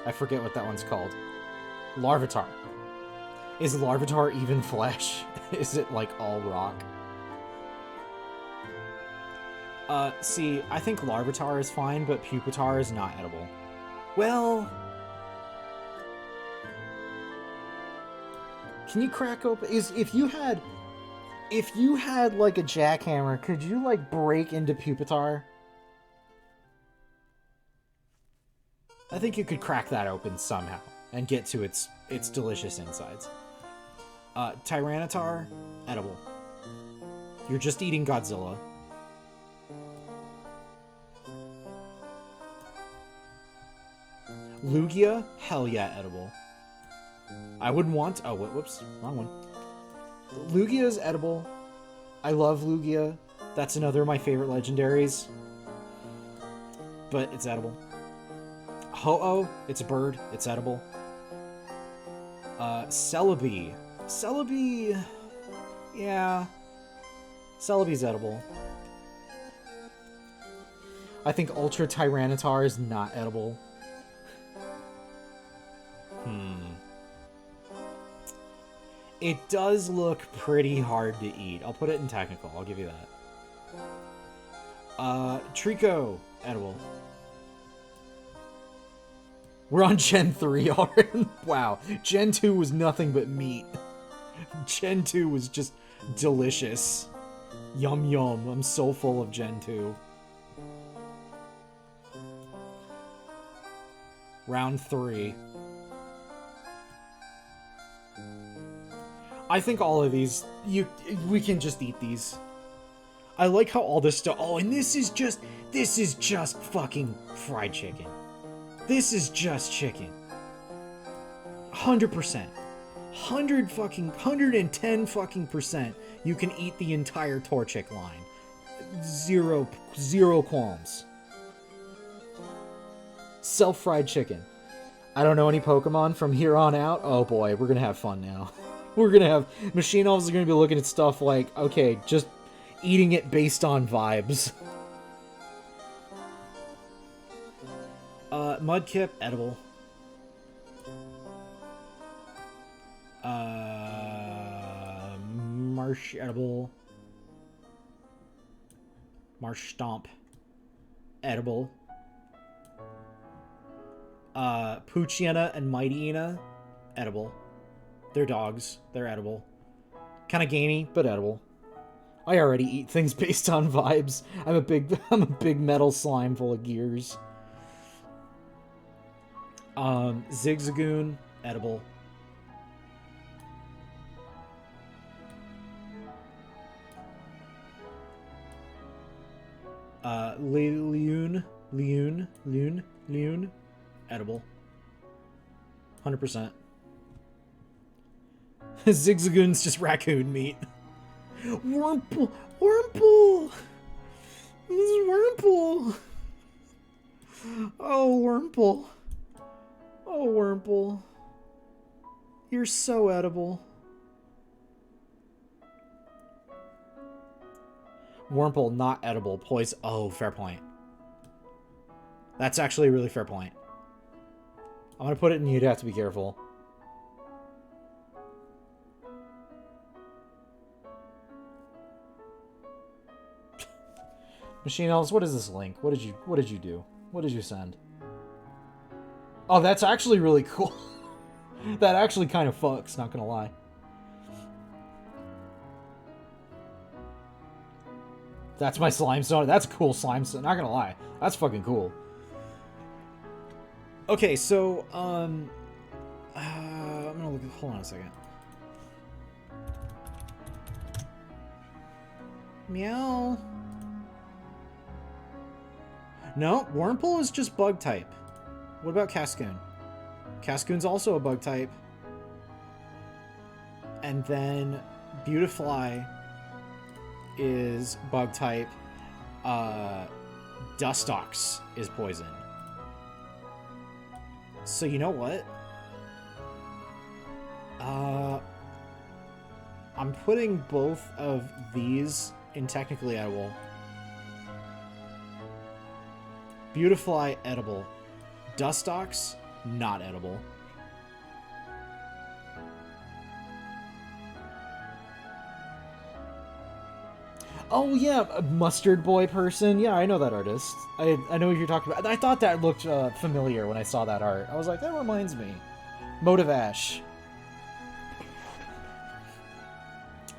I forget what that one's called. Larvitar. Is Larvitar even flesh? Is it like all rock? See, I think Larvitar is fine, but Pupitar is not edible. Well, can you crack open? If you had like a jackhammer, could you like break into Pupitar? I think you could crack that open somehow and get to its delicious insides. Tyranitar, edible. You're just eating Godzilla. Lugia, hell yeah, edible. I wouldn't want... Oh, whoops, wrong one. Lugia is edible. I love Lugia. That's another of my favorite legendaries. But it's edible. Ho-Oh, it's a bird. It's edible. Celebi. Celebi... Yeah. Celebi's edible. I think Ultra Tyranitar is not edible. It does look pretty hard to eat. I'll put it in technical. I'll give you that. Trico, edible. We're on Gen 3 already. Wow. Gen 2 was nothing but meat. Gen 2 was just delicious. Yum yum. I'm so full of Gen 2. Round 3. I think all of these, we can just eat these. I like how all this stuff, oh, and this is just fucking fried chicken. This is just chicken. 100%. 110 fucking percent. You can eat the entire Torchic line. Zero qualms. Self-fried chicken. I don't know any Pokemon from here on out. Oh boy, we're gonna have fun now. We're gonna have... Machine Elves are gonna be looking at stuff like, okay, just eating it based on vibes. Mudkip, edible. Marsh, edible. Marshtomp, edible. Poochyena and Mightyena, edible. They're dogs. They're edible. Kind of gamey, but edible. I already eat things based on vibes. I'm a big metal slime full of gears. Zigzagoon, edible. Leon, edible. 100%. Zigzagoon's just raccoon meat. Wurmple! This is Wurmple! Oh, Wurmple. Oh, Wurmple. You're so edible. Wurmple, not edible. Poison. Oh, fair point. That's actually a really fair point. I'm gonna put it in you'd have to be careful. Machine Elves, what is this link? What did you do? What did you send? Oh, that's actually really cool. That actually kind of fucks, not gonna lie. That's my slime stone. That's a cool slime stone, not gonna lie. That's fucking cool. Okay, so, I'm gonna look at, hold on a second. Meow. No, Wurmple is just bug type. What about Cascoon? Cascoon's also a bug type. And then Beautifly is bug type. Dustox is poison. So you know what? I'm putting both of these and technically edible. Beautifly edible. Dustox, not edible. Oh yeah, a Mustard Boy person. Yeah, I know that artist. I know what you're talking about. I thought that looked familiar when I saw that art. I was like, that reminds me. Motive Ash.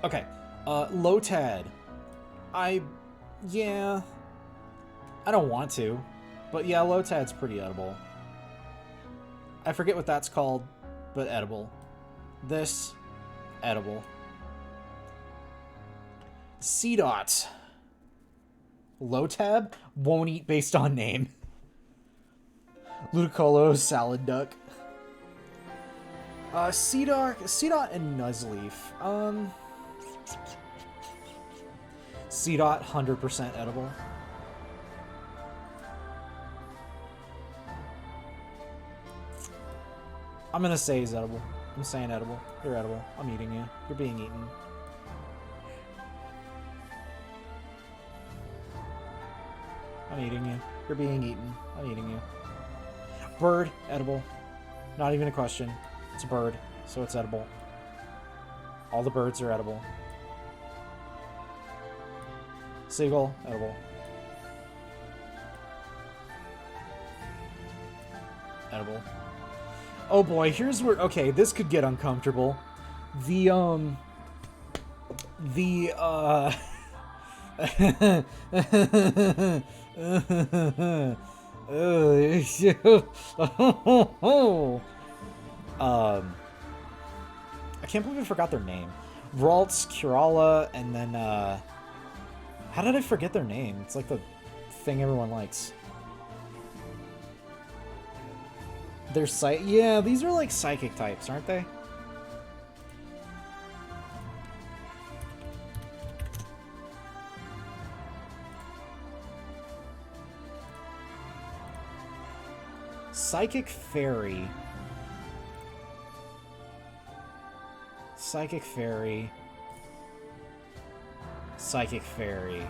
Okay, Lotad. Yeah. I don't want to, but yeah, Lotad's pretty edible. I forget what that's called, but edible. This, edible. Seedot. Lotab won't eat based on name. Ludicolo, Salad Duck. Seedot and Nuzleaf. Seedot, 100% edible. I'm gonna say he's edible. I'm saying edible. You're edible. I'm eating you. You're being eaten. I'm eating you. You're being eaten. I'm eating you. Bird, edible. Not even a question. It's a bird, so it's edible. All the birds are edible. Seagull, edible. Edible. Oh boy, here's where... Okay, this could get uncomfortable. The I can't believe I forgot their name. Ralts, Curala, and then how did I forget their name? It's like the thing everyone likes. They're yeah, these are like psychic types, aren't they? Psychic Fairy. Psychic Fairy. Psychic Fairy.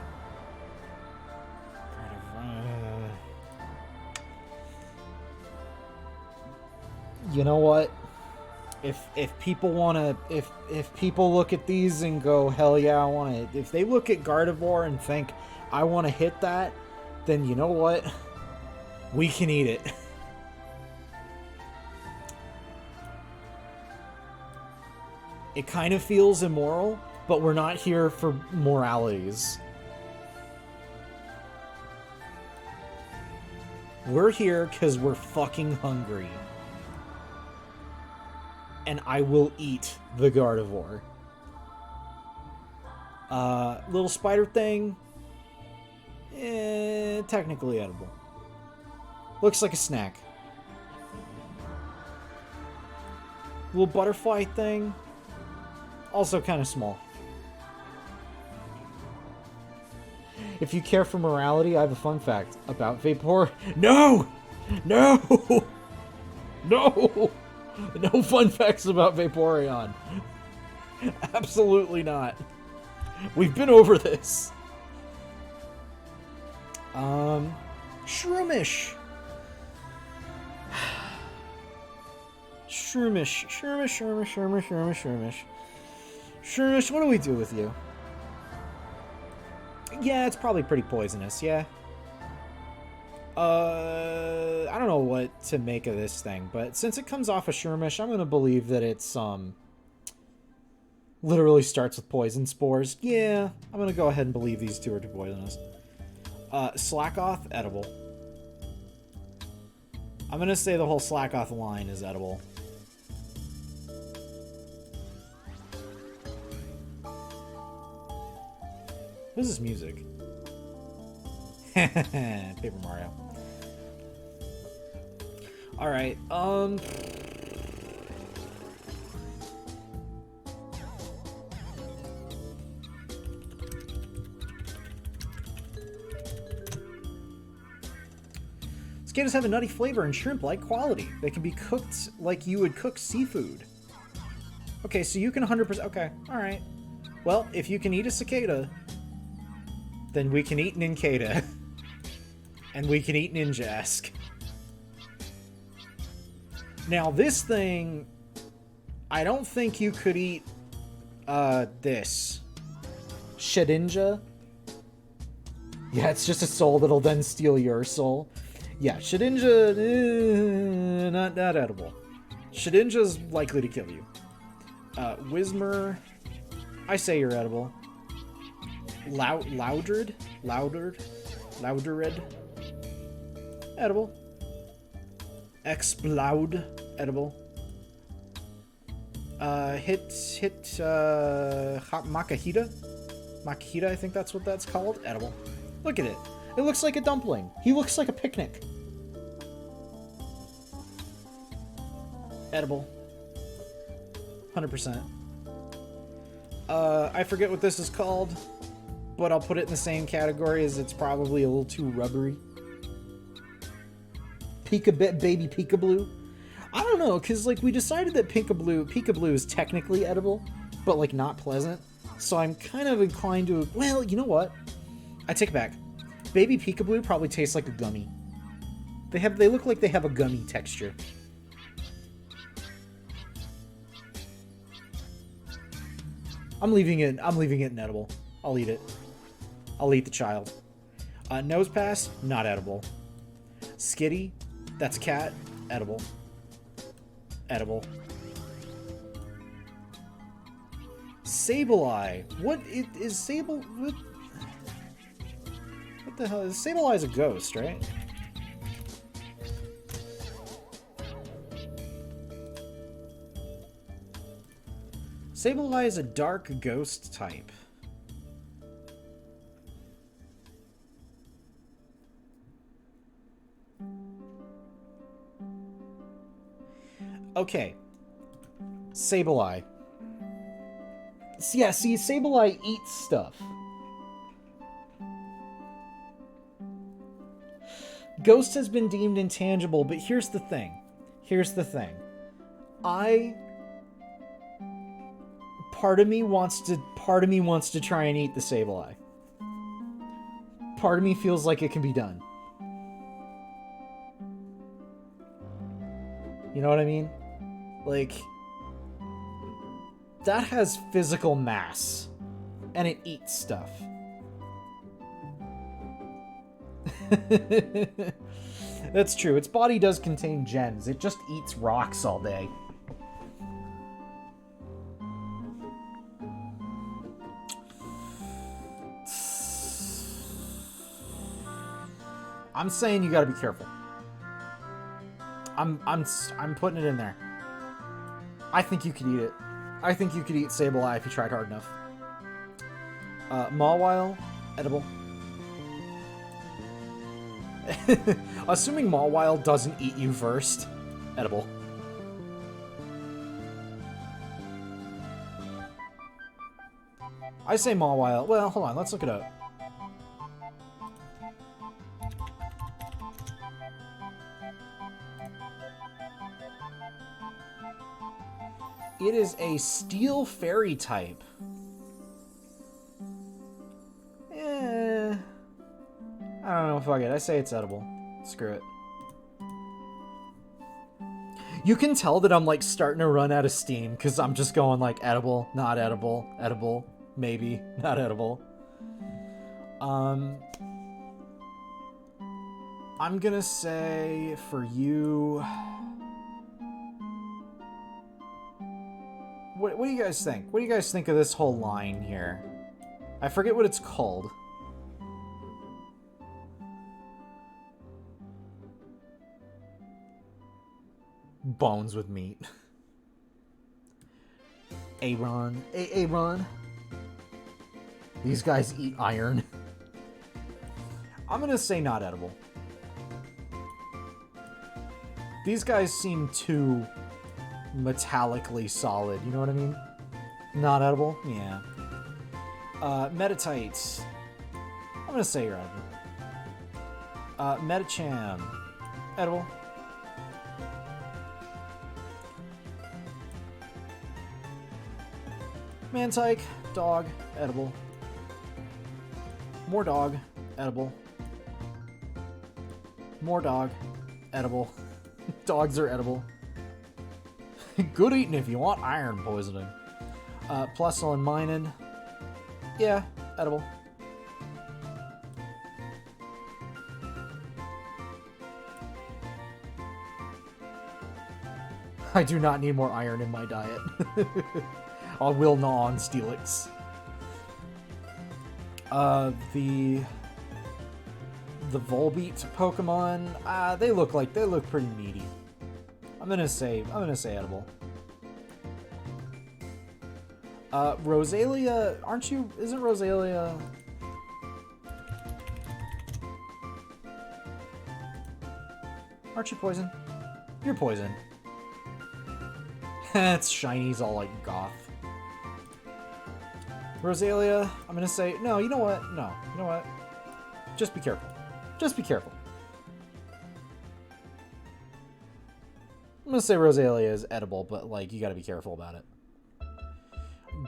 You know what? If people want to, if people look at these and go, hell yeah, I want to, if they look at Gardevoir and think, I want to hit that, then you know what? We can eat it. It kind of feels immoral, but we're not here for moralities. We're here because we're fucking hungry. And I will eat the Gardevoir. Little spider thing. Technically edible. Looks like a snack. Little butterfly thing. Also kind of small. If you care for morality, I have a fun fact about Vapor. No! No! No! No fun facts about Vaporeon. Absolutely not. We've been over this. Shroomish. Shroomish. Shroomish, what do we do with you? Yeah, it's probably pretty poisonous, yeah. I don't know what to make of this thing, but since it comes off a Shroomish, I'm gonna believe that it's, literally starts with poison spores. Yeah, I'm gonna go ahead and believe these two are poisonous. Slackoth, edible. I'm gonna say the whole Slackoth line is edible. What is this music? Paper Mario. Alright, Skaters have a nutty flavor and shrimp-like quality. They can be cooked like you would cook seafood. Okay, so you can 100%... Okay, alright. Well, if you can eat a cicada, then we can eat Ninkata. And we can eat Ninjask. Now, this thing... I don't think you could eat, this. Shedinja? Yeah, it's just a soul that'll then steal your soul. Yeah, Shedinja, not edible. Shedinja's likely to kill you. Whismer, I say you're edible. Loudred? Loudered? Edible. Explode, edible. Makahita? Makahita, I think that's what that's called. Edible. Look at it. It looks like a dumpling. He looks like a picnic. Edible. 100%. I forget what this is called, but I'll put it in the same category as it's probably a little too rubbery. Baby Peekaboo. I don't know, because, like, we decided that Peekaboo is technically edible, but, like, not pleasant. So I'm kind of inclined to... Well, you know what? I take it back. Baby Peekaboo probably tastes like a gummy. They look like they have a gummy texture. I'm leaving it inedible. I'll eat it. I'll eat the child. Nose Pass, not edible. Skitty, that's cat, edible. Edible. Sableye. What is Sable? What the hell is Sableye's a ghost, right? Sableye is a dark ghost type. Okay. Sableye. Yeah, see, Sableye eats stuff. Ghost has been deemed intangible, but here's the thing. Part of me wants to try and eat the Sableye. Part of me feels like it can be done. You know what I mean? Like, that has physical mass, and it eats stuff. That's true. Its body does contain gems. It just eats rocks all day. I'm saying you gotta be careful. I'm putting it in there. I think you could eat it. I think you could eat Sableye if you tried hard enough. Mawile, edible. Assuming Mawile doesn't eat you first, edible. I say Mawile. Well, hold on, let's look it up. It is a steel fairy type. I don't know, fuck it. I say it's edible. Screw it. You can tell that I'm, like, starting to run out of steam, because I'm just going, like, edible, not edible, edible, maybe, not edible. I'm gonna say, for you... What do you guys think? What do you guys think of this whole line here? I forget what it's called. Bones with meat. Aaron. Aaron. These guys eat iron. I'm gonna say not edible. These guys seem too metallically solid, you know what I mean? Not edible? Yeah. Metatites. I'm gonna say you're edible. Metacham. Edible. Mantike. Dog. Edible. More dog. Edible. More dog. Edible. Dogs are edible. Good eating if you want iron poisoning. Plus on Minun. Yeah, edible. I do not need more iron in my diet. I will gnaw on Steelix. The Volbeat Pokemon, they look pretty meaty. I'm gonna say edible. Rosalia, isn't Rosalia... Aren't you poison? You're poison. It's shinies all like goth. Rosalia, I'm gonna say, no, you know what? No, you know what? Just be careful. Just be careful. I'm gonna say Rosalia is edible, but like, you gotta be careful about it.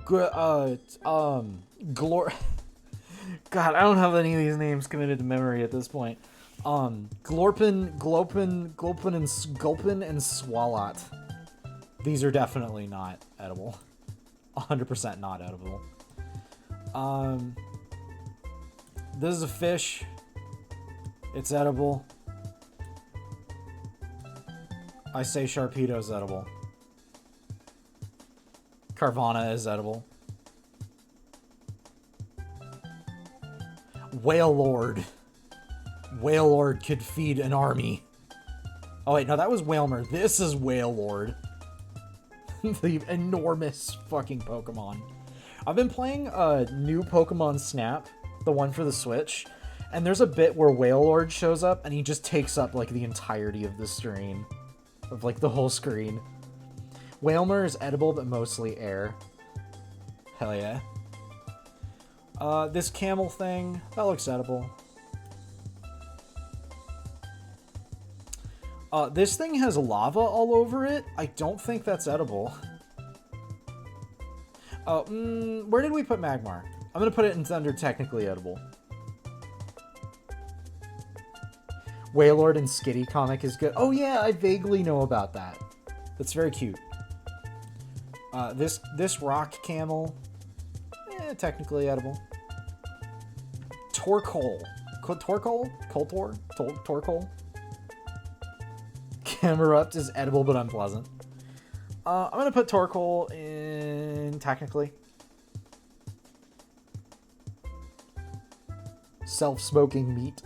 God, I don't have any of these names committed to memory at this point. Glorpin, Gulpin, and Swalot. These are definitely not edible. 100% not edible. This is a fish. It's edible. I say Sharpedo is edible. Carvana is edible. Wailord. Wailord could feed an army. Oh wait, no, that was Wailmer. This is Wailord. The enormous fucking Pokemon. I've been playing new Pokemon Snap, the one for the Switch, and there's a bit where Wailord shows up and he just takes up like the entirety of the screen. Of like the whole screen. Wailmer is edible, but mostly air. Hell yeah. This camel thing, that looks edible. This thing has lava all over it. I don't think that's edible. Where did we put Magmar? I'm gonna put it under technically edible. Wailord and Skitty comic is good. Oh yeah, I vaguely know about that. That's very cute. This rock camel, technically edible. Torkoal. Torkoal? Koltor? Torkoal? Camerupt is edible but unpleasant. I'm gonna put Torkoal in technically. Self-smoking meat.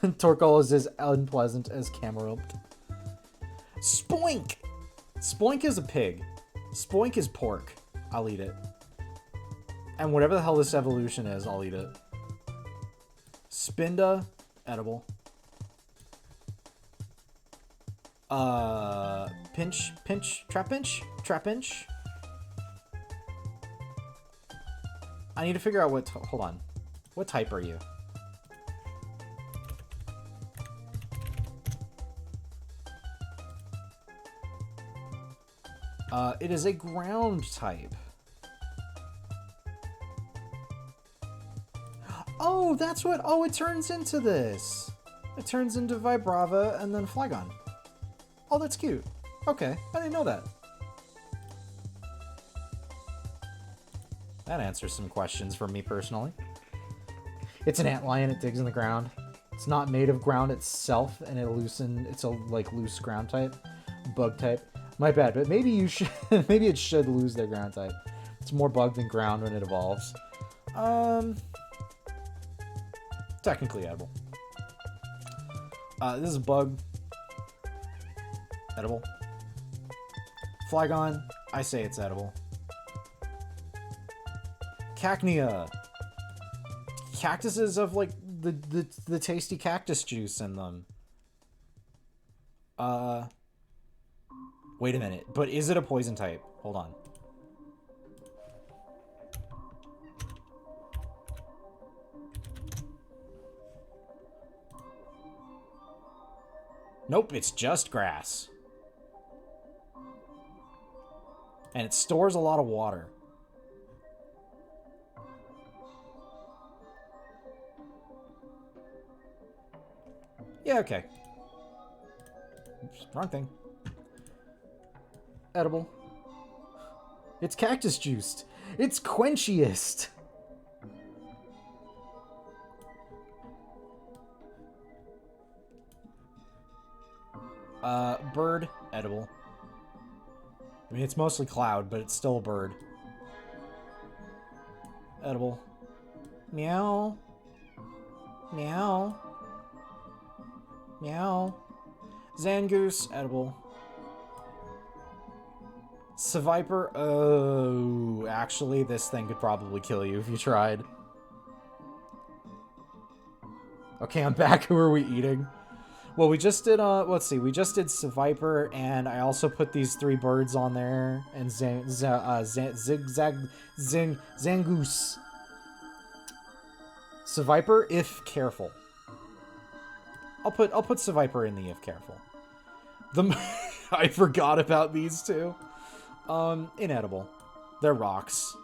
Torkoal is as unpleasant as Camerupt. Spoink! Spoink is a pig. Spoink is pork. I'll eat it. And whatever the hell this evolution is, I'll eat it. Spinda, edible. Trapinch? I need to figure out what, hold on. What type are you? It is a ground type. Oh, that's what, oh, it turns into this. It turns into Vibrava and then Flygon. Oh, that's cute. Okay, I didn't know that. That answers some questions for me personally. It's an antlion, it digs in the ground. It's not made of ground itself, and it's a like loose ground type, bug type. My bad, but maybe you should, maybe it should lose their ground type. It's more bug than ground when it evolves. Technically edible. This is a bug. Edible. Flygon, I say it's edible. Cacnea. Cactuses have like the tasty cactus juice in them. Wait a minute, but is it a poison type? Hold on. Nope, it's just grass. And it stores a lot of water. Yeah, okay. Oops, wrong thing. Edible. It's cactus juiced. It's quenchiest. Bird. Edible. I mean, it's mostly cloud, but it's still a bird. Edible. Meow. Meow. Meow. Zangoose. Edible. Seviper. Oh, actually, this thing could probably kill you if you tried. Okay, I'm back. Who are we eating? Well, we just did, let's see. We just did Seviper, and I also put these 3 birds on there, and Zangoose. Seviper, if careful. I'll put Seviper in the if careful. I forgot about these 2. Inedible. They're rocks.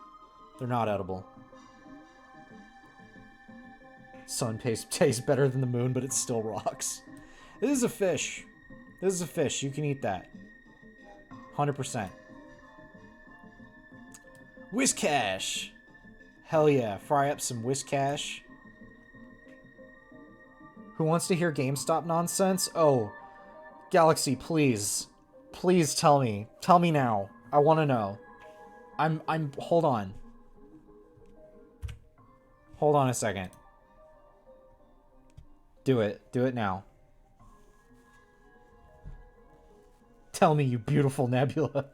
They're not edible. Sun tastes better than the moon, but it's still rocks. This is a fish. This is a fish. You can eat that. 100%. Whiscash. Hell yeah. Fry up some Whiscash. Who wants to hear GameStop nonsense? Oh. Galaxy, please. Please tell me. Tell me now. I want to know. Hold on. Hold on a second. Do it. Do it now. Tell me, you beautiful nebula.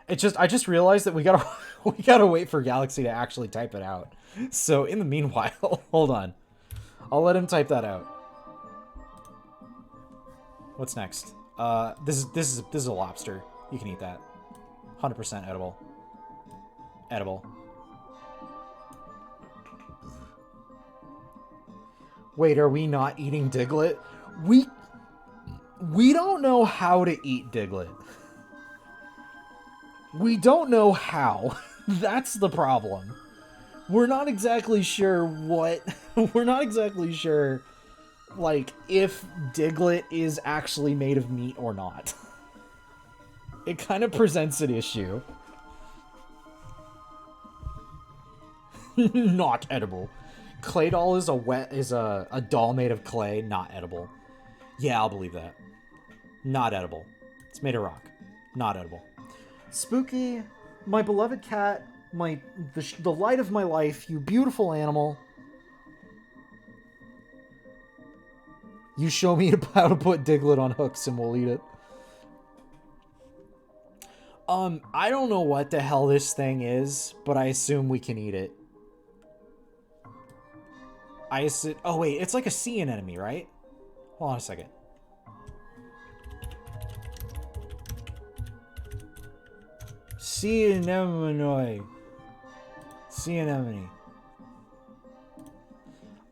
I just realized that we gotta wait for Galaxy to actually type it out. So in the meanwhile, hold on. I'll let him type that out. What's next? This is a lobster. You can eat that. 100% edible. Edible. Wait, are we not eating Diglett? We don't know how to eat Diglett. We don't know how. That's the problem. We're not exactly sure what... We're not exactly sure, like, if Diglett is actually made of meat or not. It kind of presents an issue. Not edible. Clay doll is a doll made of clay, not edible. Yeah, I'll believe that. Not edible. It's made of rock. Not edible. Spooky, my beloved cat, the light of my life, you beautiful animal. You show me how to put Diglett on hooks and we'll eat it. I don't know what the hell this thing is, but I assume we can eat it. Oh wait, it's like a sea anemone, right? Hold on a second. Sea anemone. Sea anemone.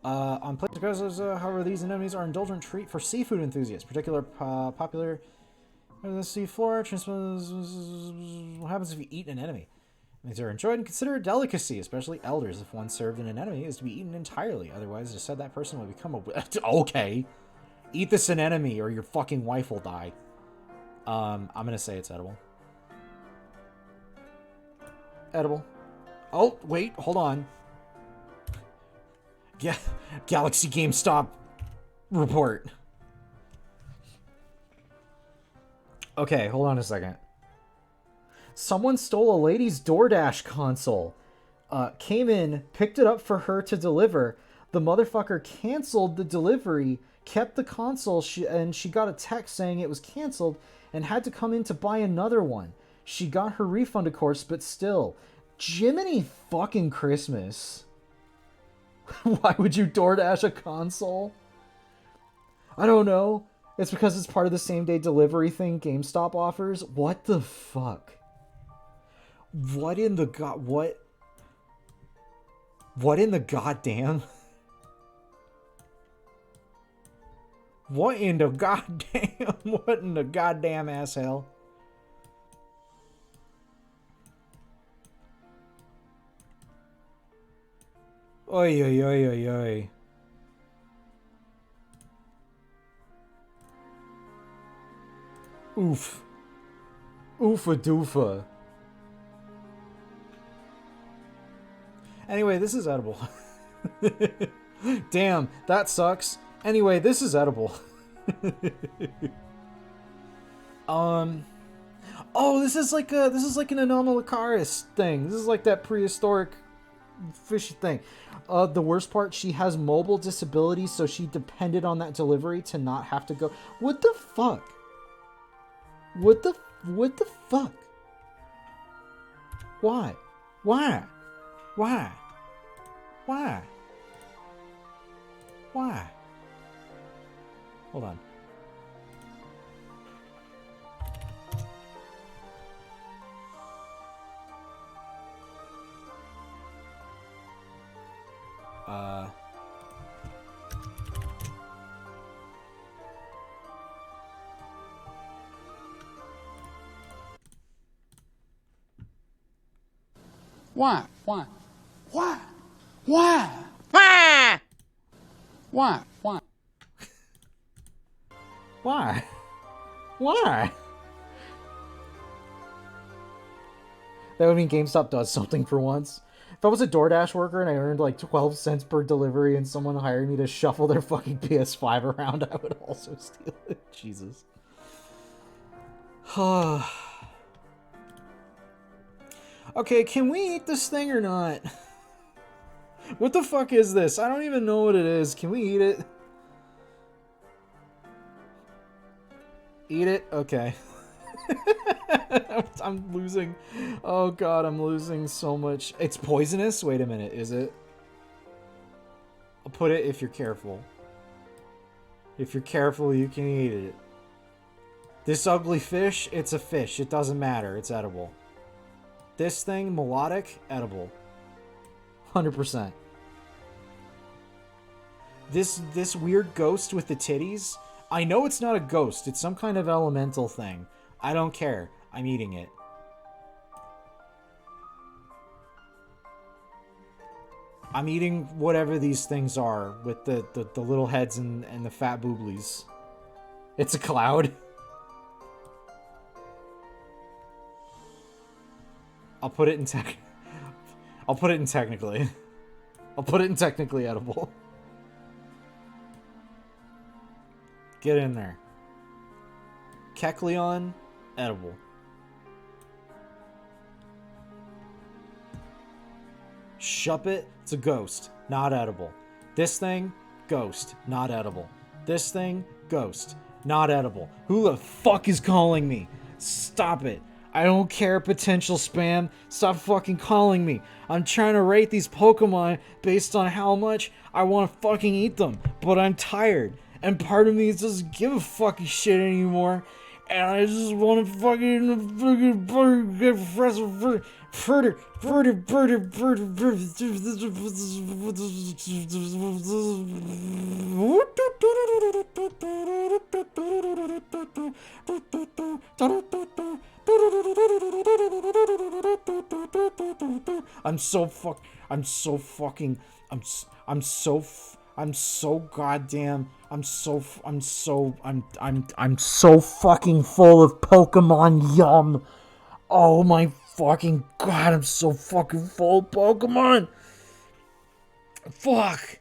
On places, however, these anemones are an indulgent treat for seafood enthusiasts, popular in the sea floor. What happens if you eat an anemone? These are enjoyed and considered a delicacy, especially elders. If one served an anemone, is to be eaten entirely. Otherwise, it is said that person will become a... Okay. Eat this anemone or your fucking wife will die. I'm gonna say it's edible. Edible. Oh, wait, hold on. Yeah, Galaxy GameStop report. Okay, hold on a second. Someone stole a lady's DoorDash console. Came in, picked it up for her to deliver. The motherfucker canceled the delivery, kept the console, and she got a text saying it was canceled and had to come in to buy another one. She got her refund, of course, but still. Jiminy fucking Christmas. Why would you DoorDash a console? I don't know. It's because it's part of the same-day delivery thing GameStop offers. What the fuck? What in the god... What in the goddamn... What in the goddamn... What in the goddamn asshole? Oi, oi, oi, oi, oi. Oof. Oofa doofa. Anyway, this is edible. Damn, that sucks. Anyway, this is edible. Oh, this is like an Anomalocaris thing. This is like that prehistoric fishy thing. The worst part, she has mobile disabilities, so she depended on that delivery to not have to go. What the fuck? What the fuck? Why? Why? Why? Why? Why? Hold on. Why? Why? Why? Why? Why? Why? Why? Why? That would mean GameStop does something for once. If I was a DoorDash worker and I earned like 12 cents per delivery and someone hired me to shuffle their fucking PS5 around, I would also steal it. Jesus. Okay, can we eat this thing or not? What the fuck is this? I don't even know what it is. Can we eat it? Eat it? Okay. I'm losing. Oh god, I'm losing so much. It's poisonous? Wait a minute, is it? I'll put it if you're careful. If you're careful, you can eat it. This ugly fish, it's a fish. It doesn't matter. It's edible. This thing, melodic, edible. 100%. This weird ghost with the titties, I know it's not a ghost. It's some kind of elemental thing. I don't care. I'm eating it. I'm eating whatever these things are with the little heads and the fat booblies. It's a cloud. I'll put it in technically. I'll put it in technically edible. Get in there. Kecleon, edible. Shuppet, it's a ghost, not edible. This thing, ghost, not edible. This thing, ghost, not edible. Who the fuck is calling me? Stop it. I don't care, potential spam. Stop fucking calling me. I'm trying to rate these Pokemon based on how much I want to fucking eat them. But I'm tired. And part of me doesn't give a fucking shit anymore. And I just want to fucking get further. I'm so fucking full of Pokemon yum. Oh my fucking god, I'm so fucking full of Pokemon. Fuck.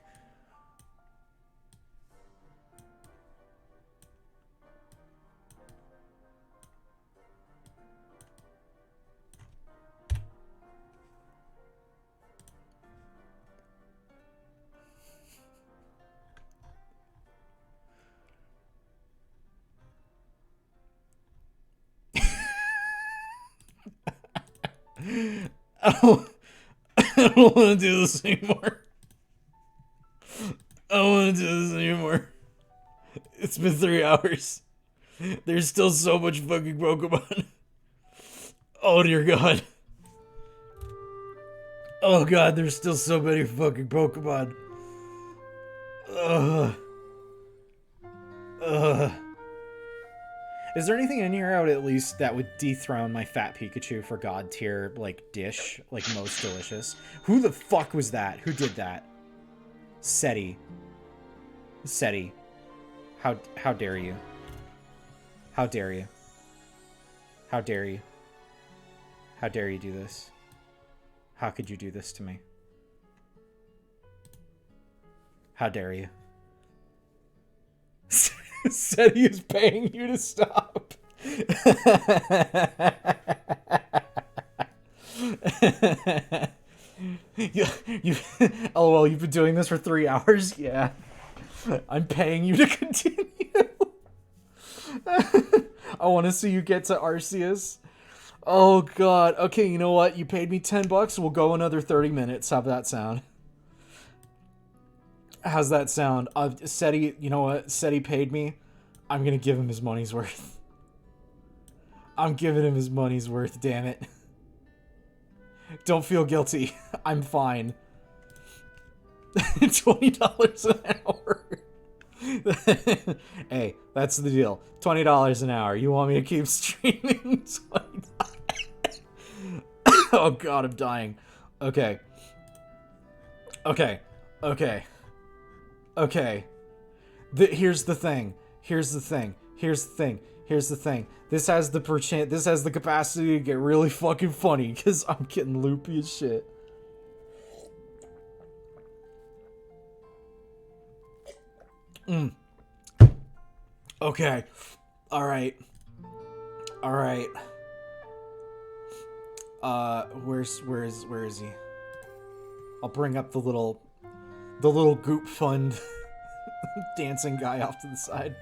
I don't want to do this anymore. I don't want to do this anymore. It's been 3 hours. There's still so much fucking Pokemon. Oh dear god. Oh god, there's still so many fucking Pokemon. Is there anything in here I would at least that would dethrone my fat Pikachu for god tier, like, dish? Like, most delicious? Who the fuck was that? Who did that? SETI. SETI. How dare you? How dare you? How dare you? How dare you do this? How could you do this to me? How dare you? SETI is paying you to stop. you LOL, you've been doing this for 3 hours? Yeah. I'm paying you to continue. I want to see you get to Arceus. Oh god. Okay, you know what? You paid me $10. We'll go another 30 minutes. How's that sound? How's that sound? SETI, you know what? SETI paid me. I'm gonna give him his money's worth. I'm giving him his money's worth, damn it. Don't feel guilty. I'm fine. $20 an hour. Hey, that's the deal. $20 an hour. You want me to keep streaming? Oh god, I'm dying. Okay. Okay. Okay. Okay. Here's the thing. Here's the thing. Here's the thing. Here's the thing. This has the capacity to get really fucking funny because I'm getting loopy as shit. Okay. Alright. Alright. Where is he? I'll bring up the little Goop Fund dancing guy off to the side.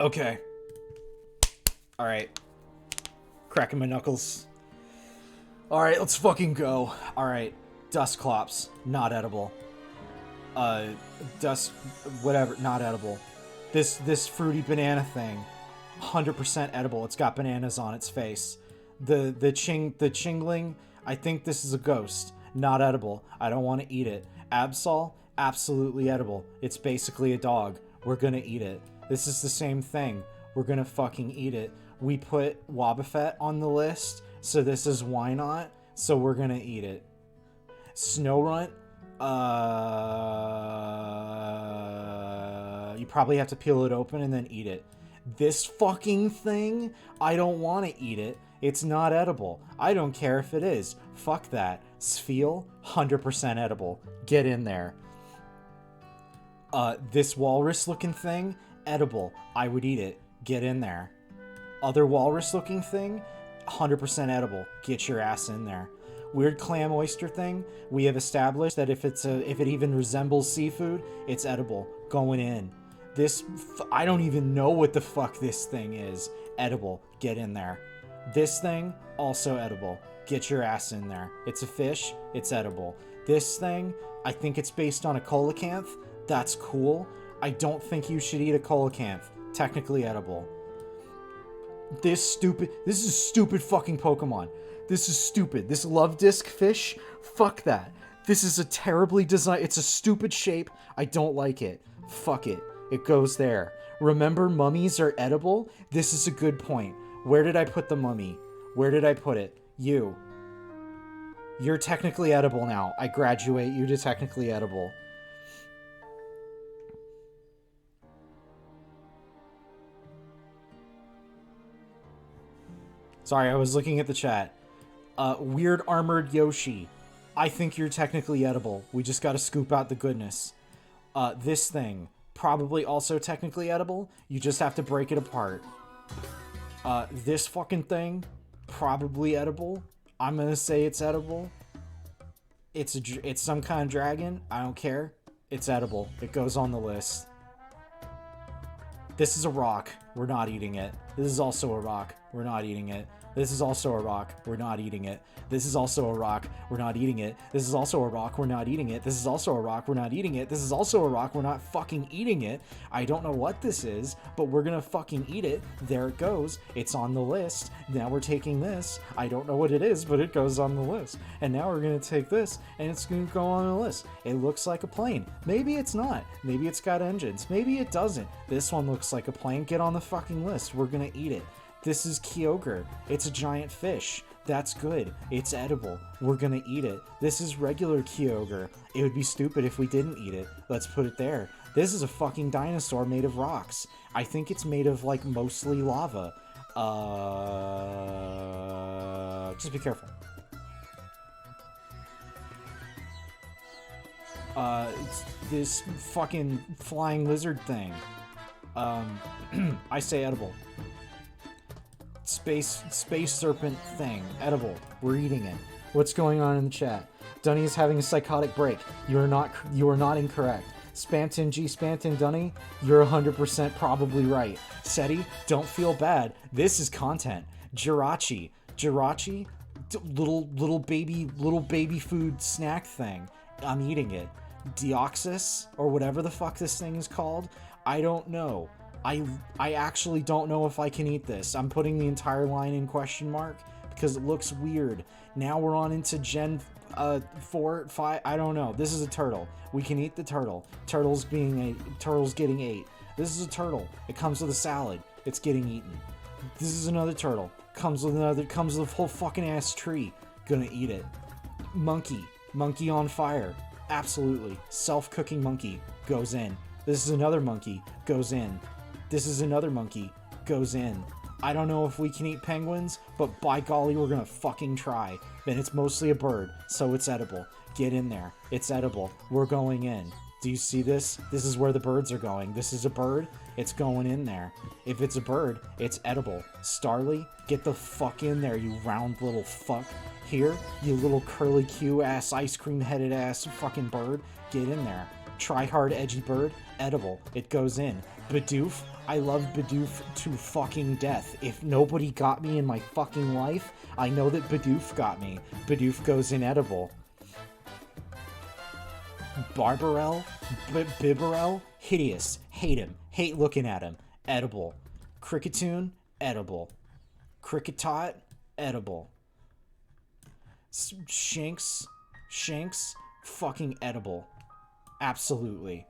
Okay. Alright. Cracking my knuckles. Alright, let's fucking go. Alright. Dusclops. Not edible. Whatever. Not edible. This fruity banana thing. 100% edible. It's got bananas on its face. The Chingling. I think this is a ghost. Not edible. I don't want to eat it. Absol. Absolutely edible. It's basically a dog. We're gonna eat it. This is the same thing. We're gonna fucking eat it. We put Wobbuffet on the list, so this is why not? So we're gonna eat it. Snorunt. You probably have to peel it open and then eat it. This fucking thing, I don't want to eat it. It's not edible. I don't care if it is. Fuck that. Spheal, 100% edible. Get in there. This walrus-looking thing, edible. I would eat it. Get in there. Other walrus-looking thing, 100% edible. Get your ass in there. Weird clam oyster thing, we have established that if it even resembles seafood, it's edible. Going in. This, I don't even know what the fuck this thing is. Edible. Get in there. This thing, also edible. Get your ass in there. It's a fish. It's edible. This thing, I think it's based on a coelacanth. That's cool. I don't think you should eat a coelacanth. Technically edible. This is stupid fucking Pokemon. This is stupid. This love disc fish, fuck that. This is a terribly designed, it's a stupid shape. I don't like it. Fuck it. It goes there. Remember, mummies are edible? This is a good point. Where did I put the mummy? Where did I put it? You. You're technically edible now. I graduate you to technically edible. Sorry, I was looking at the chat. Weird Armored Yoshi. I think you're technically edible. We just gotta scoop out the goodness. This thing. Probably also technically edible. You just have to break it apart. This fucking thing. Probably edible. I'm gonna say it's edible. It's some kind of dragon. I don't care. It's edible. It goes on the list. This is a rock. We're not eating it. This is also a rock. We're not eating it. This is also a rock. We're not eating it. This is also a rock. We're not eating it. This is also a rock. We're not eating it. This is also a rock. We're not eating it. This is also a rock. We're not fucking eating it. I don't know what this is, but we're gonna fucking eat it. There it goes. It's on the list. Now we're taking this. I don't know what it is, but it goes on the list. And now we're gonna take this, and it's gonna go on the list. It looks like a plane. Maybe it's not. Maybe it's got engines. Maybe it doesn't. This one looks like a plane. Get on the fucking list. We're gonna eat it. This is Kyogre. It's a giant fish. That's good. It's edible. We're gonna eat it. This is regular Kyogre. It would be stupid if we didn't eat it. Let's put it there. This is a fucking dinosaur made of rocks. I think it's made of, like, mostly lava. Just be careful. It's this fucking flying lizard thing. I say edible. Space serpent thing. Edible. We're eating it. What's going on in the chat? Dunny is having a psychotic break. You are not incorrect. Spanton G Spanton Dunny, you're 100% probably right. Seti, don't feel bad. This is content. Jirachi, little baby food snack thing. I'm eating it. Deoxys, or whatever the fuck this thing is called, I don't know. I actually don't know if I can eat this. I'm putting the entire line in question mark because it looks weird. Now we're on into Gen 4, 5, I don't know. This is a turtle. We can eat the turtle. Turtle's getting ate. This is a turtle. It comes with a salad. It's getting eaten. This is another turtle. Comes with a whole fucking ass tree. Gonna eat it. Monkey on fire. Absolutely. Self-cooking monkey goes in. This is another monkey. Goes in. This is another monkey. Goes in. I don't know if we can eat penguins, but by golly, we're gonna fucking try. Then it's mostly a bird, so it's edible. Get in there. It's edible. We're going in. Do you see this? This is where the birds are going. This is a bird. It's going in there. If it's a bird, it's edible. Starly, get the fuck in there, you round little fuck. Here, you little curly Q ass, ice cream headed ass fucking bird. Get in there. Try hard edgy bird. Edible. It goes in. Bidoof. I love Bidoof to fucking death. If nobody got me in my fucking life, I know that Bidoof got me. Bidoof goes in edible. Barbarelle, Bibarel, hideous. Hate him. Hate looking at him. Edible. Cricketoon, edible. Cricketot, edible. Shanks, fucking edible. Absolutely.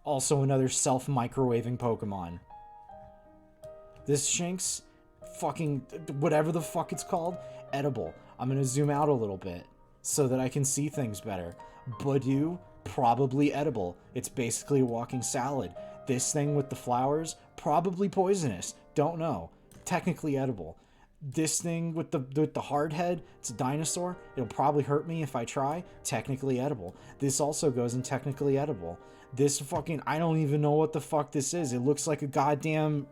Also another self-microwaving Pokemon. This Shanks, fucking whatever the fuck it's called, edible. I'm gonna zoom out a little bit so that I can see things better. Badoo, probably edible. It's basically a walking salad. This thing with the flowers, probably poisonous. Don't know. Technically edible. This thing with the hard head, it's a dinosaur. It'll probably hurt me if I try. Technically edible. This also goes in technically edible. This fucking, I don't even know what the fuck this is. It looks like a goddamn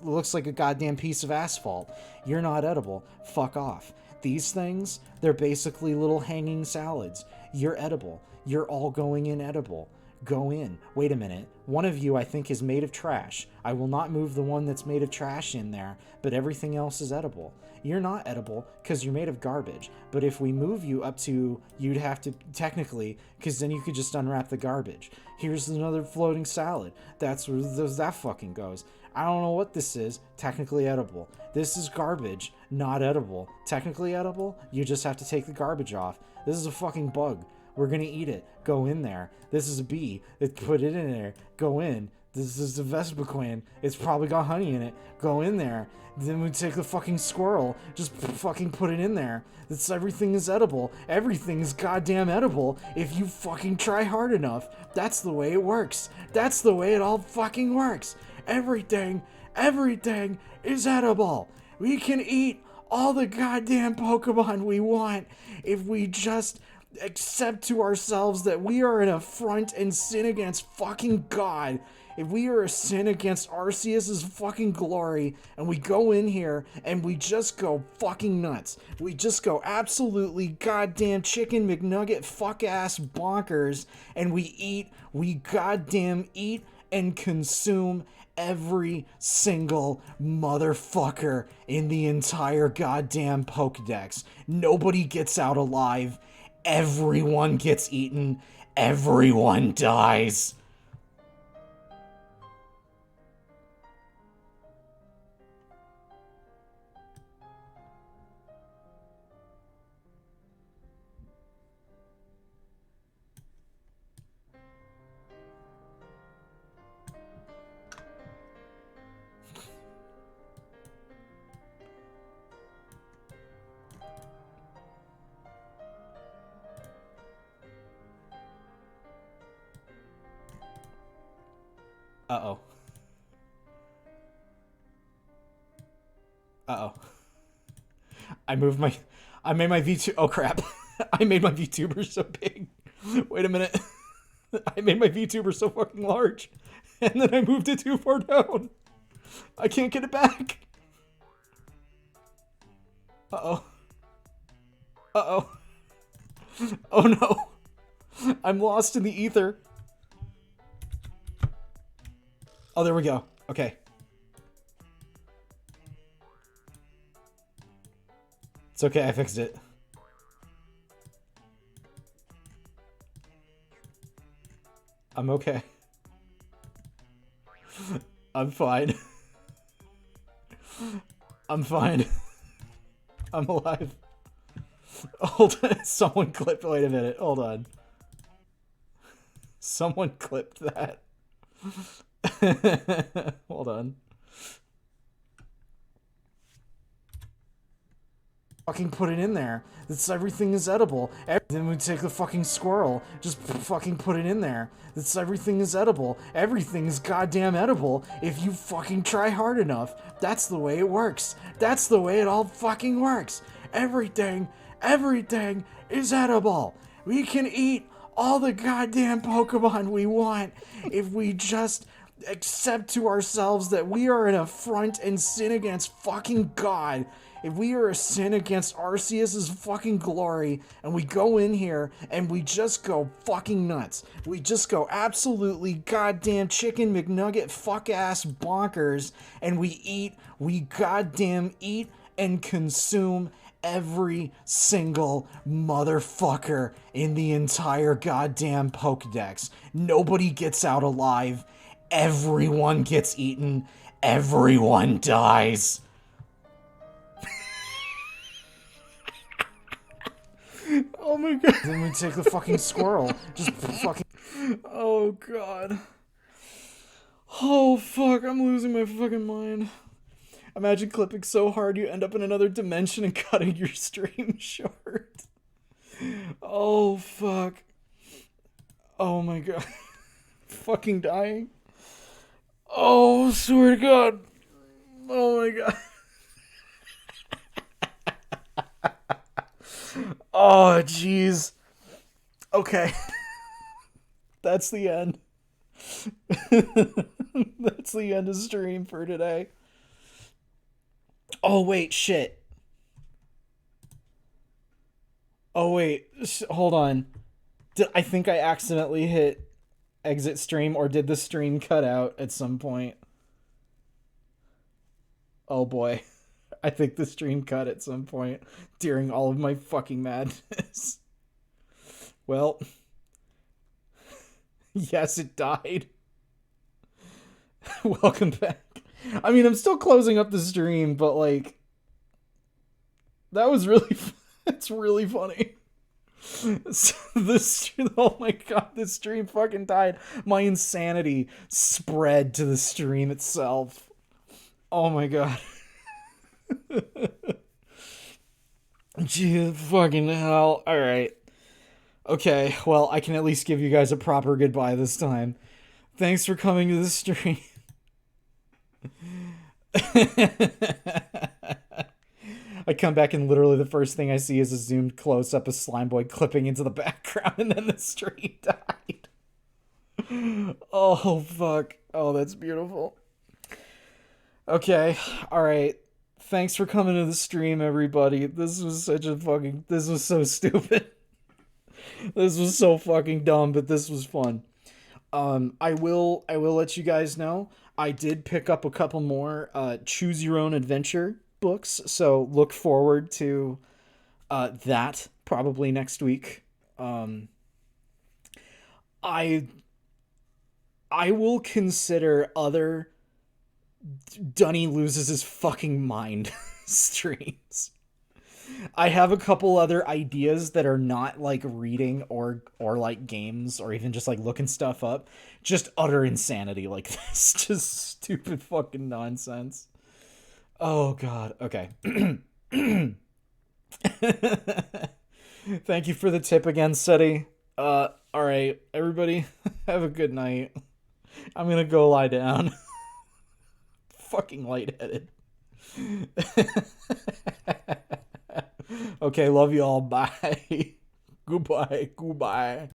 piece of asphalt. You're not edible. Fuck off. These things, they're basically little hanging salads. You're edible. You're all going in edible. Go in. Wait a minute. One of you, I think, is made of trash. I will not move the one that's made of trash in there, but everything else is edible. You're not edible because you're made of garbage. But if we move you up to, you'd have to, technically, because then you could just unwrap the garbage. Here's another floating salad. That's where that fucking goes. I don't know what this is. Technically edible. This is garbage. Not edible. Technically edible? You just have to take the garbage off. This is a fucking bug. We're gonna eat it. Go in there. This is a bee. Put it in there. Go in. This is the Vespiquen. It's probably got honey in it. Go in there. Then we take the fucking squirrel. Just fucking put it in there. Everything is edible. Everything is goddamn edible if you fucking try hard enough. That's the way it works. That's the way it all fucking works. Everything is edible. We can eat all the goddamn Pokemon we want if we just accept to ourselves that we are an affront and sin against fucking God. If we are a sin against Arceus's fucking glory, and we go in here and we just go fucking nuts. We just go absolutely goddamn chicken McNugget fuck ass bonkers, and we goddamn eat and consume every single motherfucker in the entire goddamn Pokedex. Nobody gets out alive. Everyone gets eaten. Everyone dies. Uh-oh. Uh-oh. I made my VTuber. Oh crap. I made my VTuber so big. Wait a minute. I made my VTuber so fucking large. And then I moved it too far down. I can't get it back. Uh-oh. Uh-oh. Oh no. I'm lost in the ether. Oh, there we go. Okay. It's okay, I fixed it. I'm okay. I'm fine. I'm fine. I'm alive. Hold on. Someone clipped. Wait a minute. Hold on. Someone clipped that. Hold on. Fucking put it in there. It's everything is edible. Then we take the fucking squirrel. Just fucking put it in there. It's everything is edible. Everything is goddamn edible if you fucking try hard enough. That's the way it works. That's the way it all fucking works. Everything is edible. We can eat all the goddamn Pokemon we want if we just accept to ourselves that we are an affront and sin against fucking God. If we are a sin against Arceus's fucking glory, and we go in here and we just go fucking nuts. We just go absolutely goddamn chicken McNugget fuck ass bonkers, and we goddamn eat and consume every single motherfucker in the entire goddamn Pokedex. Nobody gets out alive. Everyone gets eaten. Everyone dies. Oh my god. Then we take the fucking squirrel. Just fucking... Oh god. Oh fuck, I'm losing my fucking mind. Imagine clipping so hard you end up in another dimension and cutting your stream short. Oh fuck. Oh my god. Fucking dying. Oh, swear to god. Oh my god. Oh, jeez. Okay. That's the end. That's the end of stream for today. Oh, wait, shit. Oh, wait. Hold on. I think I accidentally hit exit stream, or did the stream cut out at some point? Oh, boy. I think the stream cut at some point during all of my fucking madness. Well, yes, it died. Welcome back. I mean, I'm still closing up the stream, but like, that was really, it's really funny. So this, oh my god, this stream fucking died. My insanity spread to the stream itself. Oh my god. Gee, fucking hell. Alright. Okay, well, I can at least give you guys a proper goodbye this time. Thanks for coming to the stream. I come back and literally the first thing I see is a zoomed close-up of Slimeboy clipping into the background, and then the stream died. Oh, fuck. Oh, that's beautiful. Okay, alright. Thanks for coming to the stream, everybody. This was such a fucking... This was so stupid. This was so fucking dumb, but this was fun. I will let you guys know, I did pick up a couple more Choose Your Own Adventure books, so look forward to that probably next week. I will consider other Dunny loses his fucking mind streams. I have a couple other ideas that are not like reading or like games or even just like looking stuff up. Just utter insanity like this. Just stupid fucking nonsense. Oh god. Okay. Thank you for the tip again, Seti. Alright, everybody, have a good night. I'm gonna go lie down. Fucking lightheaded. Okay, love you all. Bye. Goodbye. Goodbye.